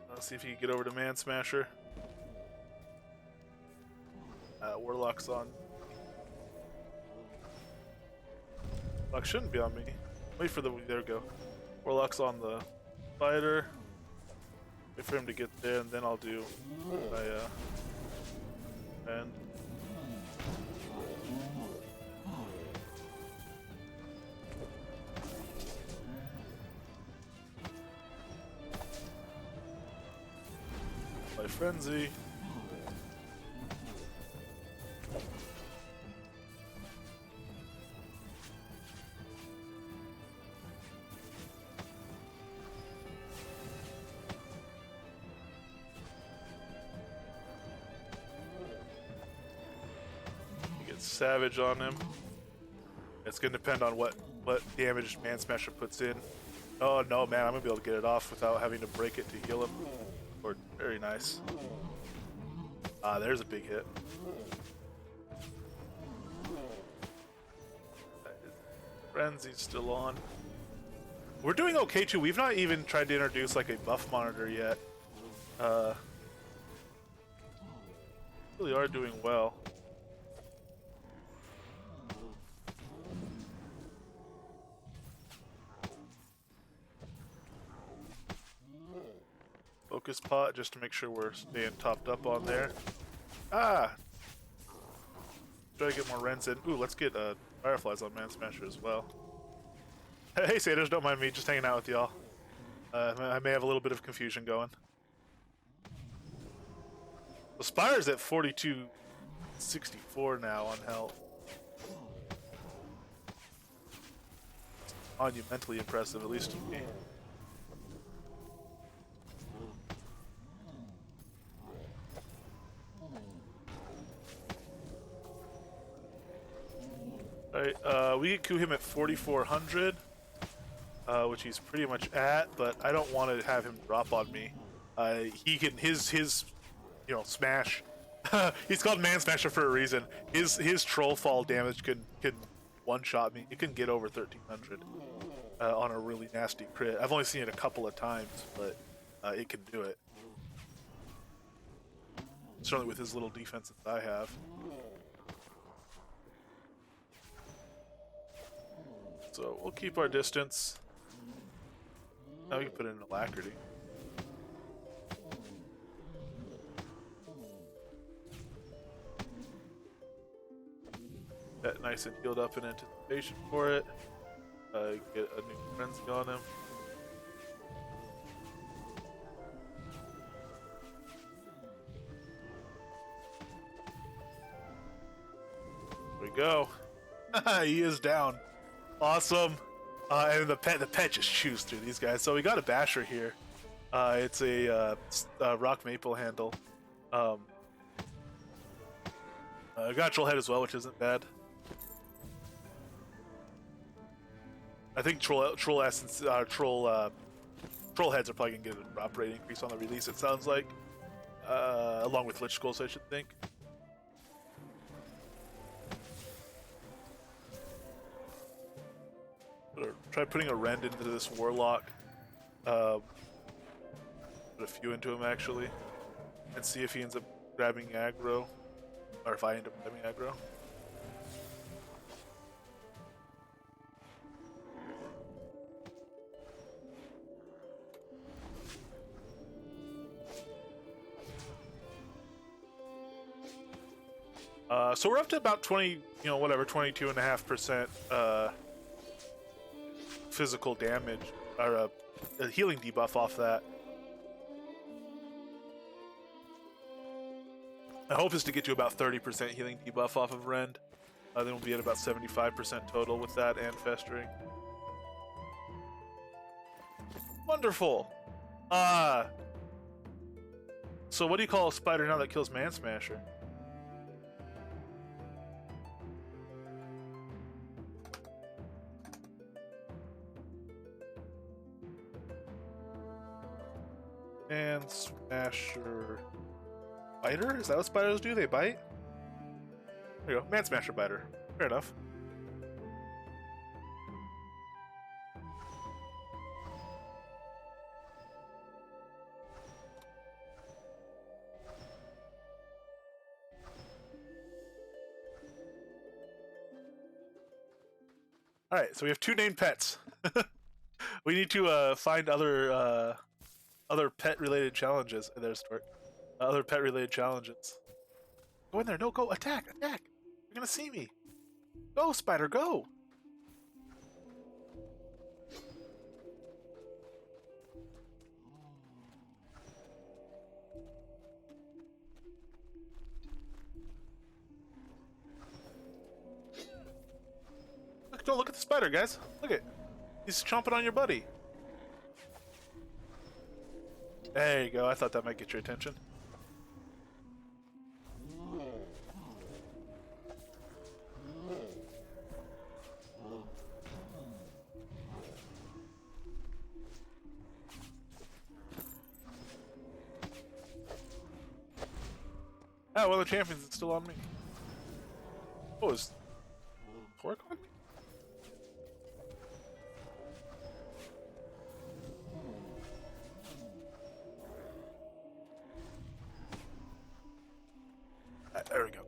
Speaker 1: Let's see if he can get over to Man Smasher. Warlock's on. Warlock shouldn't be on me. Wait for the. There we go. Warlock's on the fighter. Wait for him to get there, and then I'll do my and. My frenzy. Savage on him. It's gonna depend on what damage Man Smasher puts in. Oh no, man! I'm gonna be able to get it off without having to break it to heal him. Or very nice. Ah, there's a big hit. Frenzy's still on. We're doing okay too. We've not even tried to introduce like a buff monitor yet. Really are doing well. Focus pot just to make sure we're staying topped up on there. Ah! Try to get more Rens in. Ooh, let's get Fireflies on Man Smasher as well. Hey, Satyrs, don't mind me, just hanging out with y'all. I may have a little bit of confusion going. The Spire's at 4264 now on health. Monumentally impressive, at least to me. Alright, we can coup him at 4400, which he's pretty much at, but I don't want to have him drop on me. He can his smash. He's called Man Smasher for a reason. His troll fall damage can one shot me. It can get over 1300 on a really nasty crit. I've only seen it a couple of times, but it can do it. Certainly with his little defenses I have. So we'll keep our distance. Now we can put in alacrity. Get nice and healed up in anticipation for it. Get a new frenzy on him. There we go. He is down. Awesome. And the pet just chews through these guys. So we got a basher here. It's a rock maple handle. Got troll head as well, which isn't bad. I think troll essence, troll heads are probably gonna get an drop rate increase on the release. It sounds like, along with lich skulls, I should think. Try putting a rend into this warlock. Put a few into him actually, and see if he ends up grabbing aggro, or if I end up grabbing aggro. So we're up to about 22.5% physical damage, or a healing debuff off that. My hope is to get to about 30% healing debuff off of Rend. Then we'll be at about 75% total with that and Festering. Wonderful! So what do you call a spider now that kills Man Smasher? Man Smasher Biter? Is that what spiders do? They bite? There you go. Man Smasher Biter. Fair enough. Alright, so we have 2 named pets. We need to find other pet-related challenges. There's Stork. Other pet-related challenges. Go in there. No, go. Attack. Attack. You're going to see me. Go, spider. Go. Look, don't look at the spider, guys. Look at it. He's chomping on your buddy. There you go. I thought that might get your attention. Ah, well, the champions is still on me. Oh, is Torque on me? There we go.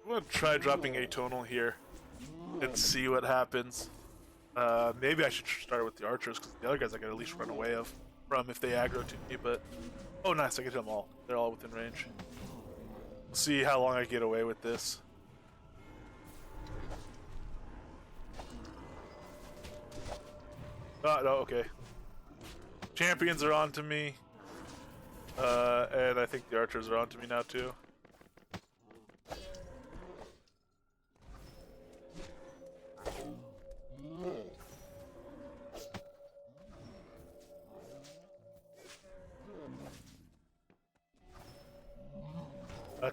Speaker 1: I'm gonna try dropping Atonal here and see what happens. Maybe I should start with the archers, because the other guys I can at least run away from if they aggro to me, but... Oh nice, I get them all. They're all within range. We'll see how long I get away with this. Oh, no, okay. Champions are on to me. And I think the archers are on to me now too.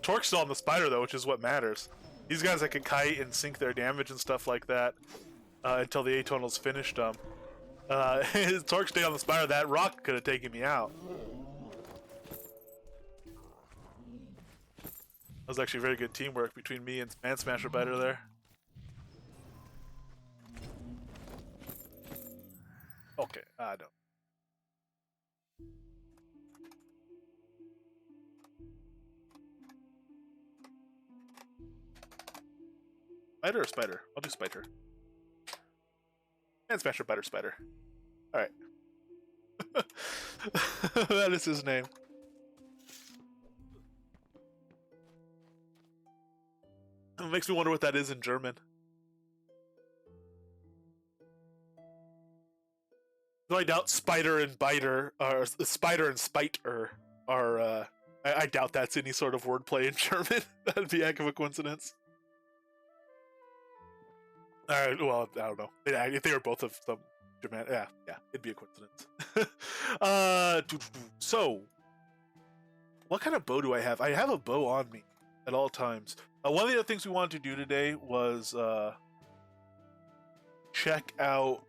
Speaker 1: Torque's still on the spider though, which is what matters. These guys that can kite and sink their damage and stuff like that until the Atonal's finished them. Torque stayed on the spider. That rock could have taken me out. was actually very good teamwork between me and Man Smasher Biter there. Okay, I don't. Spider or spider? I'll do spider. Man Smasher Biter Spider. Alright. That is his name. It makes me wonder what that is in German. Though I doubt spider and biter, or spider and spiter are, I doubt that's any sort of wordplay in German. That'd be a heck of a coincidence. Alright, well, I don't know. If they were both of some German, yeah, it'd be a coincidence. So, what kind of bow do I have? I have a bow on me at all times. One of the other things we wanted to do today was check out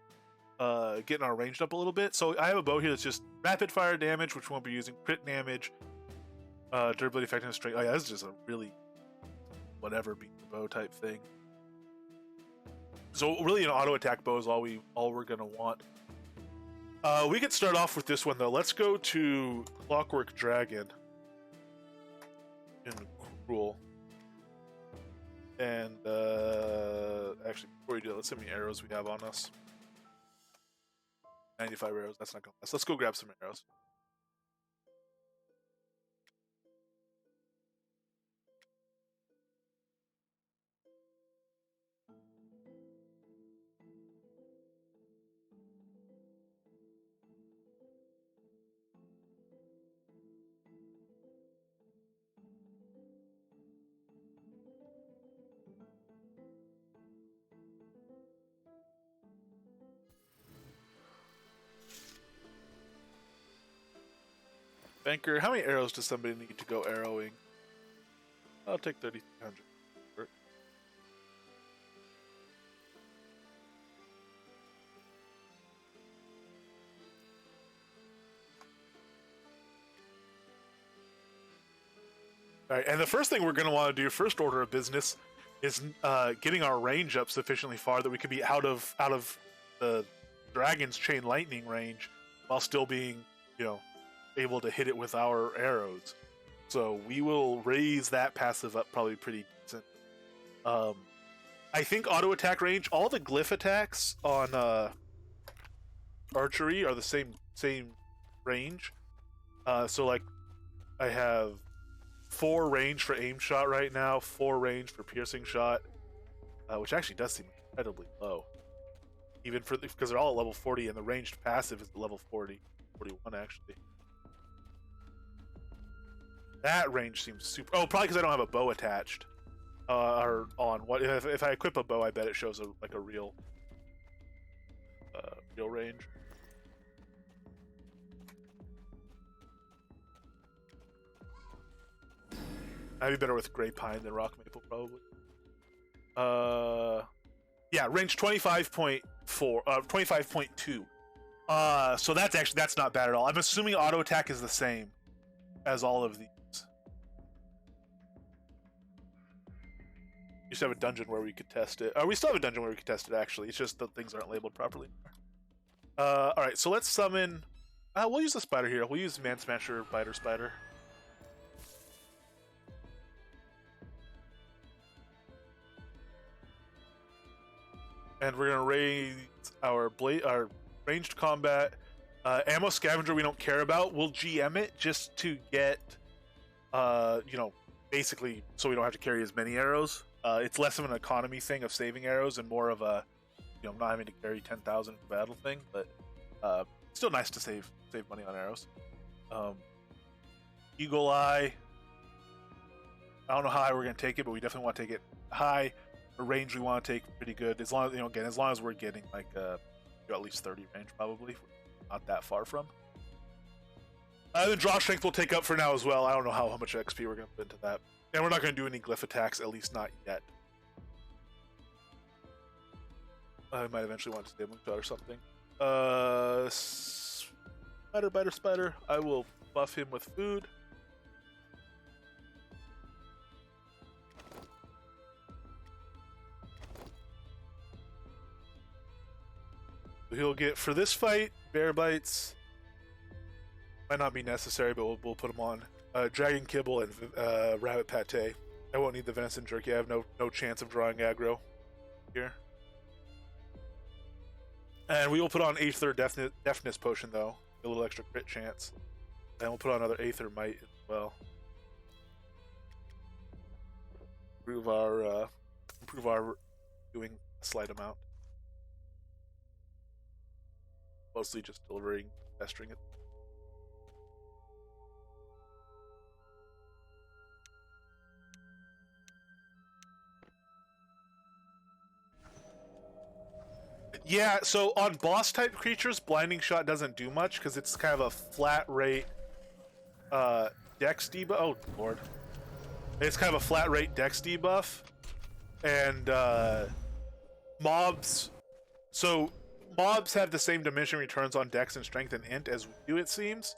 Speaker 1: getting our ranged up a little bit. So I have a bow here that's just rapid fire damage, which we won't be using, crit damage, durability, effectiveness, strength. Oh yeah, this is just a really whatever beat the bow type thing. So really an auto attack bow is all we're gonna want. We could start off with this one though. Let's go to Clockwork Dragon in Cruel. And actually, before we do that, let's see how many arrows we have on us. 95 arrows. That's not gonna last. Let's go grab some arrows. Banker, how many arrows does somebody need to go arrowing? I'll take 3,300. Alright, and the first thing we're going to want to do, first order of business, is getting our range up sufficiently far that we could be out of the dragon's chain lightning range while still being, able to hit it with our arrows. So we will raise that passive up probably pretty decent. I think auto attack range, all the glyph attacks on archery are the same range. So like I have 4 range for aim shot right now, 4 range for piercing shot, which actually does seem incredibly low. Even because they're all at level 40 and the ranged passive is level 40, 41 actually. That range seems super. Oh, probably because I don't have a bow attached. Or on what? If I equip a bow, I bet it shows a real range. I'd be better with gray pine than rock maple, probably. Yeah, range 25.4, 25.2. So that's not bad at all. I'm assuming auto attack is the same as all of these. We used to have a dungeon where we could test it. We still have a dungeon where we could test it, actually. It's just the things aren't labeled properly. Alright, so let's summon... we'll use the spider here. We'll use Man Smasher Biter Spider. And we're going to raise our ranged combat. Ammo Scavenger we don't care about. We'll GM it just to get, basically so we don't have to carry as many arrows. It's less of an economy thing of saving arrows and more of a, not having to carry 10,000 for battle thing, but still nice to save money on arrows. Eagle Eye. I don't know how high we're going to take it, but we definitely want to take it high. The range we want to take pretty good. As long as, as long as we're getting like at least 30 range, probably. Not that far from. The draw strength will take up for now as well. I don't know how much XP we're going to put into that. And we're not going to do any glyph attacks, at least not yet. I might eventually want to stay shot or something. Spider. I will buff him with food. he'll get for this fight. Bear bites might not be necessary, but we'll put him on. Dragon kibble and rabbit pate. I won't need the venison jerky. I have no chance of drawing aggro here. And we will put on Aether Deafness Potion, though. A little extra crit chance. And we'll put on another Aether Might as well. Improve our doing a slight amount. Mostly just delivering, pestering it. Yeah, so on boss type creatures, Blinding Shot doesn't do much because it's kind of a flat rate dex debuff. Oh lord. It's kind of a flat rate dex debuff. And mobs have the same diminishing returns on dex and strength and int as we do, it seems.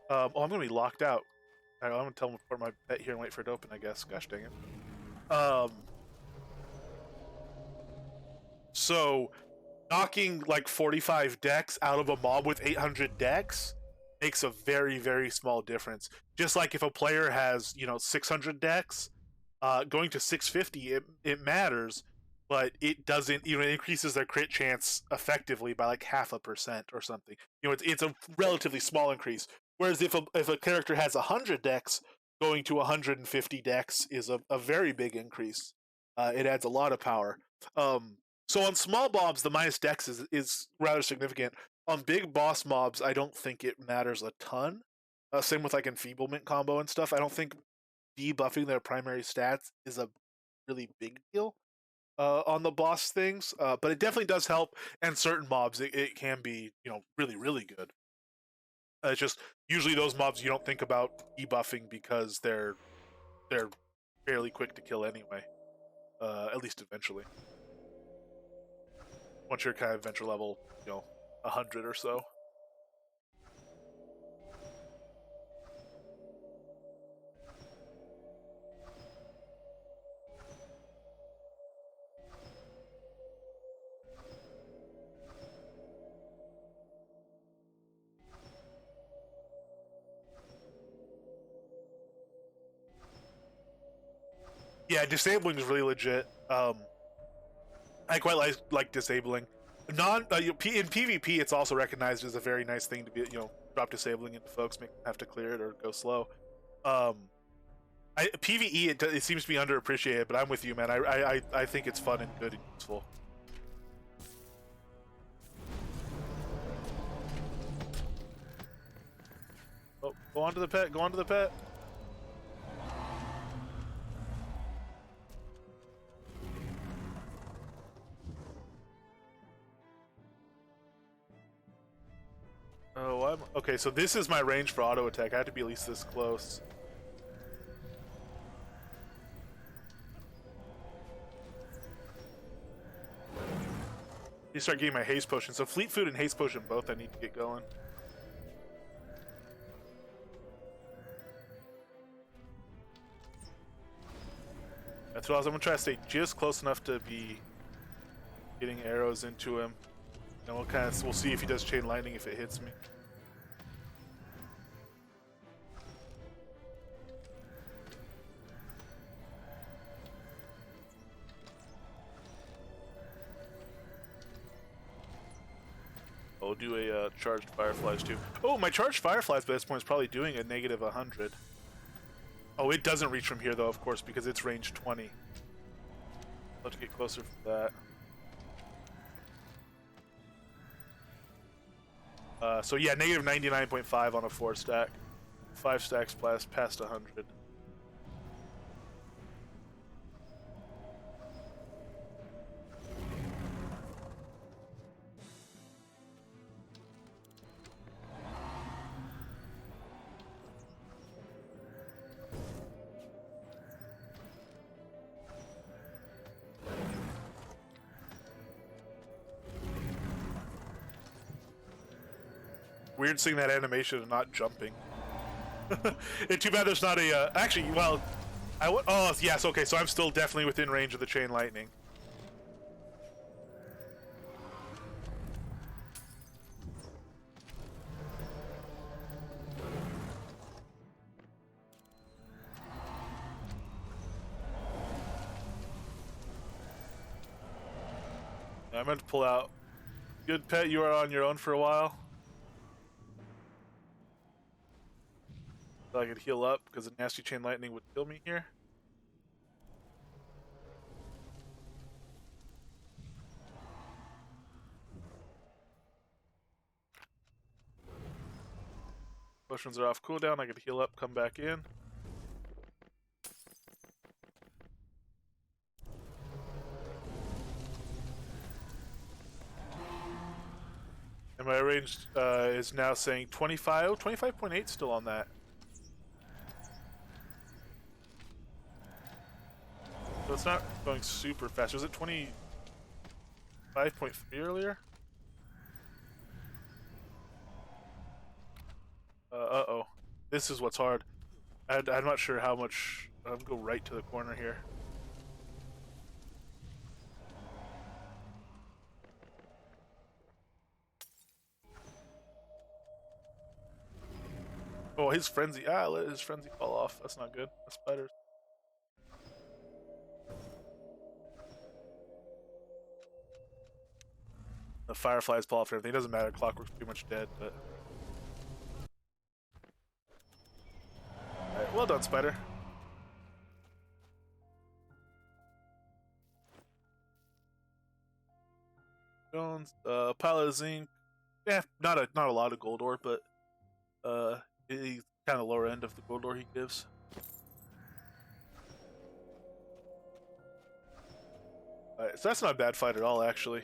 Speaker 1: I'm gonna be locked out. I'm gonna tell him to put my pet here and wait for it to open, I guess. Gosh dang it. So knocking like 45 dex out of a mob with 800 dex makes a very, very small difference. Just like if a player has, 600 dex, going to 650, it matters, but it doesn't, it increases their crit chance effectively by like 0.5% or something. It's a relatively small increase. Whereas if a character has 100 dex, going to 150 dex is a very big increase. It adds a lot of power. So on small mobs, the minus dex is rather significant. On big boss mobs, I don't think it matters a ton. Same with like enfeeblement combo and stuff. I don't think debuffing their primary stats is a really big deal on the boss things, but it definitely does help. And certain mobs, it can be really, really good. It's just usually those mobs you don't think about debuffing because they're fairly quick to kill anyway, at least eventually. Once you're kind of adventure level, 100 or so. Yeah, disabling is really legit. I quite like disabling. In PvP, it's also recognized as a very nice thing to be, drop disabling into folks, make them have to clear it or go slow. PvE, it seems to be underappreciated, but I'm with you, man. I think it's fun and good and useful. Oh, go on to the pet. Go on to the pet. Oh, okay, so this is my range for auto attack. I have to be at least this close. You start getting my haste potion. So fleet food and haste potion both I need to get going. That's what I'm gonna try to stay just close enough to be getting arrows into him. And we'll see if he does chain lightning if it hits me. I'll do a charged fireflies too. Oh, my charged fireflies by this point is probably doing a negative 100. Oh, it doesn't reach from here though, of course, because it's range 20. I'll have to get closer for that. So yeah, negative 99.5 on a 4 stack. 5 stacks past 100. Weird seeing that animation and not jumping. It's too bad there's not a, actually, well, oh, yes, okay, so I'm still definitely within range of the chain lightning. I meant to pull out. Good pet, you are on your own for a while. So I could heal up because a nasty chain lightning would kill me here. Potions are off cooldown. I could heal up, come back in. And my range is now saying 25. 25.8 still on that. So it's not going super fast. Was it 25.3 earlier? Uh-oh. This is what's hard. I'm not sure how much... I'm going to go right to the corner here. Oh, his frenzy. Let his frenzy fall off. That's not good. That's spiders. The fireflies fall off and everything. It doesn't matter. Clockwork's pretty much dead, but... Alright, well done, spider. Stones, pile of zinc. Yeah, not a lot of gold ore, but he's kind of lower end of the gold ore he gives. Alright, so that's not a bad fight at all, actually.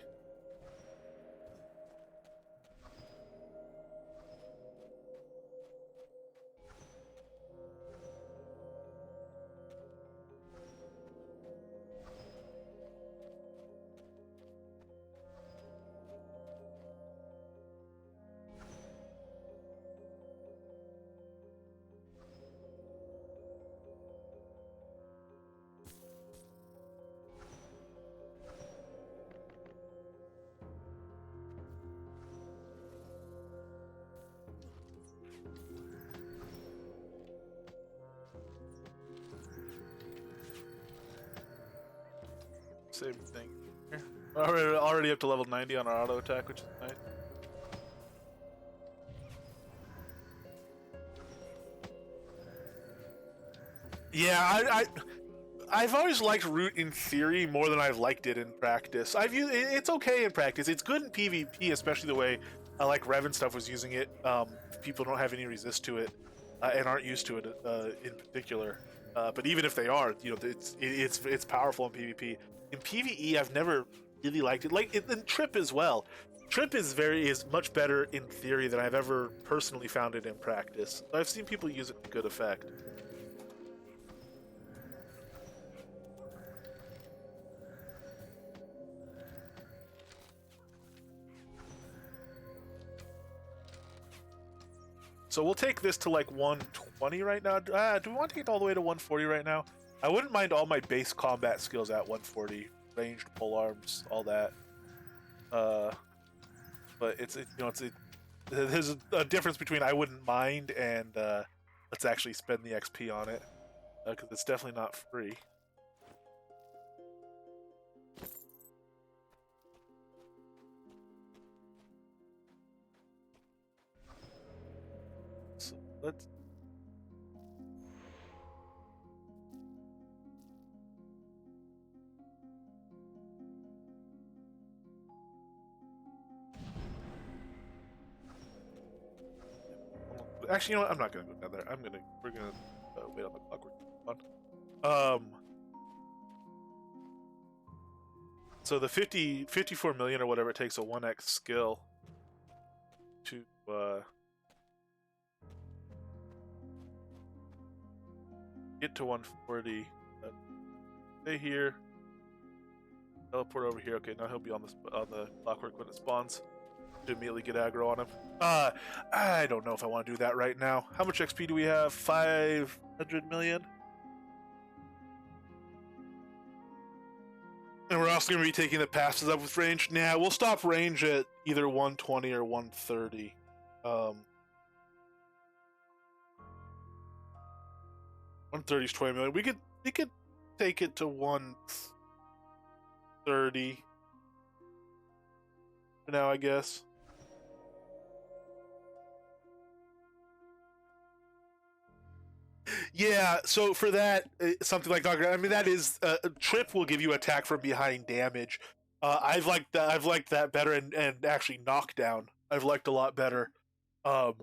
Speaker 1: Same thing here. Already up to level 90 on our auto attack, which is nice. Yeah, I've always liked Root in theory more than I've liked it in practice. It's okay in practice. It's good in PvP, especially the way I like Rev and stuff was using it. People don't have any resist to it and aren't used to it in particular. But even if they are, you know, it's powerful in PvP. In PvE, I've never really liked it. Like in Trip as well. Trip is much better in theory than I've ever personally found it in practice. I've seen people use it to good effect. So we'll take this to like 120 right now. Do we want to take it all the way to 140 right now? I wouldn't mind all my base combat skills at 140, ranged, pole arms, all that. But there's a difference between I wouldn't mind and let's actually spend the XP on it because it's definitely not free. So let's. Actually, you know what? I'm not gonna go down there. We're gonna wait on the clockwork one. So the 54 million or whatever it takes a 1x skill to get to 140. Stay here. Teleport over here. Okay, now he'll be on the clockwork when it spawns. To immediately get aggro on him. I don't know if I want to do that right now. How much XP do we have? 500 million? And we're also going to be taking the passes up with range. Nah, we'll stop range at either 120 or 130. 130 is 20 million. We could take it to 130. for now, I guess. Yeah, so for that, something like Dr. I mean, that is Trip will give you attack from behind damage. I've liked that. I've liked that better, and actually knockdown. I've liked a lot better. Um,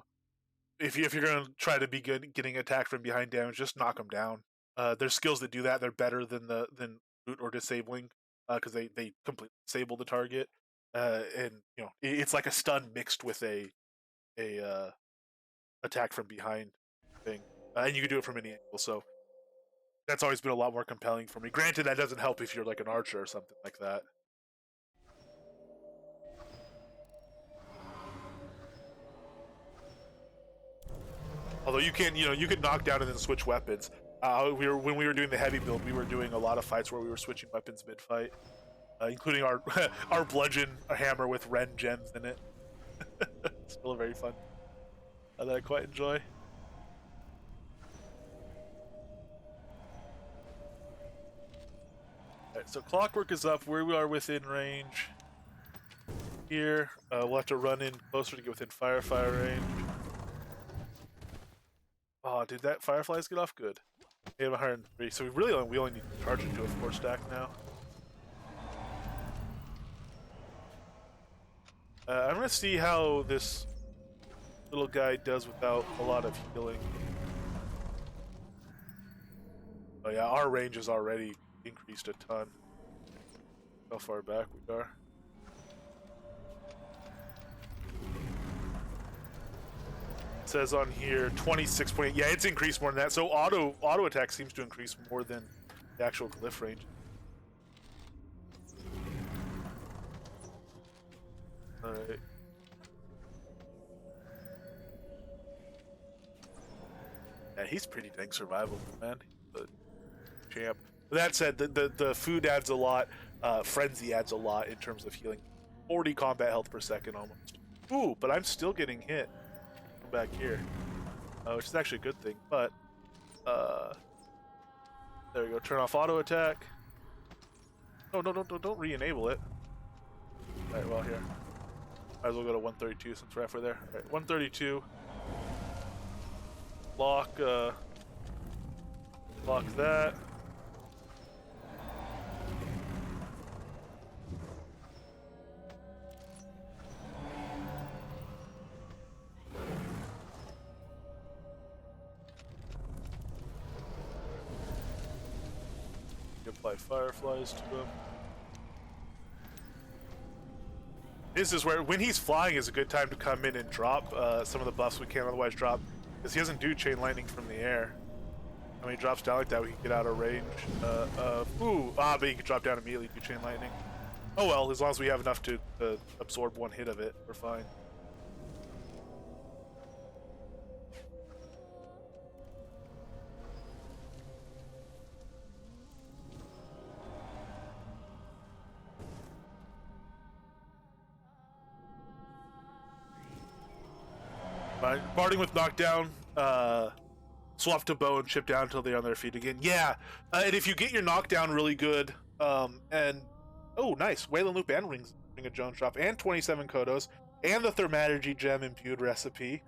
Speaker 1: if you're gonna try to be good getting attacked from behind damage, just knock them down. There's skills that do that. They're better than root or disabling because they completely disable the target. And you know it's like a stun mixed with a attack from behind thing, and you can do it from any angle. So that's always been a lot more compelling for me. Granted, that doesn't help if you're like an archer or something like that. Although you can, you could knock down and then switch weapons. When we were doing the heavy build, we were doing a lot of fights where we were switching weapons mid fight, including our our bludgeon hammer with Ren gems in it. Still very fun. That I quite enjoy. Alright, so Clockwork is up. Where we are within range. Here, we'll have to run in closer to get within Firefire range. Oh, did that Fireflies get off? Good. We have 103, so we only need to charge into a 4-stack now. I'm gonna see how this little guy does without a lot of healing. Oh yeah, our range is already increased a ton. How far back we are. It says on here 26.8. Yeah, it's increased more than that. So auto attack seems to increase more than the actual glyph range. Alright. Yeah, he's pretty dang survivable, man. He's a champ. With that said, the food adds a lot. Frenzy adds a lot in terms of healing. 40 combat health per second almost. Ooh, but I'm still getting hit. Come back here. Which is actually a good thing, but there we go. Turn off auto attack. Oh, no, don't re-enable it. Alright, well here. Might as well go to 132 since we're halfway there. Alright, 132. Lock that. Apply fireflies to him. This is where, when he's flying, is a good time to come in and drop some of the buffs we can't otherwise drop, because he doesn't do chain lightning from the air. And when he drops down like that, we can get out of range. But he can drop down immediately to chain lightning. Oh well, as long as we have enough to absorb one hit of it, we're fine. Parting with knockdown, swap to bow and chip down until they're on their feet again. Yeah, and if you get your knockdown really good, and oh nice, Wayland Loop and Ring of Jones drop, and 27 Kodos, and the Thaumaturgy gem imbued recipe,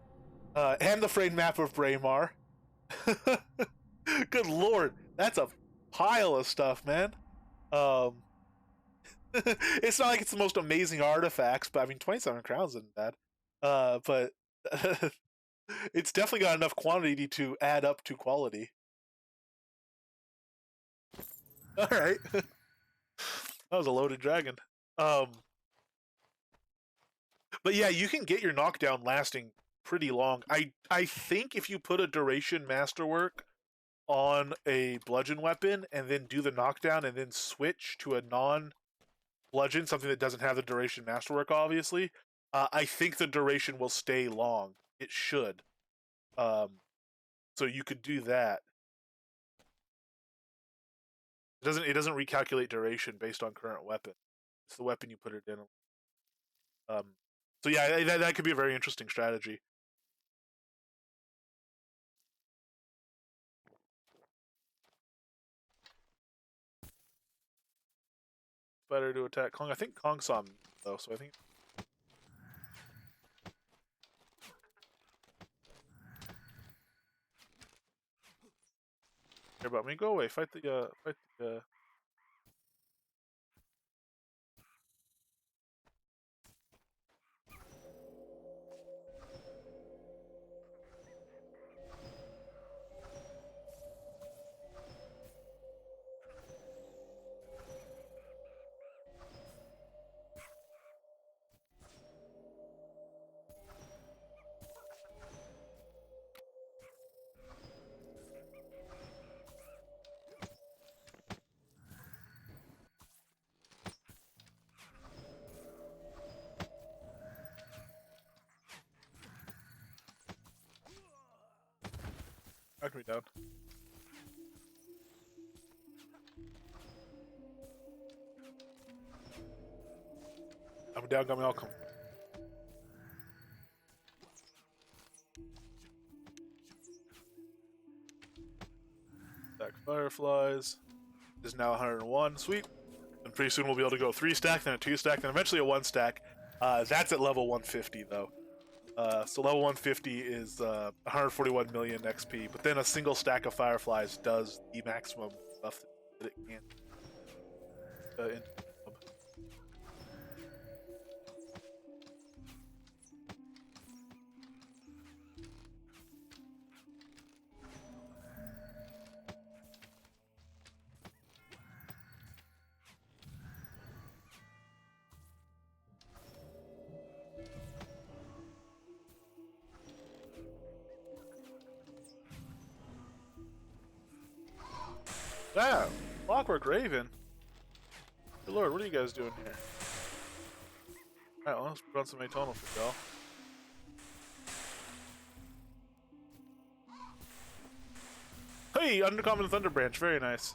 Speaker 1: and the frayed map of Braemar. Good lord, that's a pile of stuff, man. It's not like it's the most amazing artifacts, but I mean 27 crowns isn't bad. But it's definitely got enough quantity to add up to quality. All right. That was a loaded dragon. But yeah, you can get your knockdown lasting pretty long. I think if you put a duration masterwork on a bludgeon weapon and then do the knockdown and then switch to a non-bludgeon, something that doesn't have the duration masterwork, obviously, I think the duration will stay long. It should. So you could do that. It doesn't recalculate duration based on current weapon. It's the weapon you put it in. So yeah, that could be a very interesting strategy. Better to attack Kong. I think Kong saw me though, so I think Care about me? Go away. Fight the knock me down. I'm down, got me all come. Stack fireflies is now 101. Sweet. And pretty soon we'll be able to go 3 stack, then a 2 stack, then eventually a 1 stack. That's at level 150 though. So level 150 is 141 million XP, but then a single stack of fireflies does the maximum stuff that it can. Ah, Clockwork Raven. Good lord, what are you guys doing here? Alright, well, let's run some atonal for y'all. Hey, Undercommon Thunder Branch, very nice.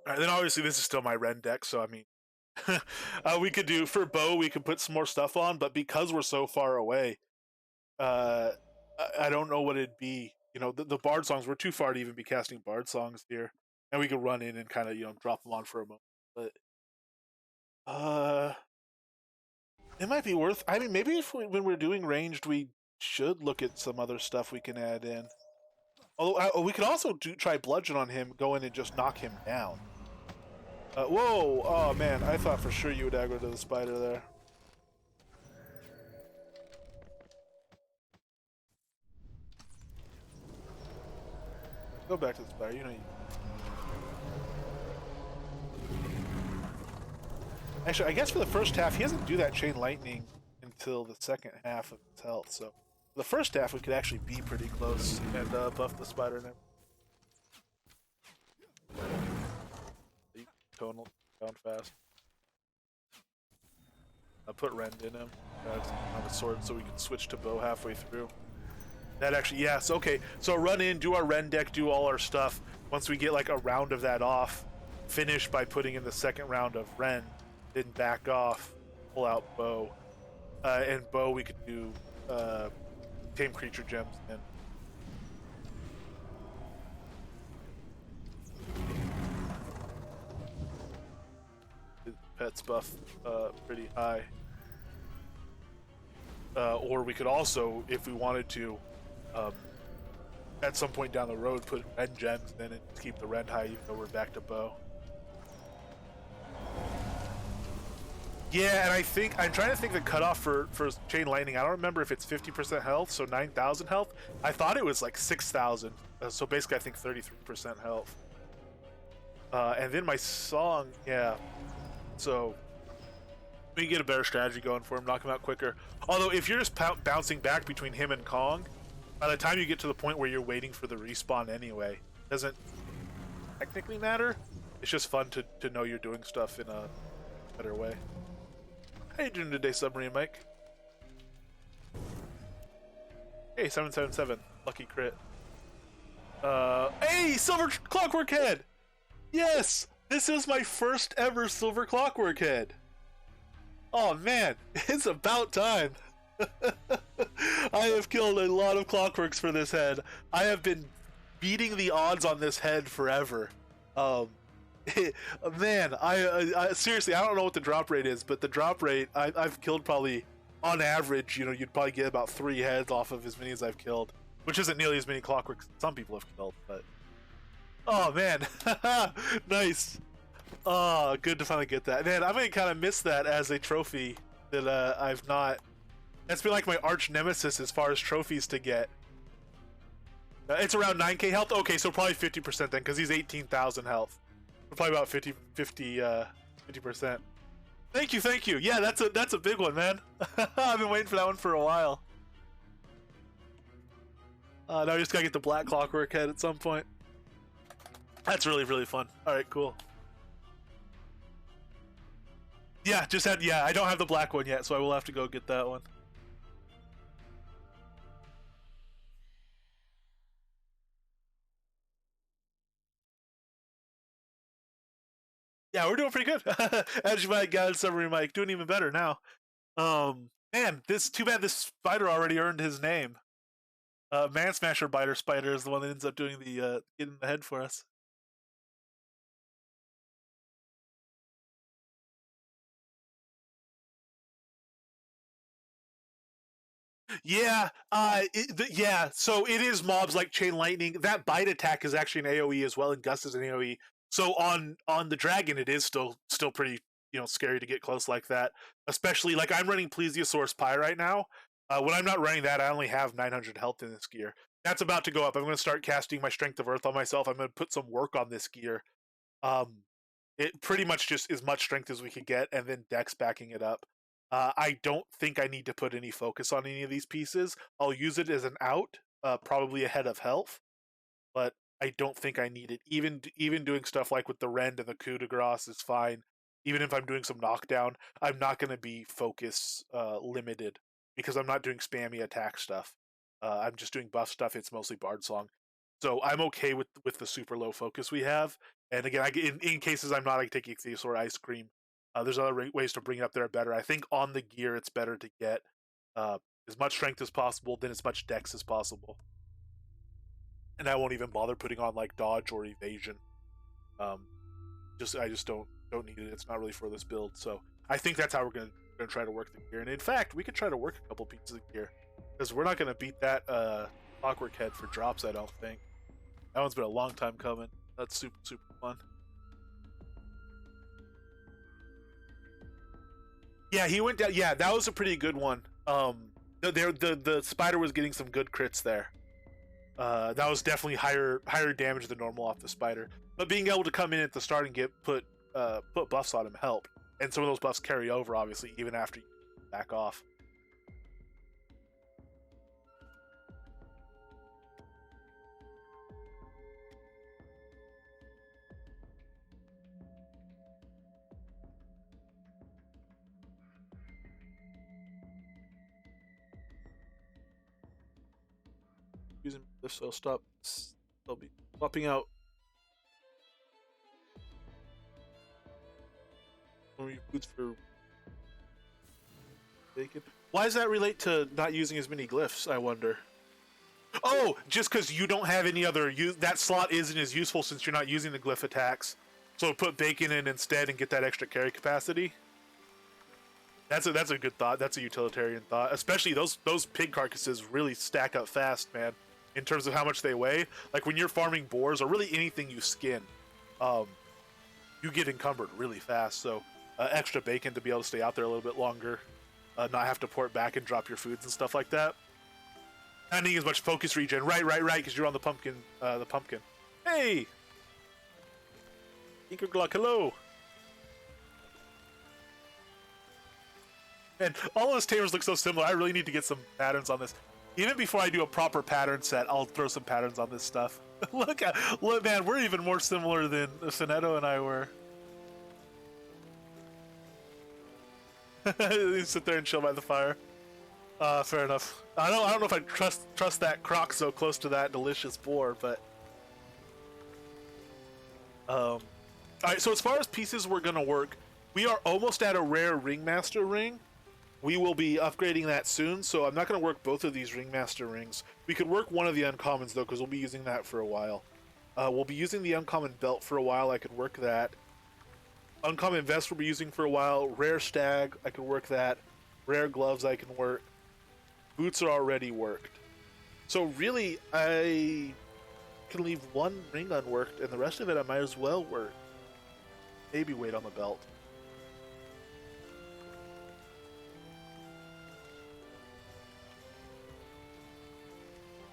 Speaker 1: Alright, then obviously this is still my Ren deck, so I mean, we could do, for bow, we could put some more stuff on, but because we're so far away, I don't know what it'd be. You know, the Bard songs, we're too far to even be casting Bard songs here. And we could run in and kind of, you know, drop them on for a moment. But, it might be worth, I mean, maybe if when we're doing ranged, we should look at some other stuff we can add in. Although, we could also try Bludgeon on him, go in and just knock him down. Whoa! Oh man, I thought for sure you would aggro to the spider there. Go back to the spider, you know you... Actually, I guess for the first half, he doesn't do that Chain Lightning until the second half of his health, so... The first half, we could actually be pretty close and buff the spider now. Tonal down fast. I put Rend in him. On a sword so we can switch to bow halfway through. That actually, yes, okay. So run in, do our Rend deck, do all our stuff. Once we get like a round of that off, finish by putting in the second round of Rend, then back off, pull out bow. And bow we could do Tame Creature Gems and pets buff pretty high. Or we could also, if we wanted to, at some point down the road, put Rend Gems in and keep the Rend high even though we're back to bow. Yeah, and I think, I'm trying to think the cutoff for Chain Lightning. I don't remember if it's 50% health, so 9,000 health. I thought it was like 6,000, so basically I think 33% health. And then my song, yeah. So we can get a better strategy going for him, knock him out quicker. Although if you're just bouncing back between him and Kong, by the time you get to the point where you're waiting for the respawn anyway, it doesn't technically matter. It's just fun to know you're doing stuff in a better way. How you doing today, Submarine Mike? Hey, 777. Lucky crit. Hey, Silver Clockwork Head! Yes! This is my first ever Silver Clockwork Head. Oh man, it's about time. I have killed a lot of clockworks for this head. I have been beating the odds on this head forever. Man, I seriously, I don't know what the drop rate is, but the drop rate, I've killed probably, on average, you know, you'd probably get about 3 heads off of as many as I've killed, which isn't nearly as many clockworks some people have killed, but... Oh, man. Nice. Oh, good to finally get that. Man, I'm going to kind of miss that as a trophy that I've not... That's been like my arch nemesis as far as trophies to get. It's around 9k health? Okay, so probably 50% then, because he's 18,000 health. Probably about 50%. Thank you. Yeah, that's a big one, man. I've been waiting for that one for a while. Now I just gotta get the black clockwork head at some point. That's really, really fun. Alright, cool. Yeah, I don't have the black one yet, so I will have to go get that one. Yeah, we're doing pretty good. As you might guess, Submarine Mike, doing even better now. Man, too bad this spider already earned his name. Man Smasher Biter Spider is the one that ends up doing the getting the head for us. Yeah, yeah. So it is mobs like Chain Lightning. That bite attack is actually an AOE as well, and Gust is an AOE. So on the dragon, it is still pretty, you know, scary to get close like that. Especially like I'm running Plesiosaurus Pie right now. When I'm not running that, I only have 900 health in this gear. That's about to go up. I'm going to start casting my Strength of Earth on myself. I'm going to put some work on this gear. It pretty much just as much strength as we could get, and then Dex backing it up. I don't think I need to put any focus on any of these pieces. I'll use it as an out, probably ahead of health, but I don't think I need it. Even doing stuff like with the Rend and the coup de grace is fine. Even if I'm doing some knockdown, I'm not going to be focus limited because I'm not doing spammy attack stuff. I'm just doing buff stuff. It's mostly Bard Song. So I'm okay with the super low focus we have. And again, in cases I'm not, I take Ichthyosaur Ice Cream. There's other ways to bring it up there better. I think on the gear, it's better to get as much strength as possible, then as much dex as possible. And I won't even bother putting on like dodge or evasion. I just don't need it. It's not really for this build. So I think that's how we're gonna try to work the gear. And in fact, we could try to work a couple pieces of gear because we're not gonna beat that Clockwork Head for drops. I don't think. That one's been a long time coming. That's super fun. Yeah, he went down. Yeah, that was a pretty good one. The spider was getting some good crits there. That was definitely higher damage than normal off the spider. But being able to come in at the start and put buffs on him helped, and some of those buffs carry over obviously even after you back off. Using this, so stop. They'll be popping out. Foods for bacon. Why does that relate to not using as many glyphs? I wonder. Oh, just because you don't have any other that slot isn't as useful since you're not using the glyph attacks. So put bacon in instead and get that extra carry capacity. That's a good thought. That's a utilitarian thought. Especially those pig carcasses really stack up fast, man. In terms of how much they weigh, like when you're farming boars or really anything you skin, you get encumbered really fast. So extra bacon to be able to stay out there a little bit longer, not have to port back and drop your foods and stuff like that. Not needing as much focus regen, right, because you're on the pumpkin. Hey, Inkerglock, hello. And all those tamers look so similar. I really need to get some patterns on this. Even before I do a proper pattern set, I'll throw some patterns on this stuff. Look, man, we're even more similar than Finetto and I were. You sit there and chill by the fire. Fair enough. I don't know if I trust that croc so close to that delicious boar, but all right. So as far as pieces we're gonna work, we are almost at a rare ringmaster ring. We will be upgrading that soon, so I'm not gonna work both of these ringmaster rings. We could work one of the uncommons though, because we'll be using that for a while. We'll be using the uncommon belt for a while. I could work that. Uncommon vest we'll be using for a while. Rare stag, I can work that. Rare gloves I can work. Boots are already worked. So really, I can leave one ring unworked, and the rest of it I might as well work. Maybe wait on the belt.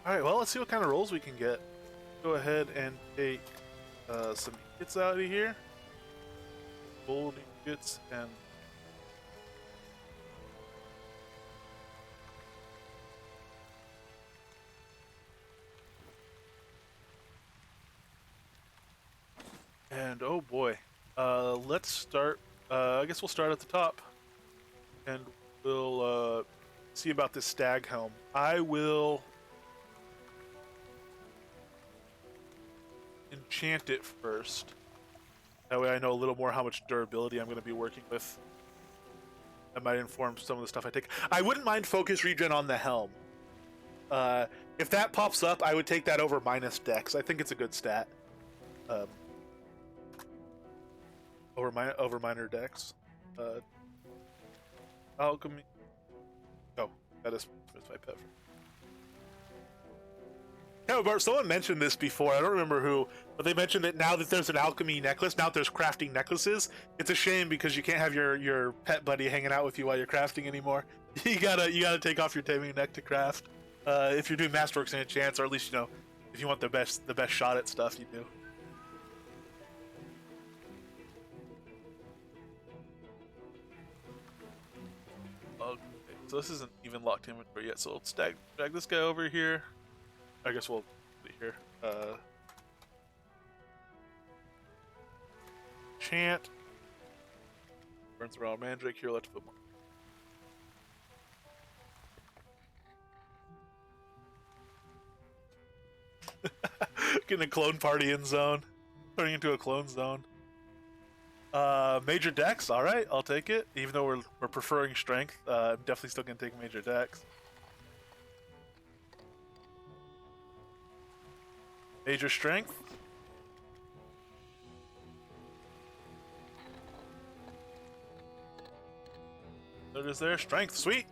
Speaker 1: Alright, well, let's see what kind of rolls we can get. Go ahead and take some hits out of here. Gold ingots and oh boy, let's start. I guess we'll start at the top, and we'll see about this stag helm. I will enchant it first. That way I know a little more how much durability I'm going to be working with. That might inform some of the stuff I take. I wouldn't mind focus regen on the helm. If that pops up, I would take that over minus dex. I think it's a good stat. Over minor dex. Alchemy. Oh, that is my pet. Yeah, Bart, someone mentioned this before. I don't remember who, but they mentioned that now that there's an alchemy necklace, now that there's crafting necklaces, it's a shame because you can't have your pet buddy hanging out with you while you're crafting anymore. You gotta take off your taming neck to craft. If you're doing masterworks and enchants, or at least if you want the best shot at stuff, you do. Okay, so this isn't even locked inventory yet, so let's drag this guy over here. I guess we'll put it here. Chant. Burns around Mandrake here, let's put more. Getting a clone party in zone. Turning into a clone zone. Major dex, alright, I'll take it. Even though we're preferring strength, I'm definitely still gonna take major dex. Major strength. There it is there. Strength. Sweet.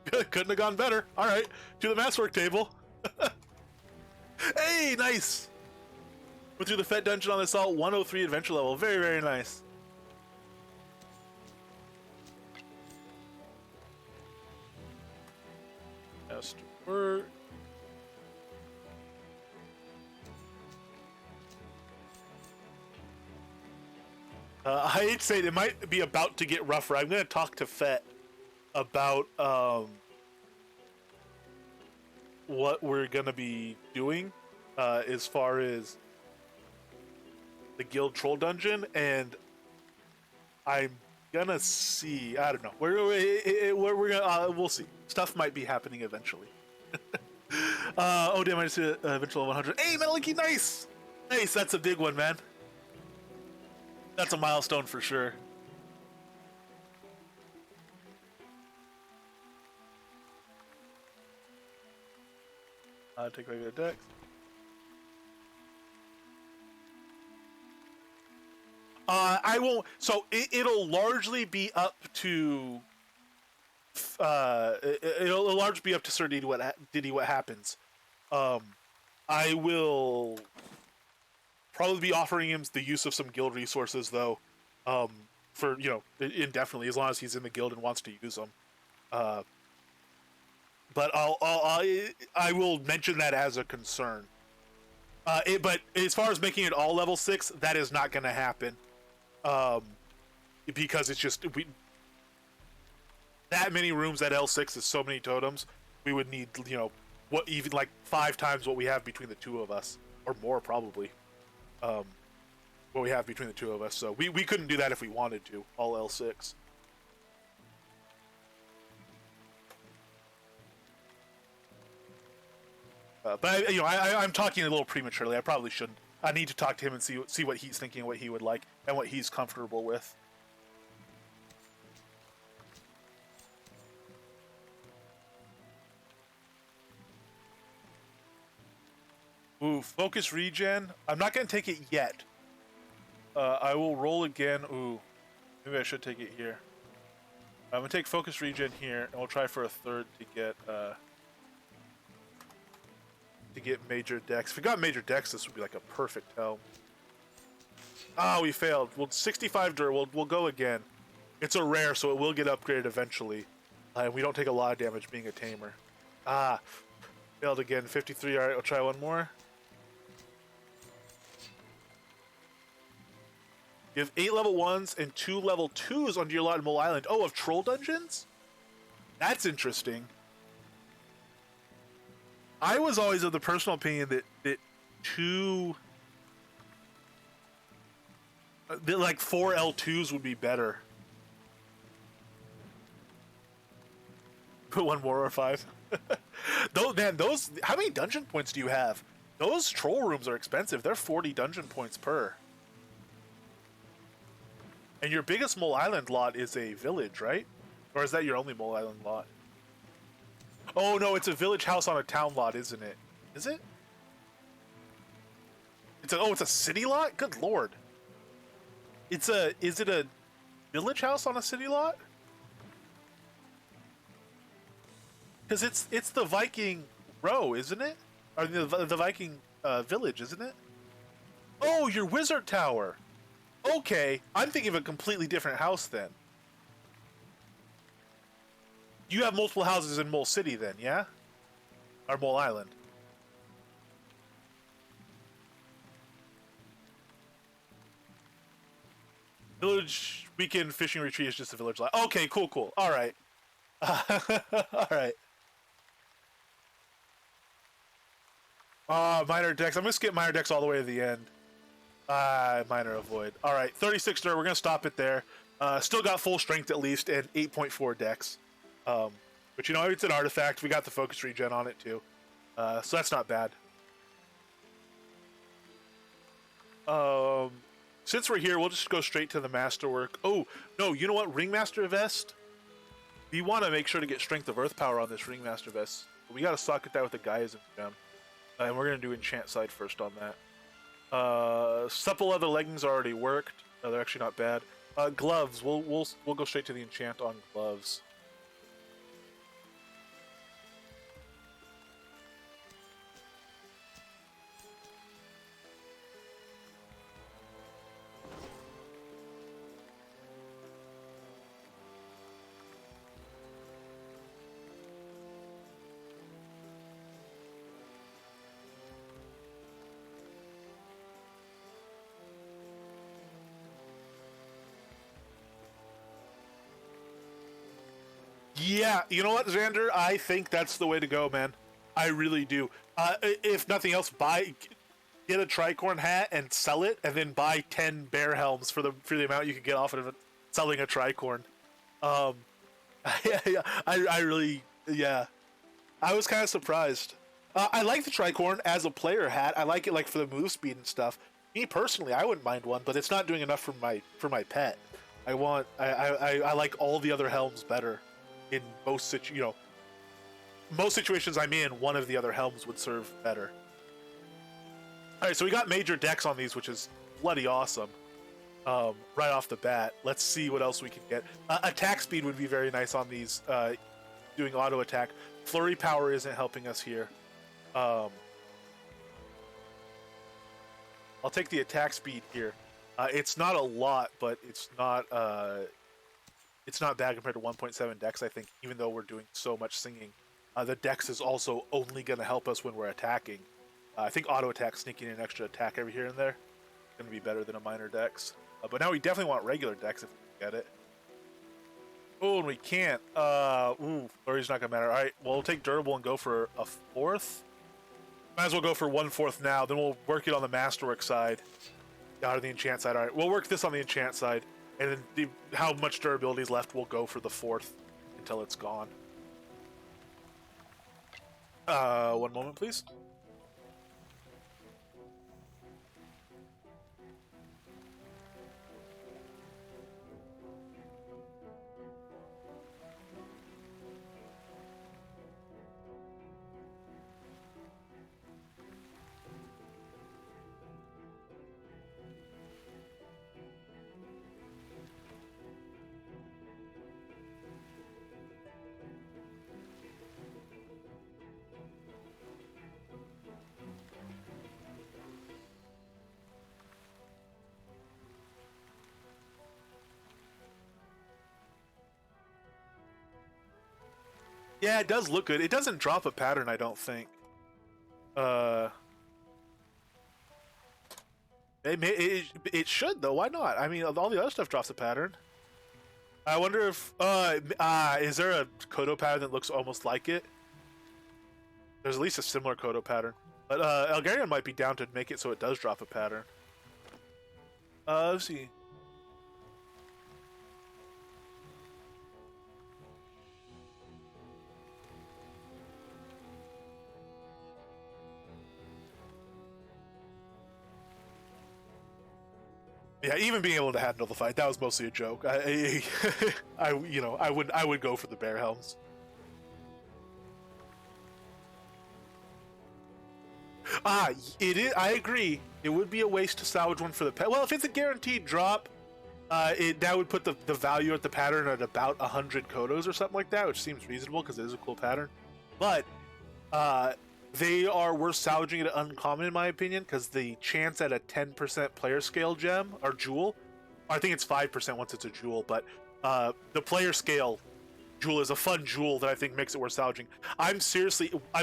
Speaker 1: Couldn't have gone better. Alright. To the masterwork table. Hey, nice. Went through the Fed dungeon on the assault. 103 adventure level. Very, very nice. Masterwork. I hate to say it might be about to get rougher. I'm going to talk to Fett about what we're going to be doing as far as the guild troll dungeon, and I'm gonna see. I don't know. We're gonna. We'll see. Stuff might be happening eventually. Oh damn! I just hit eventual 100. Hey, Metal Key, nice, nice. That's a big one, man. That's a milestone for sure. Take regular dex. I won't. So it'll largely be up to. It'll largely be up to Sir Diddy what happens. I will probably be offering him the use of some guild resources though, for indefinitely, as long as he's in the guild and wants to use them. But I will mention that as a concern. But as far as making it all level 6, that is not going to happen. Because it's just that many rooms at L6 is so many totems. We would need what, even like 5 times what we have between the two of us, or more probably. What we have between the two of us. So we couldn't do that if we wanted to. All L6. But I'm talking a little prematurely. I probably shouldn't. I need to talk to him and see what he's thinking, what he would like, and what he's comfortable with. Ooh, focus regen. I'm not gonna take it yet. I will roll again. Ooh, maybe I should take it here. I'm gonna take focus regen here, and we'll try for a third to get major dex. If we got major dex, this would be like a perfect helm. Ah, we failed. Well, 65 dur. We'll go again. It's a rare, so it will get upgraded eventually. And we don't take a lot of damage being a tamer. Ah, failed again. 53. All right, we'll try one more. You have 8 level 1s and 2 level 2s on your lot in Mole Island. Oh, of troll dungeons? That's interesting. I was always of the personal opinion that like 4 L2s would be better. Put one more or 5. Those how many dungeon points do you have? Those troll rooms are expensive. They're 40 dungeon points per. And your biggest Mole Island lot is a village, right? Or is that your only Mole Island lot? Oh no, it's a village house on a town lot, isn't it? Is it? It's a city lot? Good lord. Is it a village house on a city lot? Because it's the Viking row, isn't it? Or the Viking village, isn't it? Oh, your wizard tower. Okay, I'm thinking of a completely different house then. You have multiple houses in Mole City then, yeah? Or Mole Island. Village weekend fishing retreat is just a village lot. Okay, cool. All right. All right. Minor dex. I'm gonna skip minor dex all the way to the end. Minor avoid. All right, 36 dirt. We're gonna stop it there. Still got full strength at least and 8.4 dex. But you know, it's an artifact. We got the focus regen on it too. So that's not bad. Since we're here, we'll just go straight to the masterwork. Oh, no, you know what? Ringmaster vest? We want to make sure to get strength of earth power on this ringmaster vest. We got to socket that with the Gaia's gem. And we're going to do enchant side first on that. Supple leather leggings already worked. They're actually not bad. Gloves. We'll go straight to the enchant on gloves. Yeah, you know what, Xander? I think that's the way to go, man. I really do. If nothing else, get a tricorn hat and sell it, and then buy 10 bear helms for the amount you can get off of it selling a tricorn. I really, yeah. I was kind of surprised. I like the tricorn as a player hat. I like it like for the move speed and stuff. Me personally, I wouldn't mind one, but it's not doing enough for my pet. I like all the other helms better. In most situations I'm in, one of the other helms would serve better. All right, so we got major dex on these, which is bloody awesome. Right off the bat, let's see what else we can get. Attack speed would be very nice on these. Doing auto attack. Flurry power isn't helping us here. I'll take the attack speed here. It's not a lot, but it's not bad compared to 1.7 dex, I think, even though we're doing so much singing. The dex is also only going to help us when we're attacking. I think auto attack, sneaking in extra attack every here and there, is going to be better than a minor dex. But now we definitely want regular dex if we can get it. Oh, and we can't. Flurry's not going to matter. All right, well, we'll take durable and go for a 4th. Might as well go for 1/4 now. Then we'll work it on the masterwork side. Out of the enchant side. All right, we'll work this on the enchant side. And then how much durability is left, we'll go for the 4th until it's gone. One moment, please. Yeah, it does look good. It doesn't drop a pattern, I don't think. It should though. Why not? I mean, all the other stuff drops a pattern. I wonder if is there a Kodo pattern that looks almost like it? There's at least a similar Kodo pattern, but Elgarion might be down to make it so it does drop a pattern. Let's see. Yeah, even being able to handle the fight, that was mostly a joke. I would go for the bear helms. It is. I agree. It would be a waste to salvage one for the pet. Well, if it's a guaranteed drop, that would put the value at the pattern at about 100 Kodos or something like that, which seems reasonable because it is a cool pattern. But they are worth salvaging at uncommon in my opinion because the chance at a 10% player scale gem or jewel, I think it's 5% once it's a jewel, but the player scale jewel is a fun jewel that I think makes it worth salvaging. I'm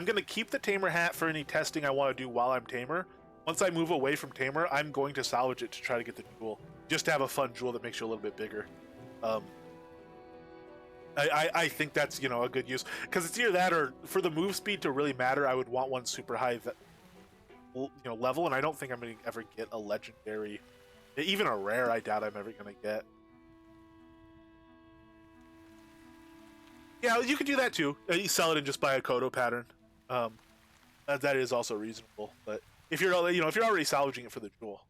Speaker 1: gonna keep the tamer hat for any testing I want to do while I'm tamer. Once I move away from tamer, I'm going to salvage it to try to get the jewel, just to have a fun jewel that makes you a little bit bigger. I think that's a good use because it's either that or for the move speed to really matter, I would want one super high level, and I don't think I'm gonna ever get a legendary, even a rare. I doubt I'm ever gonna get. Yeah, you could do that too. You sell it and just buy a Kodo pattern. That is also reasonable. But if you're if you're already salvaging it for the jewel.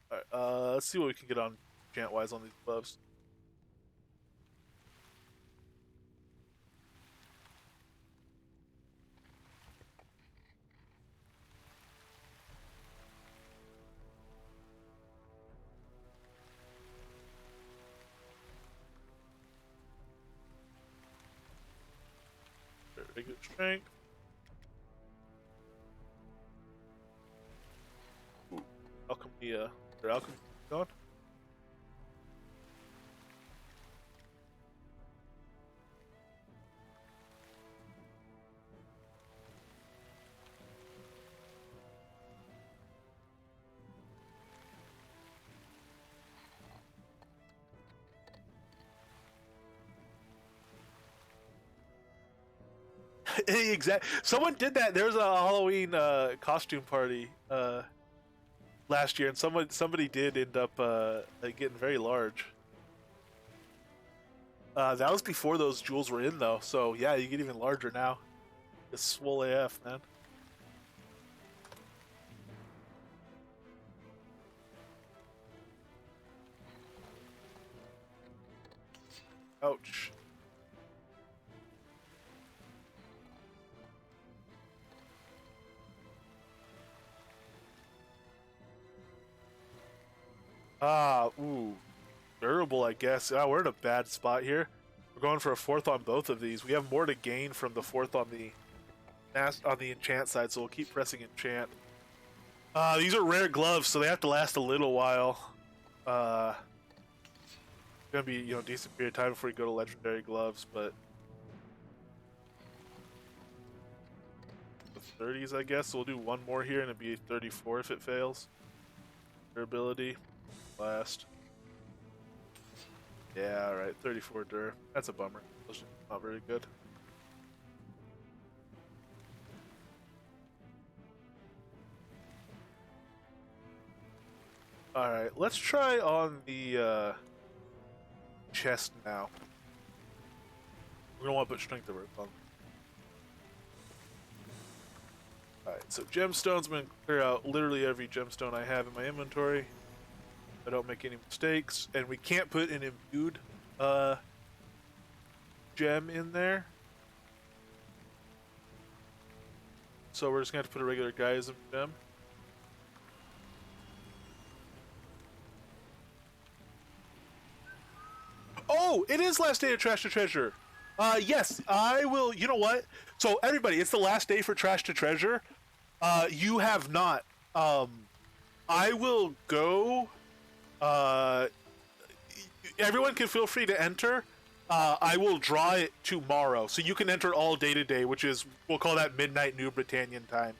Speaker 1: Alright, let's see what we can get on enchant-wise on these gloves. Regular strength. Ooh, alchemy, alchemy gone. Exactly. Someone did that. There was a Halloween costume party last year, and somebody did end up getting very large. That was before those jewels were in, though. So yeah, you get even larger now. It's swole AF, man. Ouch. Ooh. Durable, I guess. We're in a bad spot here. We're going for a fourth on both of these. We have more to gain from the fourth on the enchant side, so we'll keep pressing enchant. These are rare gloves, so they have to last a little while. It's gonna be decent period of time before you go to legendary gloves, but the 30s, I guess. So we'll do one more here, and it'll be a 34 if it fails. Durability, last. Yeah, alright, 34 dur. That's a bummer. Not very good. Alright, let's try on the chest now. We're gonna want to put strength of earth on. Alright, so gemstones, I'm gonna clear out literally every gemstone I have in my inventory. I don't make any mistakes, and we can't put an imbued gem in there. So we're just gonna have to put a regular Gaiasm gem. Oh, it is last day of Trash to Treasure. Yes, I will. You know what? So everybody, it's the last day for Trash to Treasure. You have not. I will go. everyone can feel free to enter. I will draw it tomorrow, so you can enter all day today, which is, we'll call that midnight New Britannian time.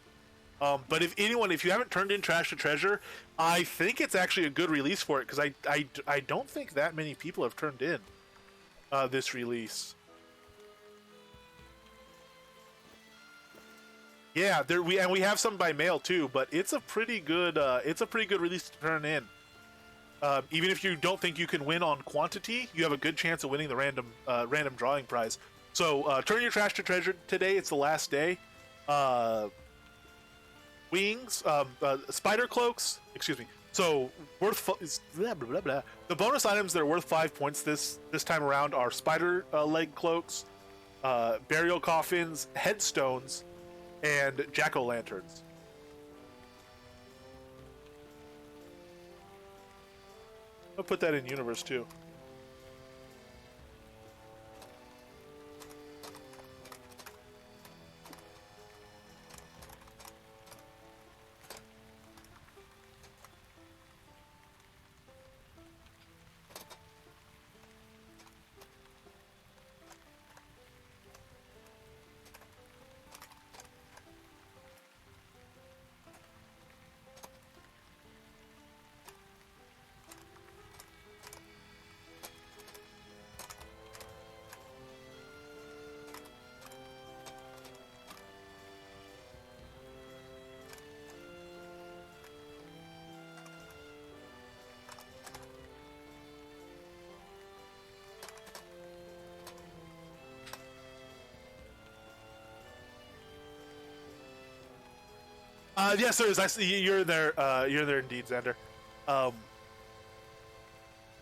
Speaker 1: But if you haven't turned in Trash to Treasure, I think it's actually a good release for it, because I don't think that many people have turned in this release. Yeah, we have some by mail too, but it's a pretty good release to turn in. Even if you don't think you can win on quantity, you have a good chance of winning the random drawing prize. So turn your Trash to Treasure today. It's the last day. Wings, spider cloaks. Excuse me. So worth blah, blah, blah, blah. The bonus items that are worth 5 points this time around are spider leg cloaks, burial coffins, headstones, and jack-o'-lanterns. I'll put that in universe too. Yes, there is. I see you're there. You're there indeed, Xander.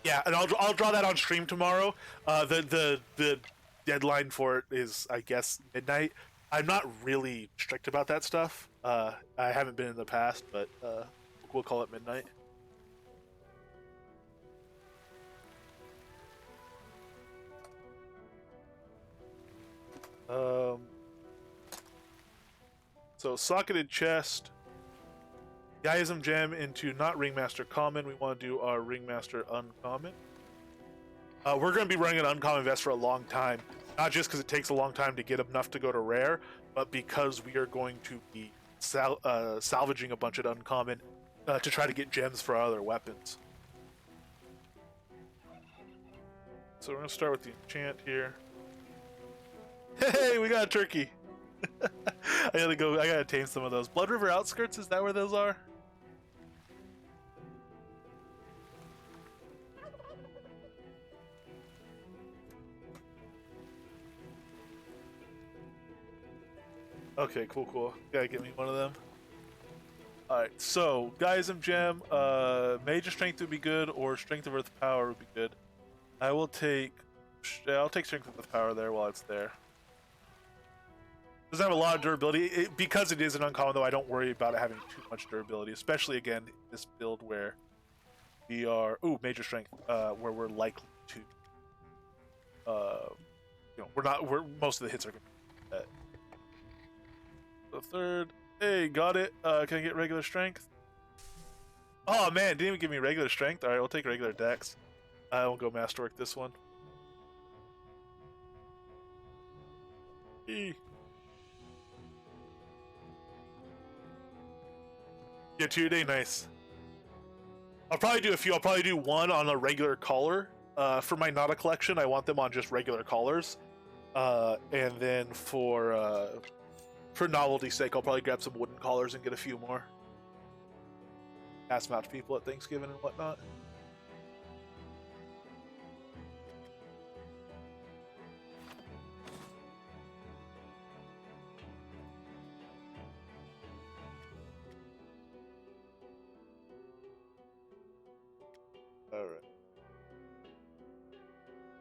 Speaker 1: Yeah, and I'll draw that on stream tomorrow. The deadline for it is, I guess, midnight. I'm not really strict about that stuff. I haven't been in the past, but we'll call it midnight. So socketed chest, Guyism gem into not Ringmaster common. We want to do our Ringmaster uncommon. We're going to be running an uncommon vest for a long time, not just because it takes a long time to get enough to go to rare, but because we are going to be salvaging a bunch of uncommon to try to get gems for our other weapons. So we're going to start with the enchant here. Hey, we got a turkey. I gotta tame some of those. Blood River Outskirts, is that where those are? Okay, cool. Gotta get me one of them. Alright, so Guyism Gem, Major Strength would be good, or Strength of Earth Power would be good. I'll take Strength of Earth Power there while it's there. Doesn't have a lot of durability. Because it is an uncommon, though, I don't worry about it having too much durability, especially, again, in this build where we are... Ooh, Major Strength, where we're likely to... most of the hits are going to be the third. Hey, got it. Can I get regular strength? Oh, man, didn't even give me regular strength. Alright, we'll take regular dex. I won't go masterwork this one. Yeah, 2 a day, nice. I'll probably do a few. I'll probably do one on a regular collar. For my Nada collection, I want them on just regular collars. And then for novelty's sake, I'll probably grab some wooden collars and get a few more. Pass them out to people at Thanksgiving and whatnot. Alright.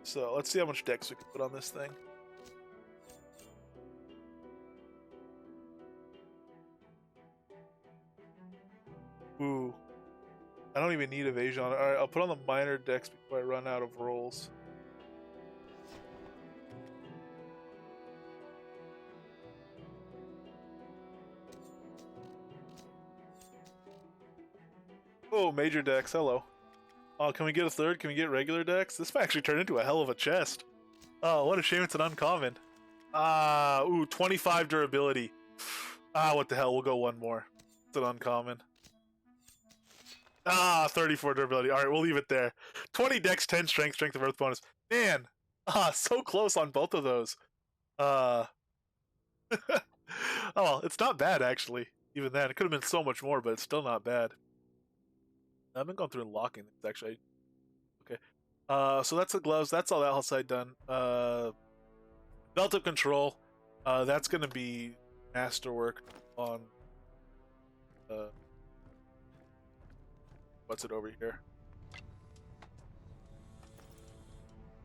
Speaker 1: So let's see how much dex we can put on this thing. Ooh. I don't even need evasion on it. Alright, I'll put on the minor dex before I run out of rolls. Oh, major dex, hello. Oh, can we get a third? Can we get regular dex? This might actually turn into a hell of a chest. Oh, what a shame it's an uncommon. Ooh, 25 durability. What the hell? We'll go one more. It's an uncommon. 34 durability. All right, we'll leave it there. 20 dex, 10 strength, strength of earth bonus. Man, so close on both of those. Oh, well, it's not bad actually. Even then, it could have been so much more, but it's still not bad. I've been going through and locking things actually. Okay. So that's the gloves. That's all that whole side done. Belt of control. That's gonna be masterwork on. What's it over here?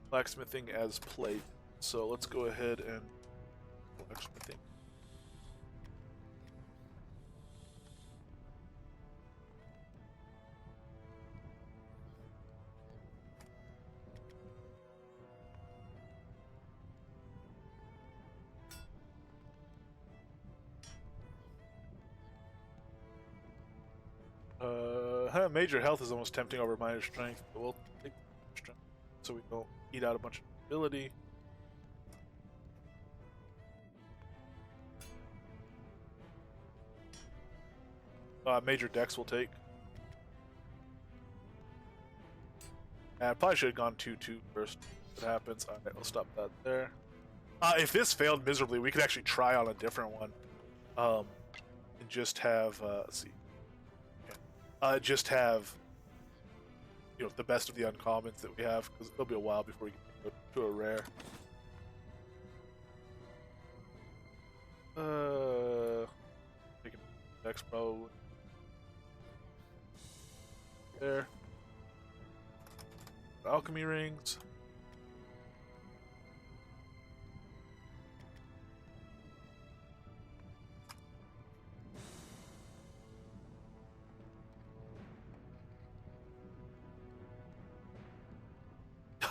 Speaker 1: Blacksmithing as plate. So let's go ahead and blacksmithing. Major health is almost tempting over minor strength, but we'll take strength so we don't eat out a bunch of ability. Major dex will take. I probably should have gone 2-2 first. What happens? All right, we'll stop that there. If this failed miserably, we could actually try on a different one. And just have let's see. Just have the best of the uncommons that we have, because it'll be a while before we get to a rare. Taking dex probably. There. Alchemy rings.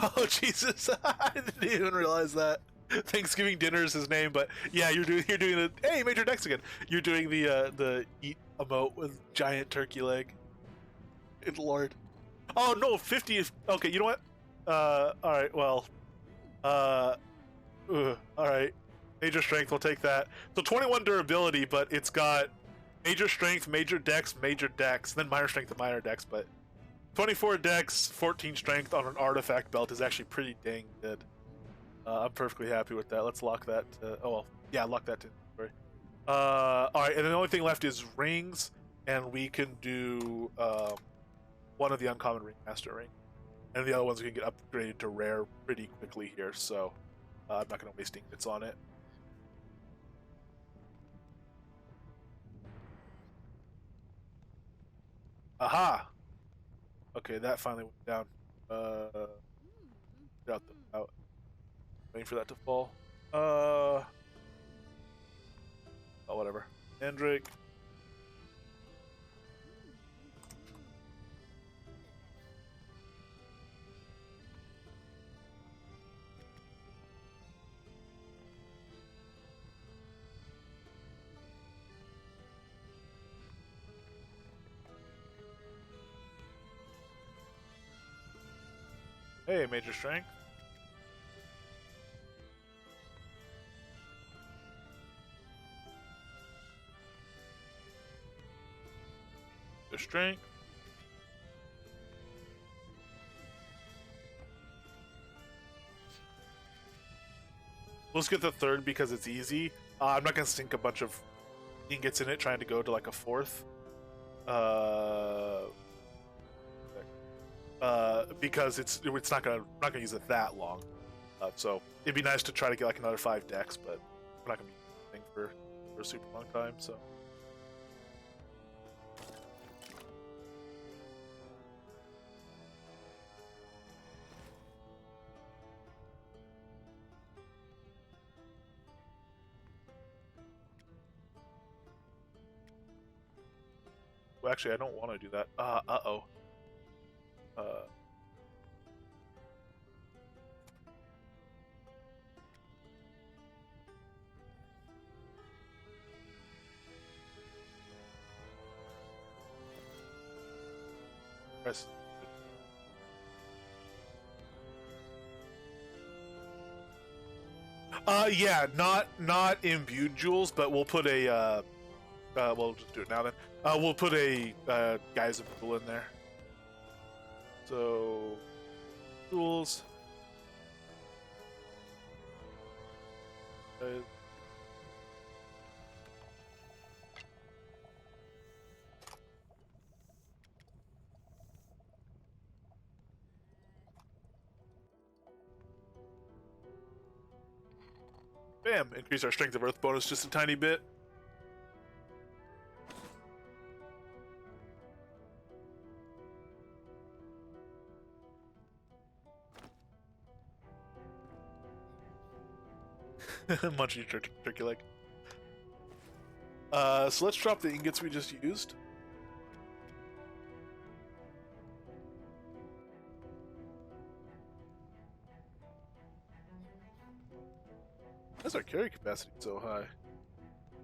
Speaker 1: Oh Jesus! I didn't even realize that. Thanksgiving dinner is his name, but yeah, you're doing the hey Major Dex again. You're doing the eat emote with giant turkey leg. Good lord. Oh no, 50 is okay. You know what? All right. Well, all right. Major strength. We'll take that. So 21 durability, but it's got major strength, major dex, then minor strength and minor dex, but 24 dex, 14 strength on an artifact belt is actually pretty dang good. I'm perfectly happy with that. Let's lock that. Oh well, yeah, lock that to inventory. All right, and then the only thing left is rings, and we can do one of the uncommon ringmaster ring, and the other ones we can get upgraded to rare pretty quickly here. So I'm not going to waste ingots on it. Aha! Okay, that finally went down. Get out the out. Waiting for that to fall. Oh, whatever. Mandrake. Hey, major strength. Good strength. Let's get the third because it's easy. I'm not gonna sink a bunch of ingots in it trying to go to like a fourth. Because it's not gonna use it that long. So it'd be nice to try to get like another 5 decks, but we're not gonna be using for a super long time. So. Well, actually, I don't want to do that. Uh-oh. Press. Yeah, not imbued jewels, but we'll put a we'll just do it now then. We'll put a Geyser jewel in there. So jewels. Bam! Increase our strength of earth bonus just a tiny bit. Munchie turkey leg. So let's drop the ingots we just used. Why is our carry capacity so high?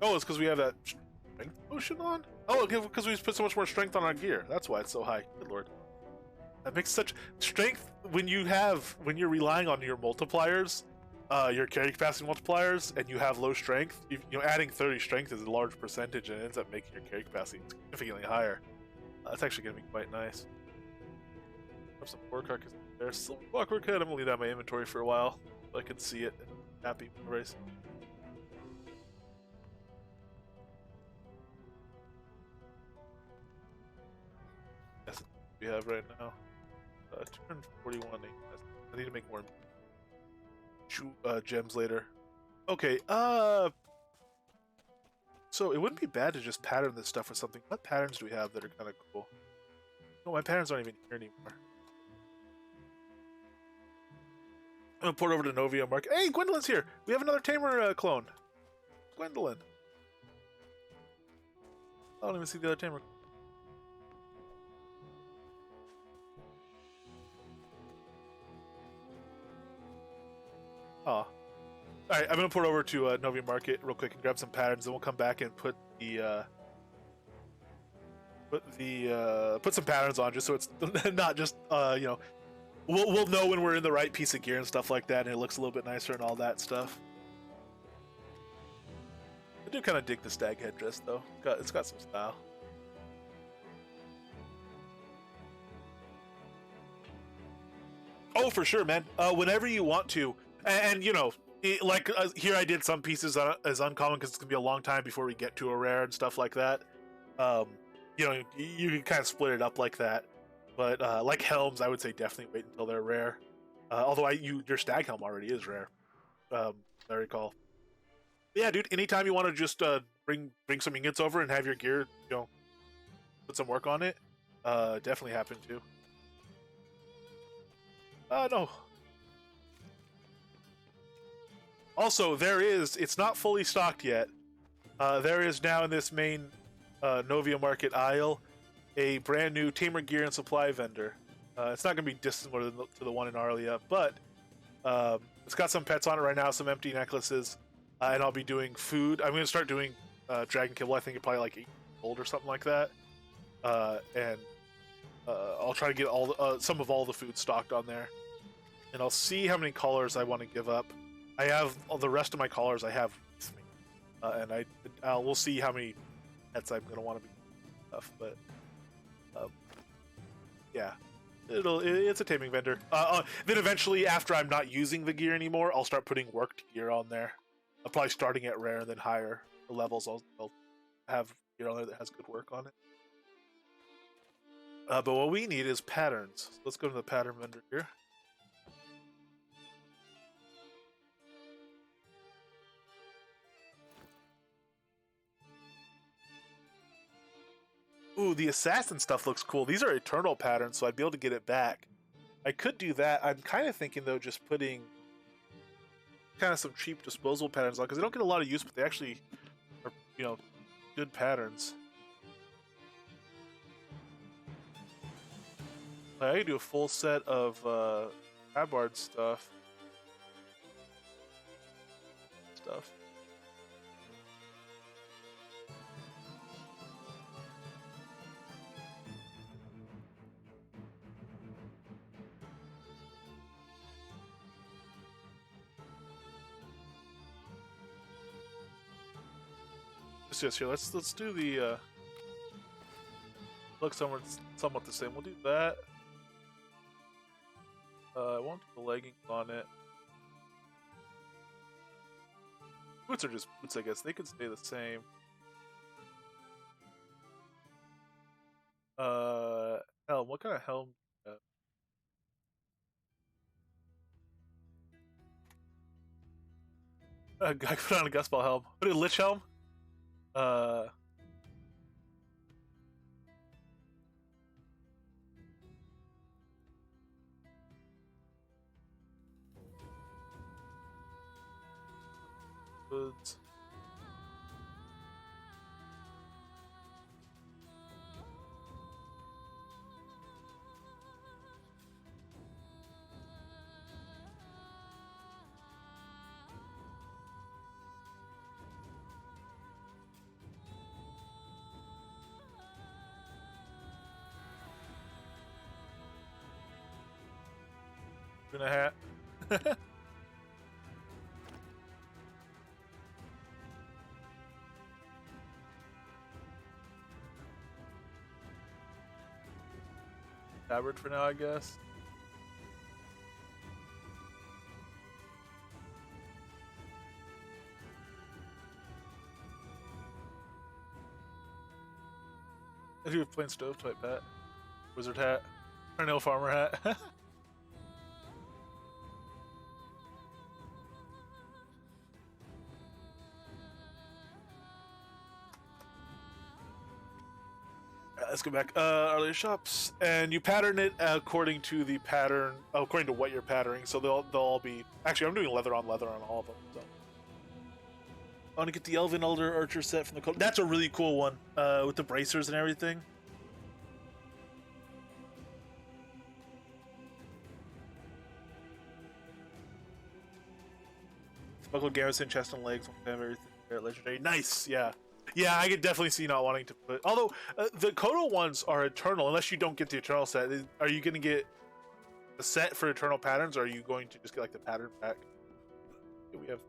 Speaker 1: Oh, it's because we have that strength potion on? Oh, because we put so much more strength on our gear. That's why it's so high. Good lord. That makes such strength when you're relying on your multipliers, your carry capacity multipliers, and you have low strength. Adding 30 strength is a large percentage, and it ends up making your carry capacity significantly higher. That's actually going to be quite nice. Have some war carcass there. Silver Clockwork Head. I'm gonna leave that in my inventory for a while so I can see it and happy race. That's what we have right now. 241. I need to make more gems later. Okay. So it wouldn't be bad to just pattern this stuff with something. What patterns do we have that are kind of cool? No, my patterns aren't even here anymore. I'm gonna port over to Novia Market. Hey, Gwendolyn's here. We have another Tamer clone. Gwendolyn. I don't even see the other Tamer. Oh. Alright, I'm gonna port over to Novia Market real quick and grab some patterns, then we'll come back and put some patterns on just so it's not just we'll know when we're in the right piece of gear and stuff like that, and it looks a little bit nicer and all that stuff. I do kind of dig the stag headdress though. It's got some style. Oh, for sure, man. Whenever you want to, and here I did some pieces as uncommon because it's gonna be a long time before we get to a rare and stuff like that. You can kind of split it up like that. But like helms, I would say definitely wait until they're rare. Although your stag helm already is rare, I recall. But yeah, dude. Anytime you want to just bring some ingots over and have your gear, put some work on it, definitely happen to. No. Also, it's not fully stocked yet. There is now in this main Novia Market aisle a brand new Tamer gear and supply vendor. It's not going to be dissimilar to the one in Arlia, but it's got some pets on it right now, some empty necklaces, and I'll be doing food. I'm going to start doing dragon kibble. I think it's probably like 8 gold or something like that, and I'll try to get some of all the food stocked on there, and I'll see how many collars I want to give up. I have all the rest of my collars I have with me, and we'll see how many pets I'm going to want to be stuff, but. Yeah, it's a taming vendor. Then eventually, after I'm not using the gear anymore, I'll start putting worked gear on there. I'm probably starting at rare and then higher levels. I'll have gear on there that has good work on it. But what we need is patterns. So let's go to the pattern vendor here. Ooh, the assassin stuff looks cool. These are eternal patterns, so I'd be able to get it back. I could do that. I'm kind of thinking, though, just putting kind of some cheap disposable patterns on, because they don't get a lot of use, but they actually are, good patterns. I could do a full set of Tabard stuff. Yes, here. Let's do the look somewhat the same. We'll do that. I won't do the leggings on it. Boots are just boots, I guess. They could stay the same. Helm. What kind of helm? I put on a Gust Ball helm. Put a Lich helm. Uh. Woods. In a hat. Tabard for now, I guess. I do have plain stovepipe hat. Wizard hat. Tornado farmer hat. Let's go back. Earlier shops, and you pattern it according to the pattern, according to what you're patterning. So they'll all be. Actually, I'm doing leather on all of them. So. I want to get the Elven Elder Archer set from the code. That's a really cool one with the bracers and everything. Buckle garrison, chest and legs, everything. Legendary. Nice. Yeah. Yeah, I could definitely see not wanting to put. Although the Kodo ones are eternal, unless you don't get the eternal set. Are you going to get the set for eternal patterns, or are you going to just get like the pattern pack? Here we have.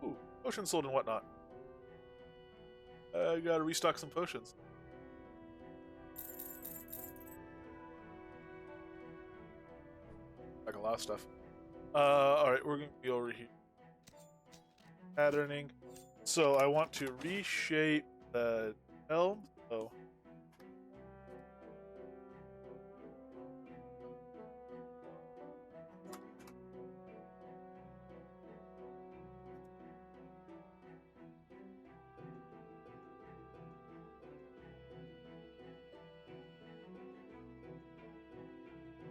Speaker 1: Ooh, potions sold and whatnot. I gotta restock some potions. Like a lot of stuff. Alright, we're gonna be over here. Patterning. So I want to reshape the helm. So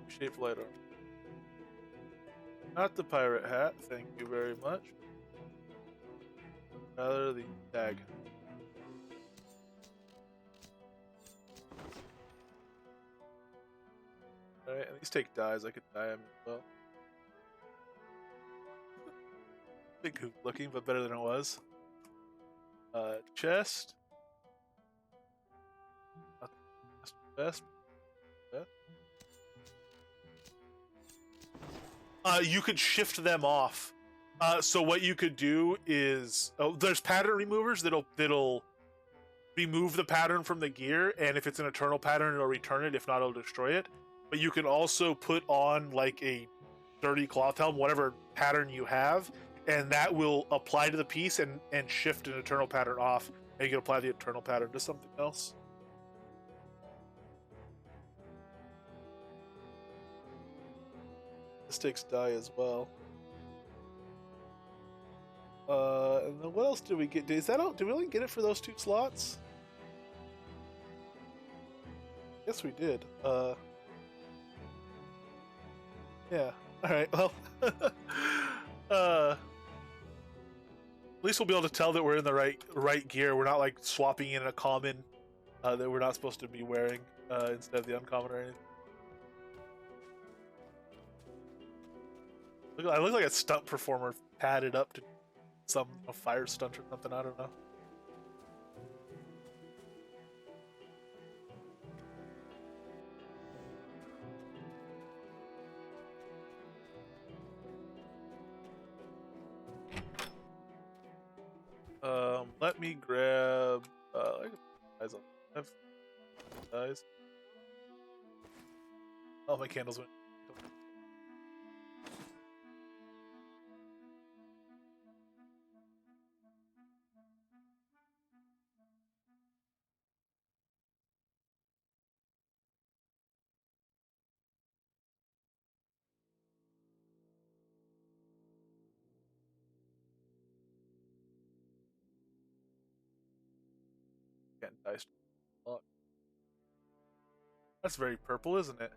Speaker 1: shape light armor. Not the pirate hat, thank you very much. Rather the tag. Alright, and these take dyes. I could dye them as well. Big hoop looking, but better than it was. Chest. Not the best. You could shift them off. So what you could do is, there's pattern removers that'll remove the pattern from the gear, and if it's an eternal pattern, it'll return it. If not, it'll destroy it. But you can also put on like a dirty cloth helm, whatever pattern you have, and that will apply to the piece and shift an eternal pattern off, and you can apply the eternal pattern to something else. This takes dye as well. And then what else did we get? Is that all? Did we only get it for those 2 slots? Yes, we did. Yeah. All right. Well, at least we'll be able to tell that we're in the right gear. We're not like swapping in a common that we're not supposed to be wearing instead of the uncommon or anything. I look like a stunt performer padded up to some fire stunt or something. I don't know. let me grab guys on guys. Oh, my candles went. Getting diced. That's very purple, isn't it?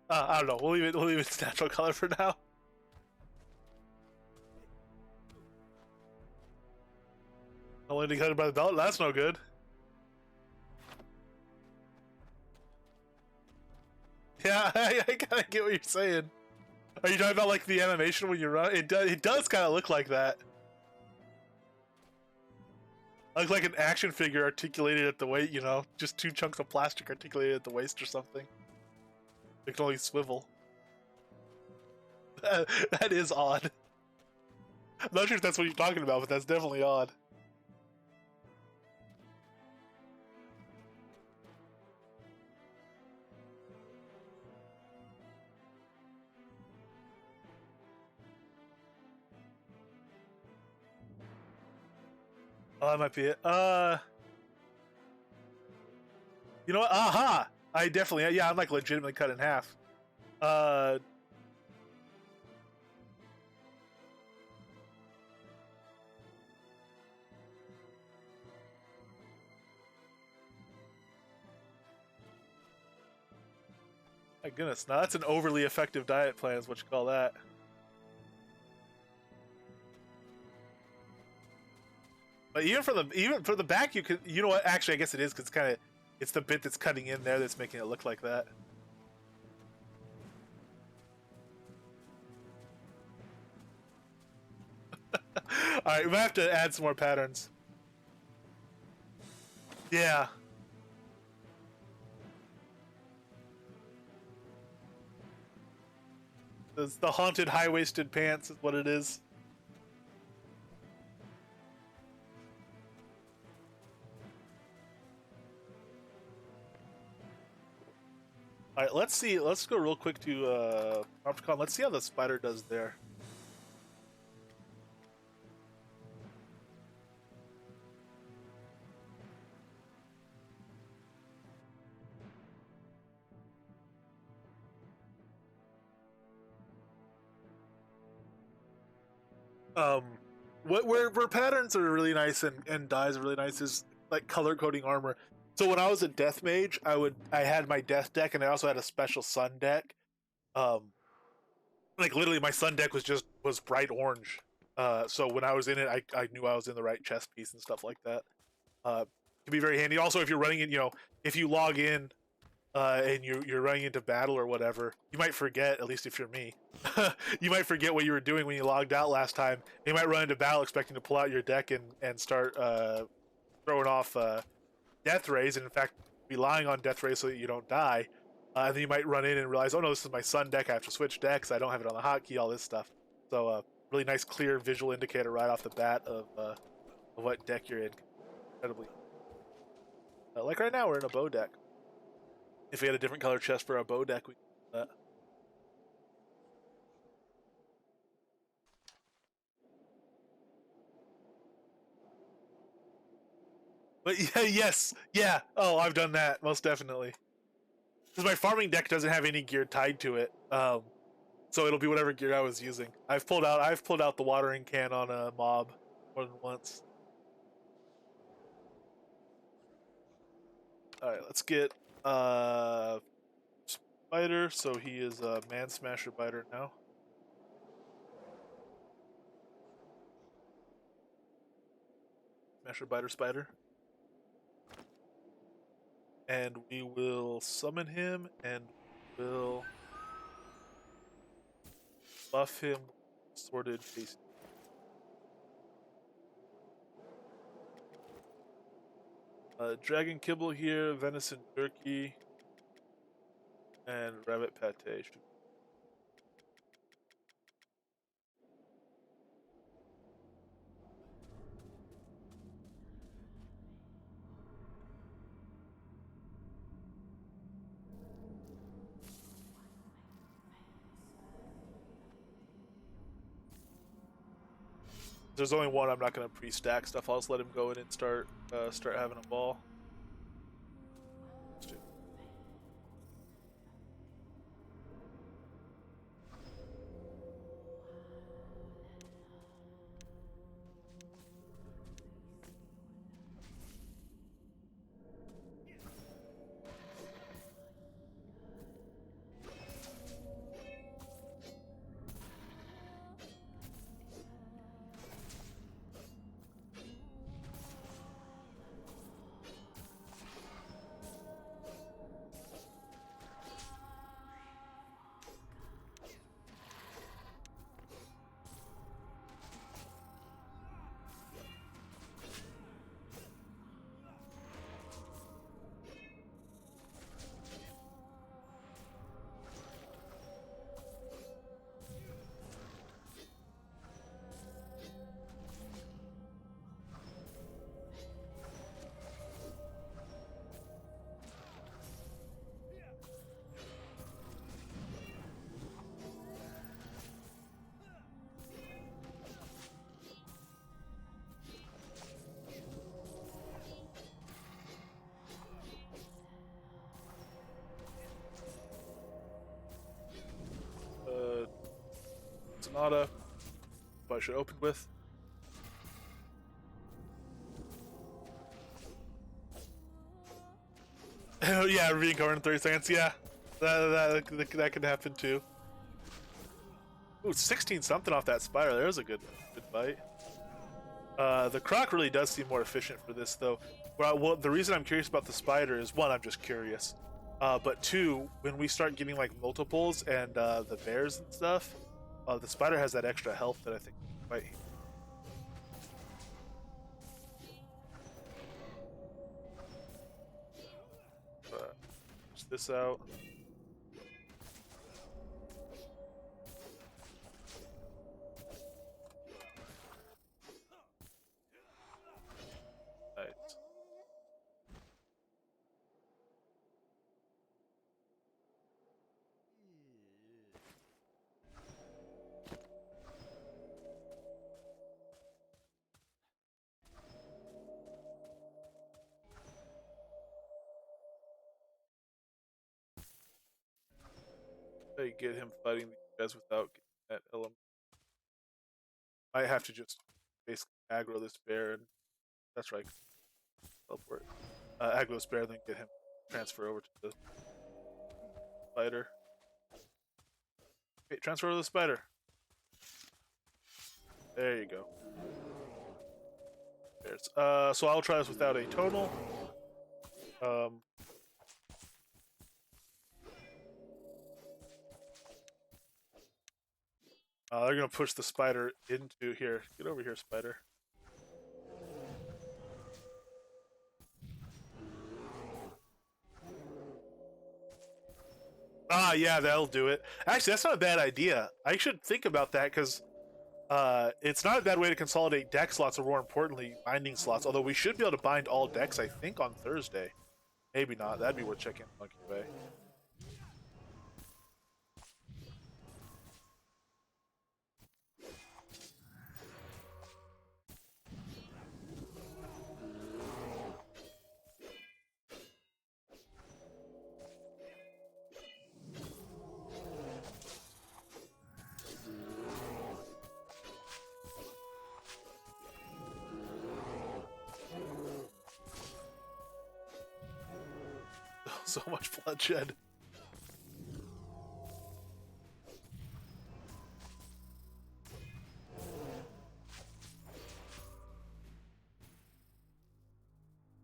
Speaker 1: I don't know. We'll leave it. We'll leave its natural color for now. Only indicated by the belt. That's no good. Yeah, I kind of get what you're saying. Are you talking about like the animation when you run? It does kind of look like that. Like an action figure articulated at the waist, you know, just two chunks of plastic articulated at the waist or something. It can only swivel. That is odd. I'm not sure if that's what you're talking about, but that's definitely odd. Oh, that might be it. You know what? Aha! I definitely, yeah, I'm like legitimately cut in half. My goodness, now that's an overly effective diet plan is what you call that. But even for the back, you could, you know what? Actually, I guess it is because it's the bit that's cutting in there that's making it look like that. All right, we might have to add some more patterns. Yeah. It's the haunted high-waisted pants is what it is. All right, let's see. Let's go real quick to Opticon. Let's see how the spider does there. Um, where patterns are really nice and dyes are really nice is like color coding armor. So when I was a death mage, I had my death deck and I also had a special sun deck. Um, like literally my sun deck was bright orange. So when I was in it, I knew I was in the right chest piece and stuff like that. Can be very handy. Also, if you're running in, you know, if you log in and you're running into battle or whatever, you might forget. At least if you're me, you might forget what you were doing when you logged out last time. You might run into battle expecting to pull out your deck and start throwing off death rays, and in fact, relying on death rays so that you don't die. And then you might run in and realize, oh no, this is my sun deck. I have to switch decks. I don't have it on the hotkey. All this stuff. So really nice, clear visual indicator right off the bat of what deck you're in. Incredibly. Like right now, we're in a bow deck. If we had a different color chest for our bow deck, we could do that. But yeah, yes, yeah. Oh, I've done that most definitely. Because my farming deck doesn't have any gear tied to it, so it'll be whatever gear I was using. I've pulled out the watering can on a mob more than once. All right, let's get Spider. So he is a Man Smasher Biter now. Smasher Biter Spider. And we will summon him and we'll buff him sorted face. Dragon kibble here, venison jerky, and rabbit pate. There's only one. I'm not gonna pre-stack stuff. I'll just let him go in and start having a ball. Sonata, what I should open with. Yeah, recover in 30 seconds. Yeah, that could happen too. Ooh, 16 something off that spider. There's a good bite. The croc really does seem more efficient for this though. Well, the reason I'm curious about the spider is one, I'm just curious. But two, when we start getting like multiples and the bears and stuff, the spider has that extra health that I think might. Push this out. Nice. I get him fighting these guys without getting that element. I have to just basically aggro this bear, and that's right. Teleport. Aggro this bear, then get him transfer over to the spider. Okay, transfer to the spider. There you go. There's, so I'll try this without a tonal. They're gonna push the spider into here. Get over here, spider. Ah, yeah, that'll do it. Actually, that's not a bad idea. I should think about that because it's not a bad way to consolidate deck slots, or more importantly, binding slots. Although we should be able to bind all decks, I think, on Thursday. Maybe not. That'd be worth checking Monkey Bay. So much bloodshed.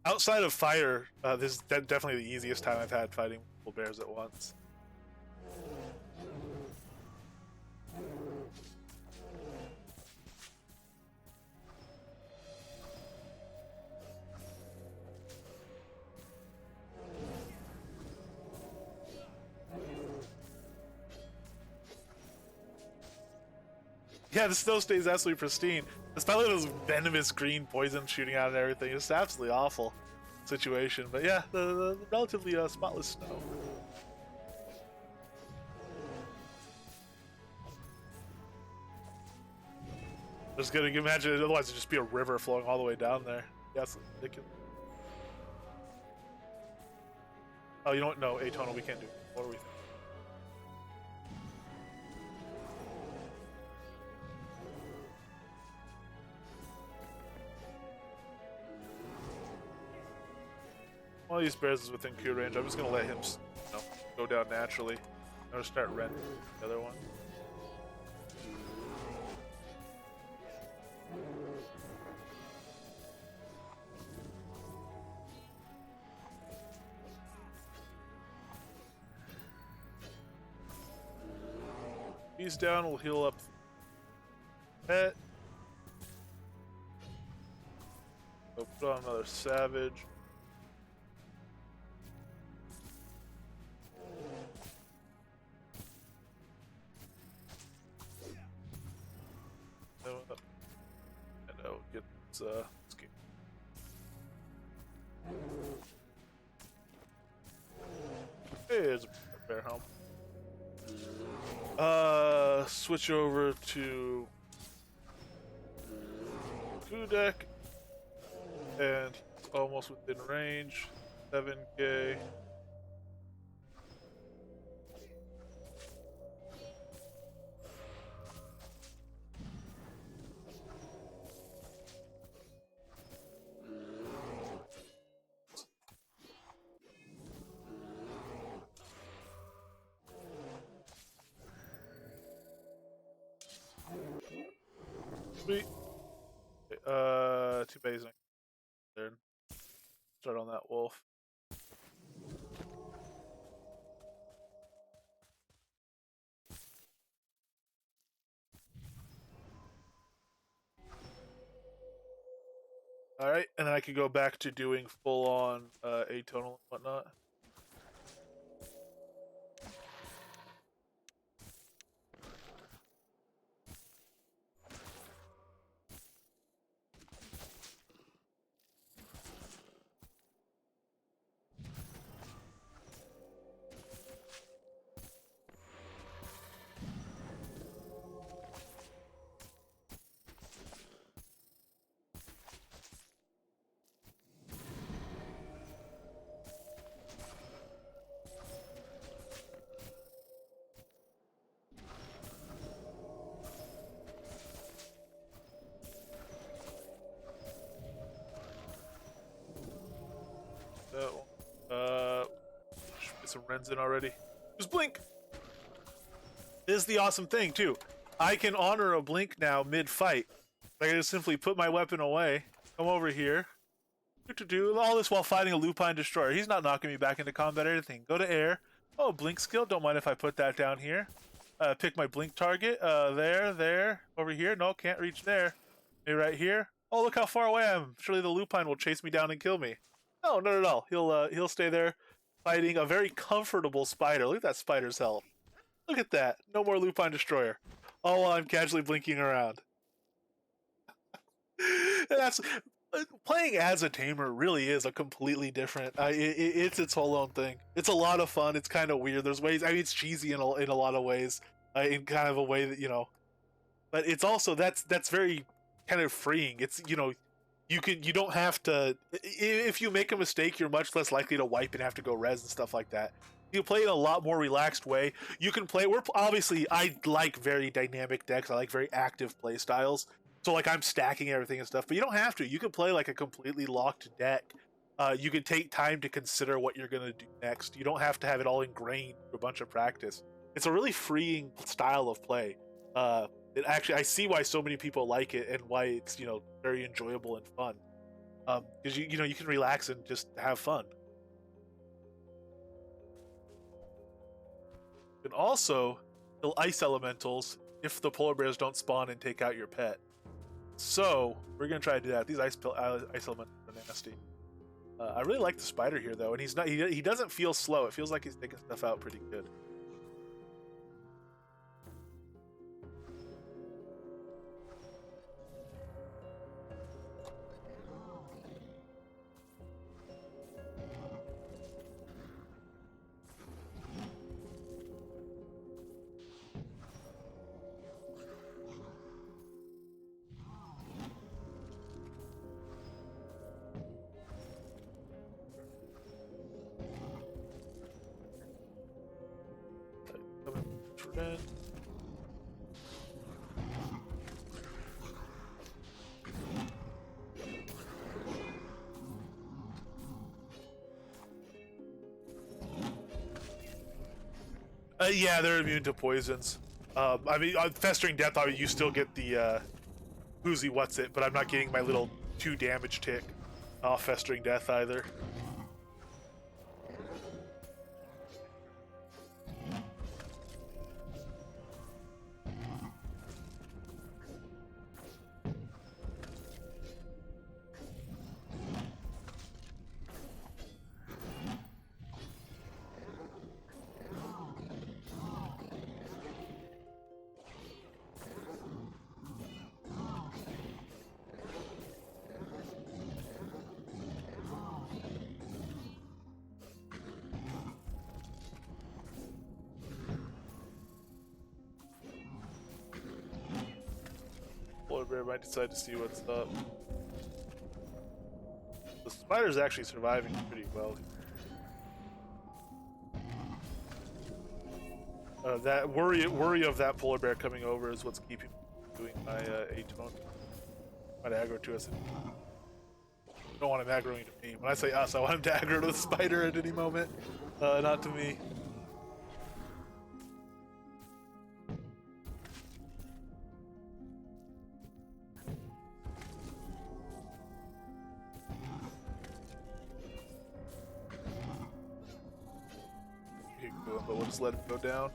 Speaker 1: Outside of fire, this is definitely the easiest time I've had fighting multiple bears at once. Yeah, the snow stays absolutely pristine. Despite those venomous green poison shooting out and everything, it's absolutely awful situation. But yeah, the relatively spotless snow. Just gonna imagine, otherwise it'd just be a river flowing all the way down there. Yes, ridiculous. Oh, you know what? No, atonal, we can't do. What are we thinking? One of these bears is within Q range. I'm just gonna let him, go down naturally. I'm gonna start rending the other one. He's down. We'll heal up. Pet. So put on another savage. And I'll get this game. Here's a bear helm. Switch over to Kudek, and almost within range, 7k. Sweet. Okay, too basic. There. Start on that wolf. Alright, and then I could go back to doing full on atonal and whatnot. That one. Get some Rens in already. Just blink! This is the awesome thing, too. I can honor a blink now mid-fight. I can just simply put my weapon away, come over here, do all this while fighting a Lupine Destroyer. He's not knocking me back into combat or anything. Go to air. Oh, blink skill. Don't mind if I put that down here. Pick my blink target. There. Over here. No, can't reach there. Maybe right here. Oh, look how far away I am. Surely the Lupine will chase me down and kill me. No. He'll stay there fighting a very comfortable spider. Look at that spider's health. Look at that. No more Lupine Destroyer. All while I'm casually blinking around. That's playing as a tamer really is a completely different. It's its whole own thing. It's a lot of fun. It's kind of weird. There's ways. I mean, it's cheesy in a lot of ways, in kind of a way that but it's also that's very kind of freeing. It's you don't have to. If you make a mistake, you're much less likely to wipe and have to go res and stuff like that. You play in a lot more relaxed way. You can play. I like very dynamic decks. I like very active play styles. So like I'm stacking everything and stuff, but you don't have to. You can play like a completely locked deck. You can take time to consider what you're gonna do next. You don't have to have it all ingrained through a bunch of practice. It's a really freeing style of play. It actually, I see why so many people like it and why it's very enjoyable and fun. Because you can relax and just have fun. You can also kill ice elementals if the polar bears don't spawn and take out your pet. So we're gonna try to do that. These ice elementals are nasty. I really like the spider here though, and he's not. He doesn't feel slow. It feels like he's taking stuff out pretty good. friend. Yeah, they're immune to poisons. I mean, on Festering Death, you still get the Whoozy What's It, but I'm not getting my little 2 damage tick off Festering Death either. Polar bear might decide to see what's up. The spider's actually surviving pretty well. That worry of that polar bear coming over is what's keeping me doing my A-tone. Might aggro to us. I don't want him aggroing to me. When I say us, I want him to aggro to the spider at any moment, not to me. But we'll just let him go down.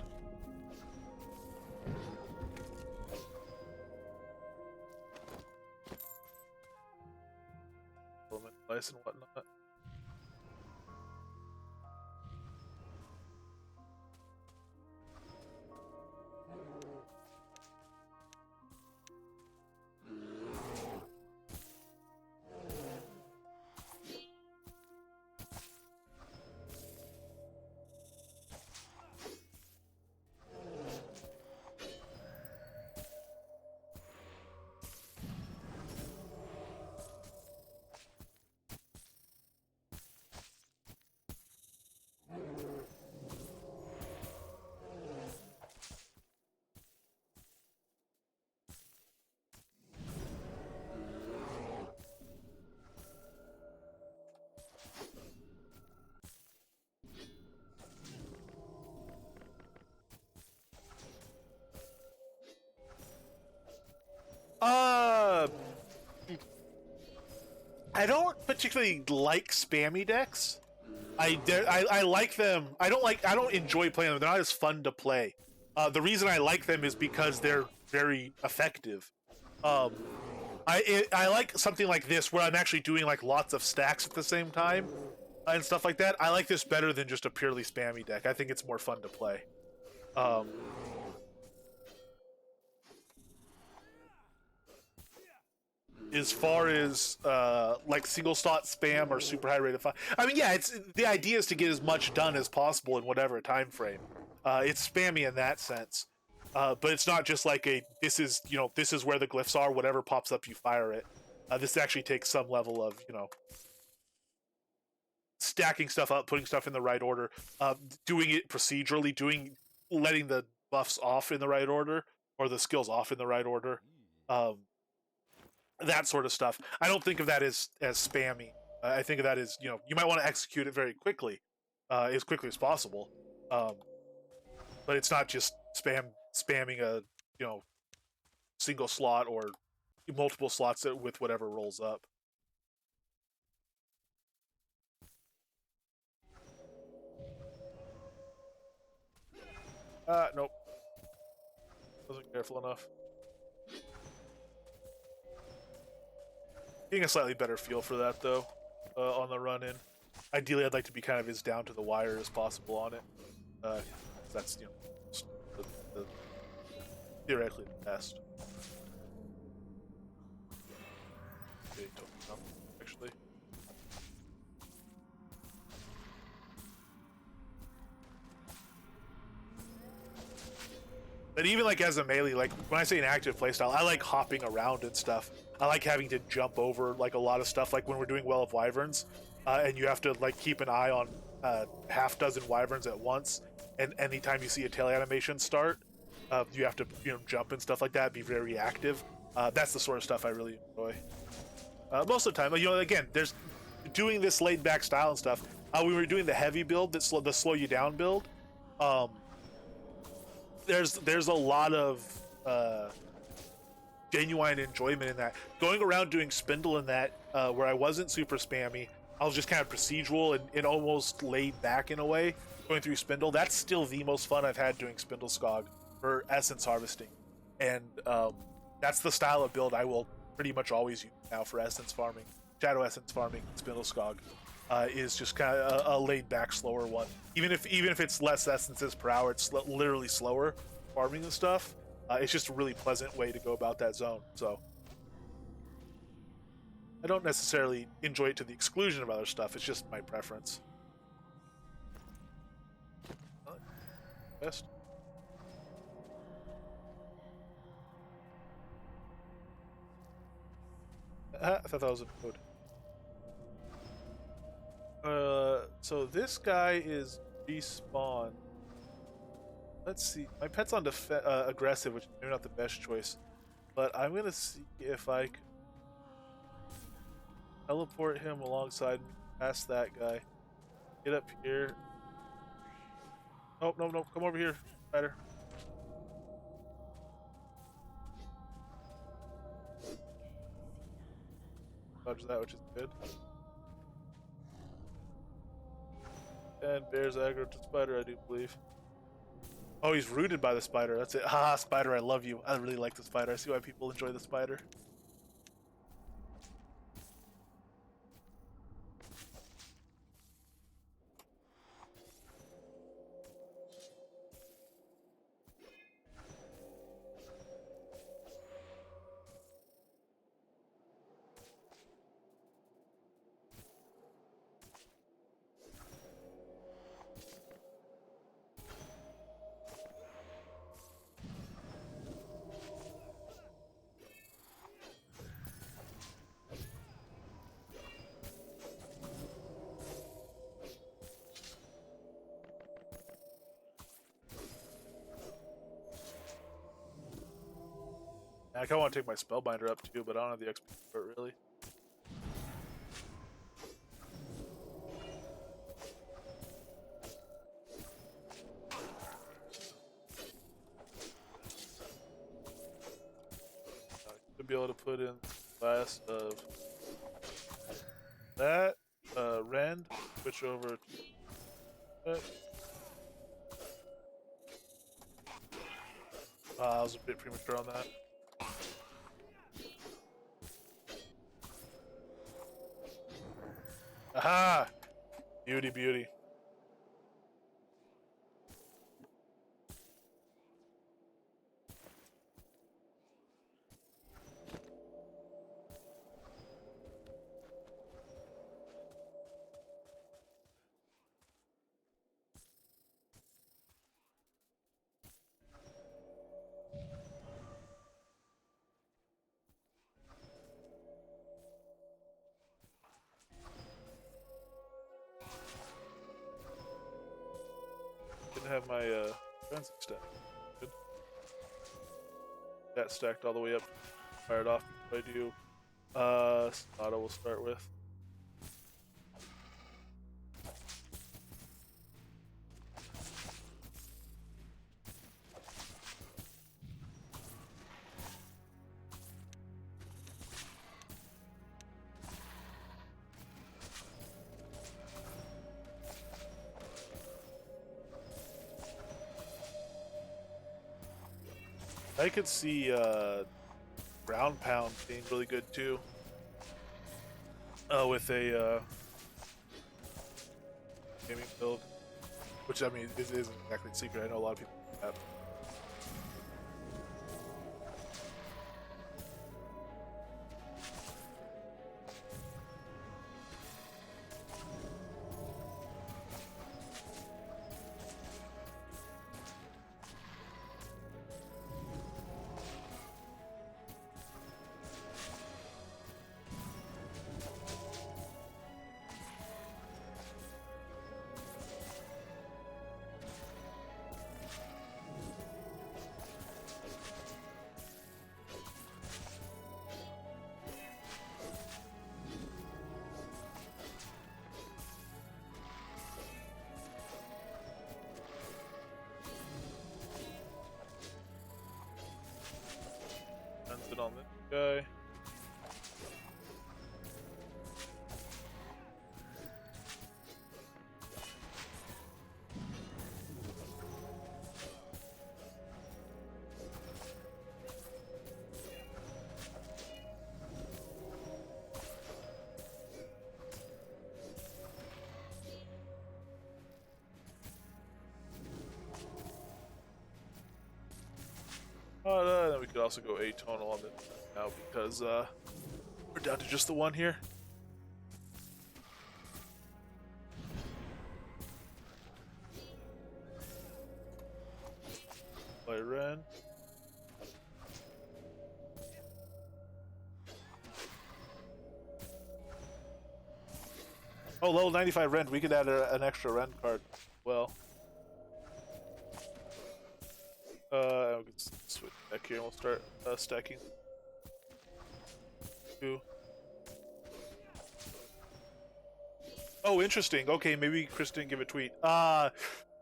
Speaker 1: Nice and whatnot. I don't particularly like spammy decks. I like them. I don't enjoy playing them. They're not as fun to play. The reason I like them is because they're very effective. I like something like this where I'm actually doing like lots of stacks at the same time and stuff like that. I like this better than just a purely spammy deck. I think it's more fun to play. As far as like single slot spam or super high rate of fire, I mean, yeah, it's the idea is to get as much done as possible in whatever time frame. It's spammy in that sense, but it's not just like this is where the glyphs are. Whatever pops up, you fire it. This actually takes some level of stacking stuff up, putting stuff in the right order, doing it procedurally, letting the buffs off in the right order or the skills off in the right order. That sort of stuff. I don't think of that as spammy. I think of that as you might want to execute it very quickly, as quickly as possible. But it's not just spamming a single slot or multiple slots with whatever rolls up. Nope. Wasn't careful enough. Getting a slightly better feel for that, though, on the run-in. Ideally, I'd like to be kind of as down to the wire as possible on it. That's, the theoretically the best. Okay, don't come, actually. But even like as a melee, like when I say an active playstyle, I like hopping around and stuff. I like having to jump over like a lot of stuff, like when we're doing Well of Wyverns, and you have to like keep an eye on half dozen wyverns at once, and anytime you see a tail animation start, You have to jump and stuff like that, be very active. That's the sort of stuff I really enjoy. Most of the time, again, there's doing this laid back style and stuff. We were doing the heavy build, the slow you down build. Um, there's a lot of genuine enjoyment in that. Going around doing spindle in that, where I wasn't super spammy, I was just kind of procedural and almost laid back in a way. Going through spindle, that's still the most fun I've had doing spindle scog for essence harvesting, and that's the style of build I will pretty much always use now for essence farming, shadow essence farming, spindle scog. Is just kind of a laid back, slower one. Even if it's less essences per hour, it's literally slower farming and stuff. It's just a really pleasant way to go about that zone. So I don't necessarily enjoy it to the exclusion of other stuff. It's just my preference. Best. I thought that was a code. So this guy is respawn. Let's see. My pet's on aggressive, which is maybe not the best choice. But I'm gonna see if I can teleport him alongside me, past that guy. Get up here. Nope, nope, nope. Come over here, spider. Dodge that, which is good. And bear's aggro to spider, I do believe. Oh, he's rooted by the spider. That's it. Ha, spider, I love you. I really like the spider. I see why people enjoy the spider. I kind of want to take my spellbinder up too, but I don't have the XP for it really. To be able to put in class of that, rend, switch over to that. I was a bit premature on that. Aha! Beauty, beauty. Didn't have my defensive stack. Good. That stacked all the way up. Fired off. What do I do? Auto will start with. I could see ground pound being really good too. With a gaming build, which I mean isn't exactly a secret. I know a lot of people do that. guy. Then we could also go atonal on this now because we're down to just the one here. Play Ren. Oh, level 95 Ren. We could add an extra Ren card. Well. We can switch back here and we'll start stacking. 2. Oh, interesting. Okay, maybe Chris didn't give a tweet.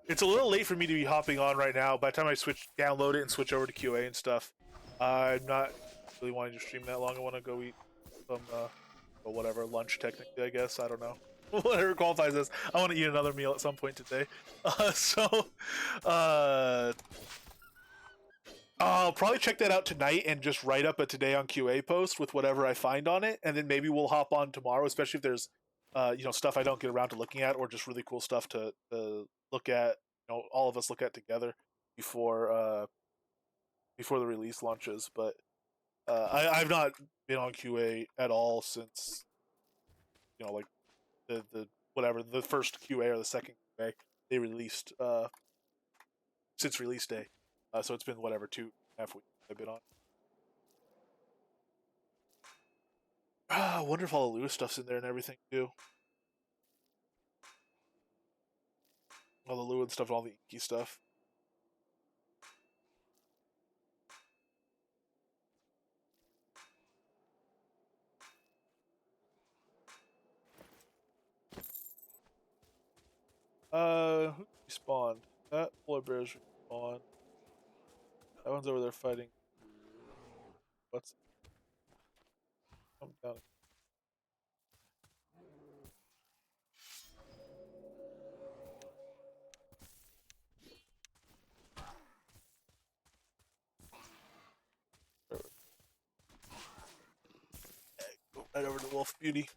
Speaker 1: It's a little late for me to be hopping on right now. By the time I download it and switch over to QA and stuff, I'm not really wanting to stream that long. I want to go eat some, well, whatever, lunch technically, I guess. I don't know. Whatever qualifies as. I want to eat another meal at some point today. I'll probably check that out tonight and just write up a today on QA post with whatever I find on it, and then maybe we'll hop on tomorrow, especially if there's stuff I don't get around to looking at, or just really cool stuff to look at. All of us look at together before the release launches. But I've not been on QA at all since like the whatever the first QA or the second QA they released since release day. So it's been whatever 2.5 weeks I've been on. I wonder if all the Lewis stuff's in there and everything too. All the Lewis stuff and all the Inky stuff. Who respawned? That polar bear's respawned. That one's over there fighting. What's come down? Go right over to Wolf Beauty.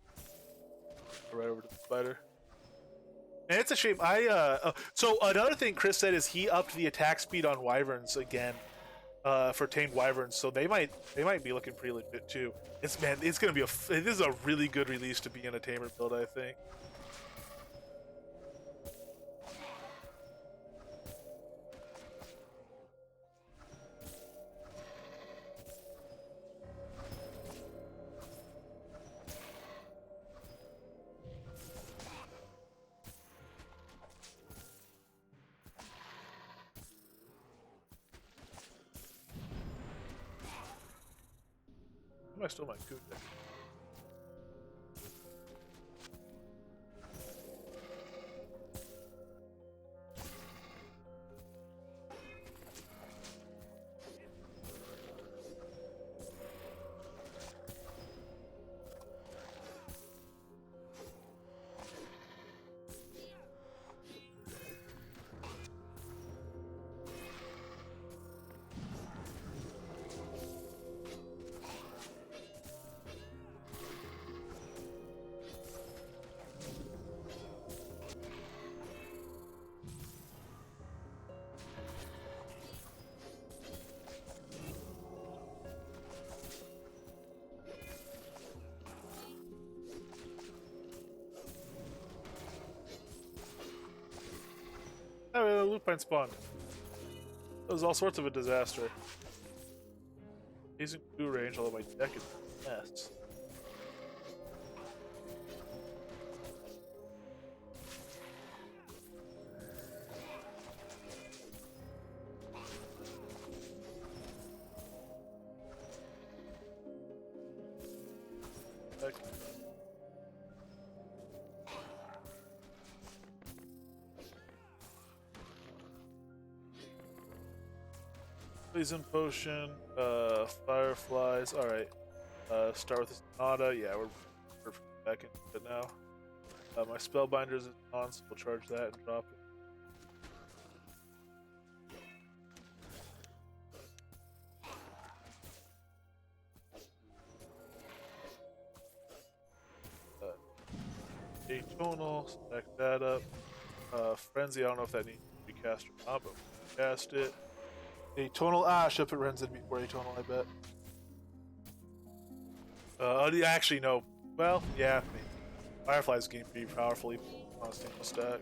Speaker 1: Go right over to the spider. And it's a shame. So another thing Chris said is he upped the attack speed on wyverns again. For tamed wyverns, so they might be looking pretty legit too. It's gonna be this is a really good release to be in a tamer build, I think. I stole my coot there. Oh, the lupine spawned. It was all sorts of a disaster. He's in blue range, although my deck is a mess. Poison potion, fireflies. All right. Start with the Sonata. Yeah, we're perfect back into it now. My Spellbinders is on, so we'll charge that and drop it. Atonal, stack that up. Frenzy, I don't know if that needs to be cast or not, but we'll cast it. Atonal, should put Rens in before Atonal, I bet. Actually, no. Well, yeah, maybe. Firefly's getting pretty powerfully on a single stack.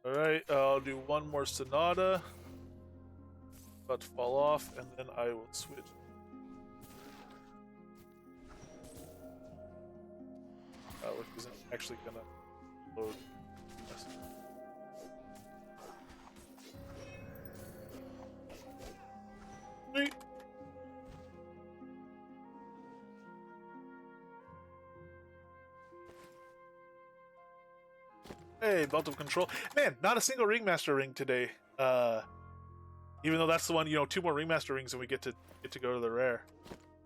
Speaker 1: Alright, I'll do one more Sonata. About to fall off, and then I will switch. Which isn't actually gonna load. Sweet. Hey, belt of control. Man, not a single ringmaster ring today. Even though that's the one, 2 more ringmaster rings and we get to go to the rare.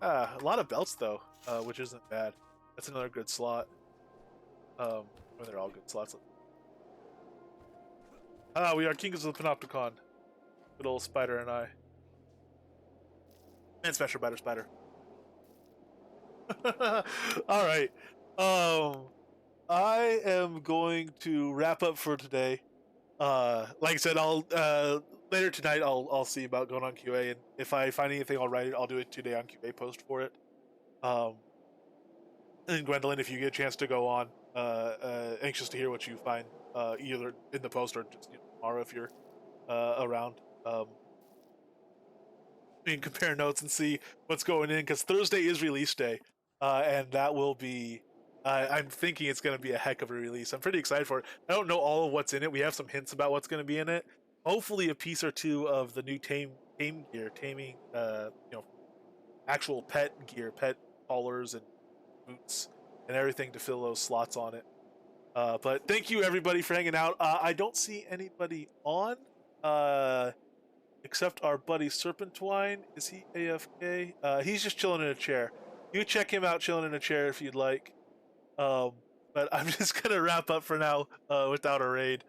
Speaker 1: A lot of belts though, which isn't bad. That's another good slot. Well, they're all good slots. We are kings of the Panopticon. Good old Spider and I. And Special Spider. Alright. I am going to wrap up for today. Like I said, I'll later tonight I'll see about going on QA, and if I find anything I'll write it. I'll do a 2-day on QA post for it. And Gwendolyn, if you get a chance to go on, anxious to hear what you find, either in the post or just tomorrow if you're around. We can compare notes and see what's going in, because Thursday is release day, and that will be. I'm thinking it's going to be a heck of a release. I'm pretty excited for it. I don't know all of what's in it. We have some hints about what's going to be in it. Hopefully, a piece or two of the new tame gear, taming, actual pet gear, pet collars and boots and everything to fill those slots on it. But thank you everybody for hanging out. I don't see anybody on, except our buddy Serpentwine. Is he AFK? He's just chilling in a chair. You check him out chilling in a chair if you'd like. But I'm just gonna wrap up for now without a raid.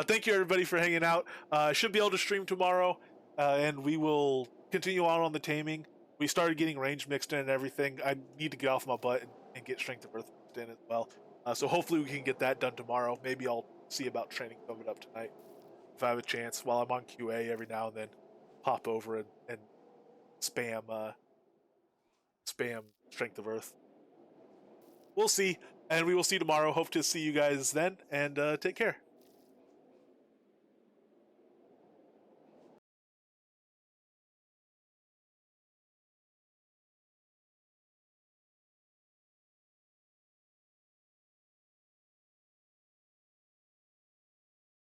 Speaker 1: Thank you everybody for hanging out. I should be able to stream tomorrow, and we will continue on the taming. We started getting range mixed in and everything. I need to get off my butt and get Strength of Earth mixed in as well. So hopefully we can get that done tomorrow. Maybe I'll see about training coming up tonight if I have a chance. While I'm on QA, every now and then pop over and spam Strength of Earth. We'll see, and we will see tomorrow. Hope to see you guys then, and take care.